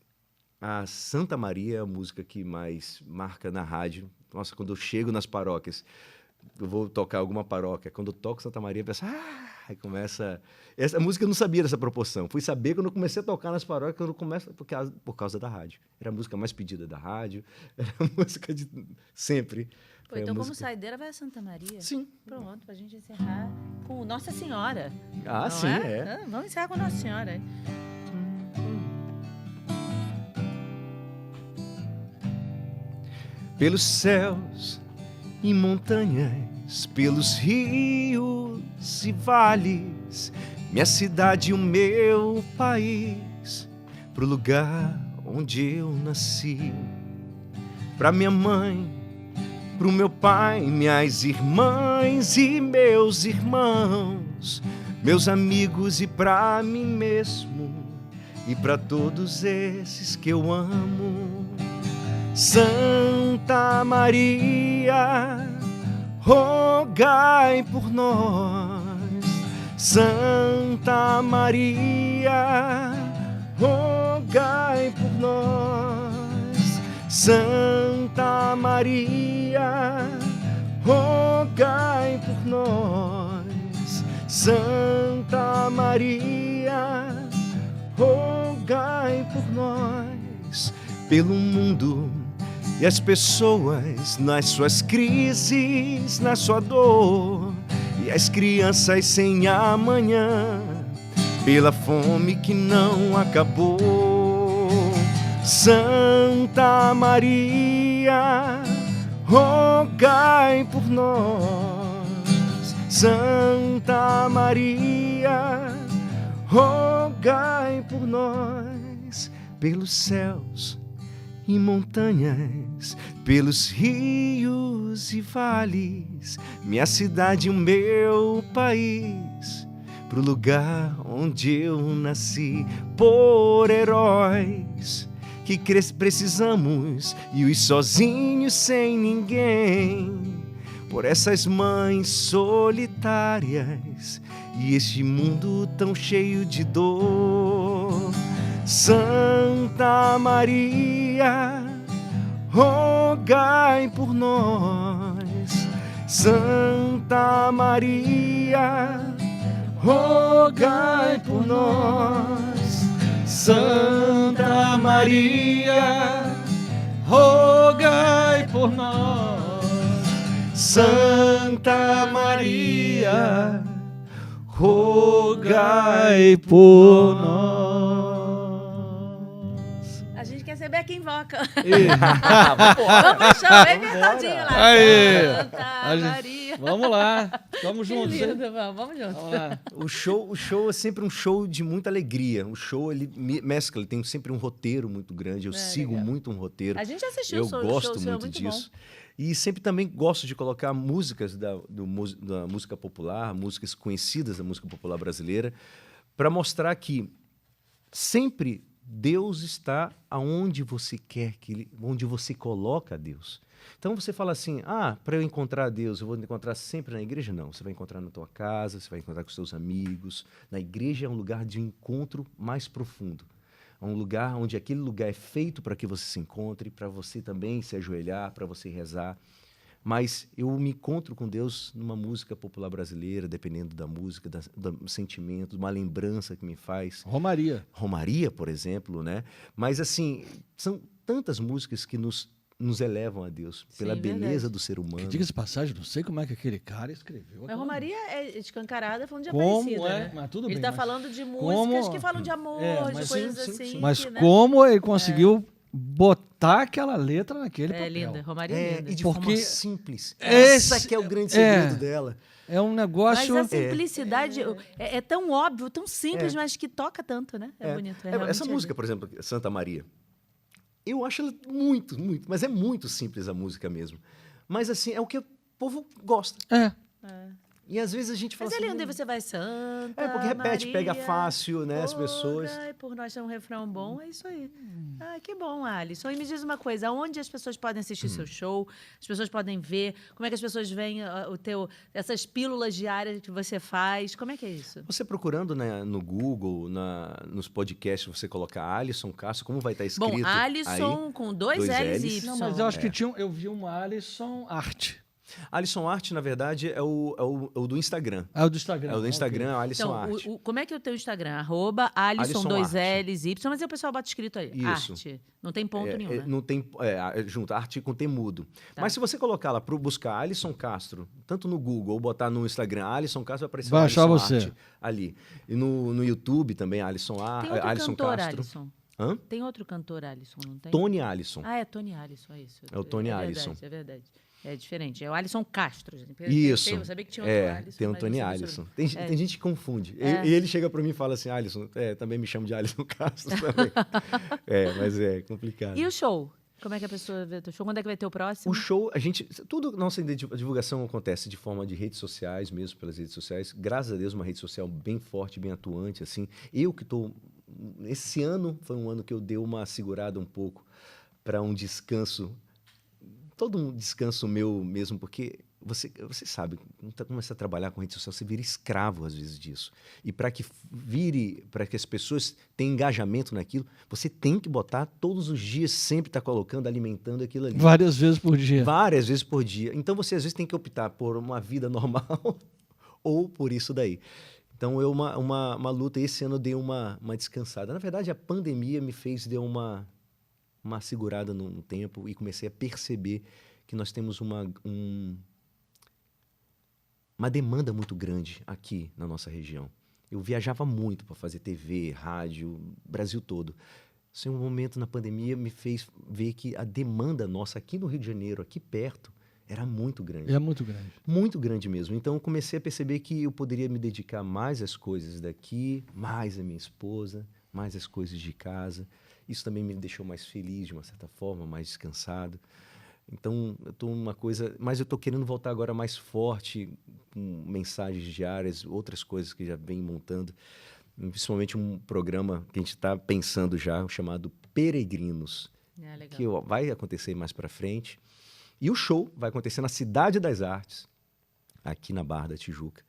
a Santa Maria é a música que mais marca na rádio. Nossa, quando eu chego nas paróquias, eu vou tocar alguma paróquia, quando eu toco Santa Maria, eu penso, aí começa... Essa música eu não sabia dessa proporção, fui saber quando eu comecei a tocar nas paróquias, quando eu começo, por causa da rádio. Era a música mais pedida da rádio, era a música de sempre. Pô, então, como saideira, vai a Santa Maria. Sim. Pronto, pra gente encerrar com Nossa Senhora. Ah, sim, é. Vamos encerrar com Nossa Senhora. Pelos céus e montanhas, pelos rios e vales, minha cidade e o meu país, pro lugar onde eu nasci, pra minha mãe, pro meu pai, minhas irmãs e meus irmãos, meus amigos e pra mim mesmo e pra todos esses que eu amo. Santa Maria, rogai por nós. Santa Maria, rogai por nós. Santa Maria, rogai por nós. Santa Maria, rogai por nós. Pelo mundo e as pessoas nas suas crises, na sua dor, e as crianças sem amanhã, pela fome que não acabou. Santa Maria, rogai por nós. Santa Maria, rogai por nós. Pelos céus e montanhas, pelos rios e vales, minha cidade e o meu país, pro lugar onde eu nasci, por heróis que precisamos e os sozinhos sem ninguém, por essas mães solitárias e este mundo tão cheio de dor. Santa Maria, rogai por nós. Santa Maria, rogai por nós. Santa Maria, rogai por nós. Santa Maria, rogai por nós. Saber quem invoca. Vamos pro chão, bem apertadinho lá. Aí. Santa Maria. Vamos lá. Vamos Que juntos. hein? lindo, vamos juntos. Vamos lá. O show é sempre um show de muita alegria. O show, ele mescla, ele tem sempre um roteiro muito grande. Eu sigo legal. muito um roteiro. A gente assistiu Eu o show, gosto o show é muito muito disso. E sempre também gosto de colocar músicas da música popular, músicas conhecidas da música popular brasileira, para mostrar que sempre Deus está aonde você quer, onde você coloca Deus. Então você fala assim, para eu encontrar Deus, eu vou encontrar sempre na igreja? Não, você vai encontrar na tua casa, você vai encontrar com os seus amigos. Na igreja é um lugar de encontro mais profundo. É um lugar onde aquele lugar é feito para que você se encontre, para você também se ajoelhar, para você rezar. Mas eu me encontro com Deus numa música popular brasileira, dependendo da música, do sentimento, uma lembrança que me faz. Romaria. Romaria, por exemplo, né? Mas, assim, são tantas músicas que nos elevam a Deus, pela Sim, beleza verdade. do ser humano. Que diga-se de passagem, não sei como é que aquele cara escreveu. A aquela Romaria é escancarada falando de Como Aparecida, é? né? Mas tudo Ele bem, está mas falando de músicas como- que falam de amor, mas de coisas sim, assim. sim. Mas que, né? como ele conseguiu botar aquela letra naquele É papel? linda, Romaria é linda. E de Porque forma simples. esse- Essa que é o grande segredo é. dela. É um Mas negócio... a simplicidade é tão óbvio, tão simples, mas que toca tanto, né? É bonito. Essa realmente música, por exemplo, Santa Maria, eu acho ela muito, muito, mas é muito simples a música mesmo. Mas, assim, é o que o povo gosta. É. E às vezes a gente fala Mas é assim... lindo, e você vai Santa É, porque repete, Maria, pega fácil, né, as pessoas. rogai por nós ter um refrão bom, é isso aí. Que bom, Alisson. E me diz uma coisa, onde as pessoas podem assistir seu show? As pessoas podem ver? Como é que as pessoas veem essas pílulas diárias que você faz? Como é que é isso? Você procurando, né, no Google, nos podcasts, você coloca Alisson Castro, como vai estar escrito? Bom, Alisson aí? com dois dois L's e L's. Y. Não, mas eu acho que eu vi um Alisson Arte. Alisson Art, na verdade, é o do Instagram. Ah, o do Instagram. É o do Instagram, é o Alisson Então, Art. como é que é o teu Instagram? @Alisson, Alisson dois Arte. L's, Y, mas aí o pessoal bota escrito aí, Isso. arte. Não tem ponto nenhum, né? Não tem, junto, arte com temudo. Tá. Mas se você colocar lá para buscar Alisson Castro, tanto no Google ou botar no Instagram, Alisson Castro, vai aparecer Vai o achar Alisson você. Arte ali. E no YouTube também, Alisson Tem outro Alisson cantor, Castro. Alisson. Hã? Tem outro cantor, Alisson, não tem? Tony Alisson. É Tony Alisson, é isso. É o Tony verdade, Alisson. É verdade. É diferente. É o Alisson Castro. Gente. Isso. Eu sabia que tinha outro Alisson. tem um mas Tony não sabia Alisson. sobre- Tem gente que confunde. É. E ele chega para mim e fala assim, Alisson, também me chama de Alisson Castro também. Mas é complicado. E o show? Como é que a pessoa vê o teu show? Quando é que vai ter o próximo? O show, nossa divulgação acontece de forma de redes sociais mesmo, pelas redes sociais. Graças a Deus, uma rede social bem forte, bem atuante, assim. Esse ano foi um ano que eu dei uma segurada um pouco para um descanso, todo um descanso meu mesmo, porque você sabe, quando começa a trabalhar com rede social, você vira escravo às vezes disso. E para que as pessoas tenham engajamento naquilo, você tem que botar todos os dias, sempre estar colocando, alimentando aquilo ali. Várias vezes por dia. Várias vezes por dia. Então você às vezes tem que optar por uma vida normal ou por isso daí. Então é uma luta. Esse ano eu dei uma descansada. Na verdade, a pandemia me fez dar uma segurada no tempo e comecei a perceber que nós temos uma demanda muito grande aqui na nossa região. Eu viajava muito para fazer TV, rádio, Brasil todo. Esse momento na pandemia me fez ver que a demanda nossa aqui no Rio de Janeiro, aqui perto, era muito grande. É muito grande. Muito grande mesmo. Então, eu comecei a perceber que eu poderia me dedicar mais às coisas daqui, mais à minha esposa, mais às coisas de casa. Isso também me deixou mais feliz, de uma certa forma, mais descansado. Então, mas eu estou querendo voltar agora mais forte, com mensagens diárias, outras coisas que já vem montando, principalmente um programa que a gente está pensando já, chamado Peregrinos, Legal. que vai acontecer mais para frente. E o show vai acontecer na Cidade das Artes, aqui na Barra da Tijuca.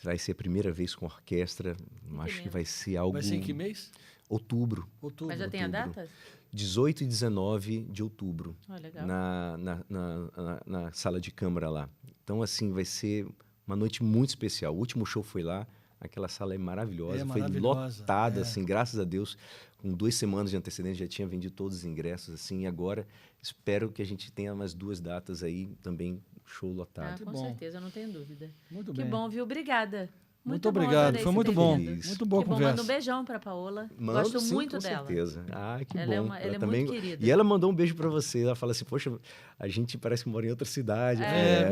Vai ser a primeira vez com orquestra, acho que vai ser algo... Vai ser em que mês? Outubro. Outubro. Mas já tem a data? 18 e 19 de outubro, Legal. na sala de câmara lá. Então, assim, vai ser uma noite muito especial. O último show foi lá, aquela sala é maravilhosa, foi maravilhosa, lotada, assim, graças a Deus. Com 2 semanas de antecedência já tinha vendido todos os ingressos, assim, e agora espero que a gente tenha mais 2 datas aí também, show lotado. Com bom. certeza, eu não tenho dúvida. Muito Que bem. bom, viu? Obrigada. Muito bom, obrigado, adorei foi ser muito bom. bem-vindo. Muito boa Que bom, conversa. manda um beijão pra Paola. Mando, Gosto sim, muito com dela. certeza. Ah, que Ela bom. é também... muito querida. E ela mandou um beijo pra você. Ela fala assim, poxa, a gente parece que mora em outra cidade.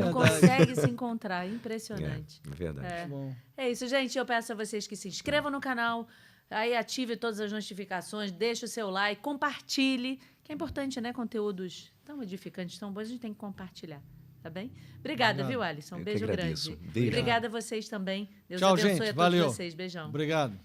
Não consegue se encontrar, impressionante. É verdade. Muito bom. É isso, gente. Eu peço a vocês que se inscrevam no canal, aí ative todas as notificações, deixe o seu like, compartilhe, que é importante, né? Conteúdos tão edificantes, tão bons, a gente tem que compartilhar. Tá bem? Obrigada, Obrigado. viu, Alisson? Um Eu que beijo agradeço. grande. Beijo. Obrigada a vocês também. Deus Tchau, abençoe gente. a todos Valeu. vocês. Beijão. Obrigado.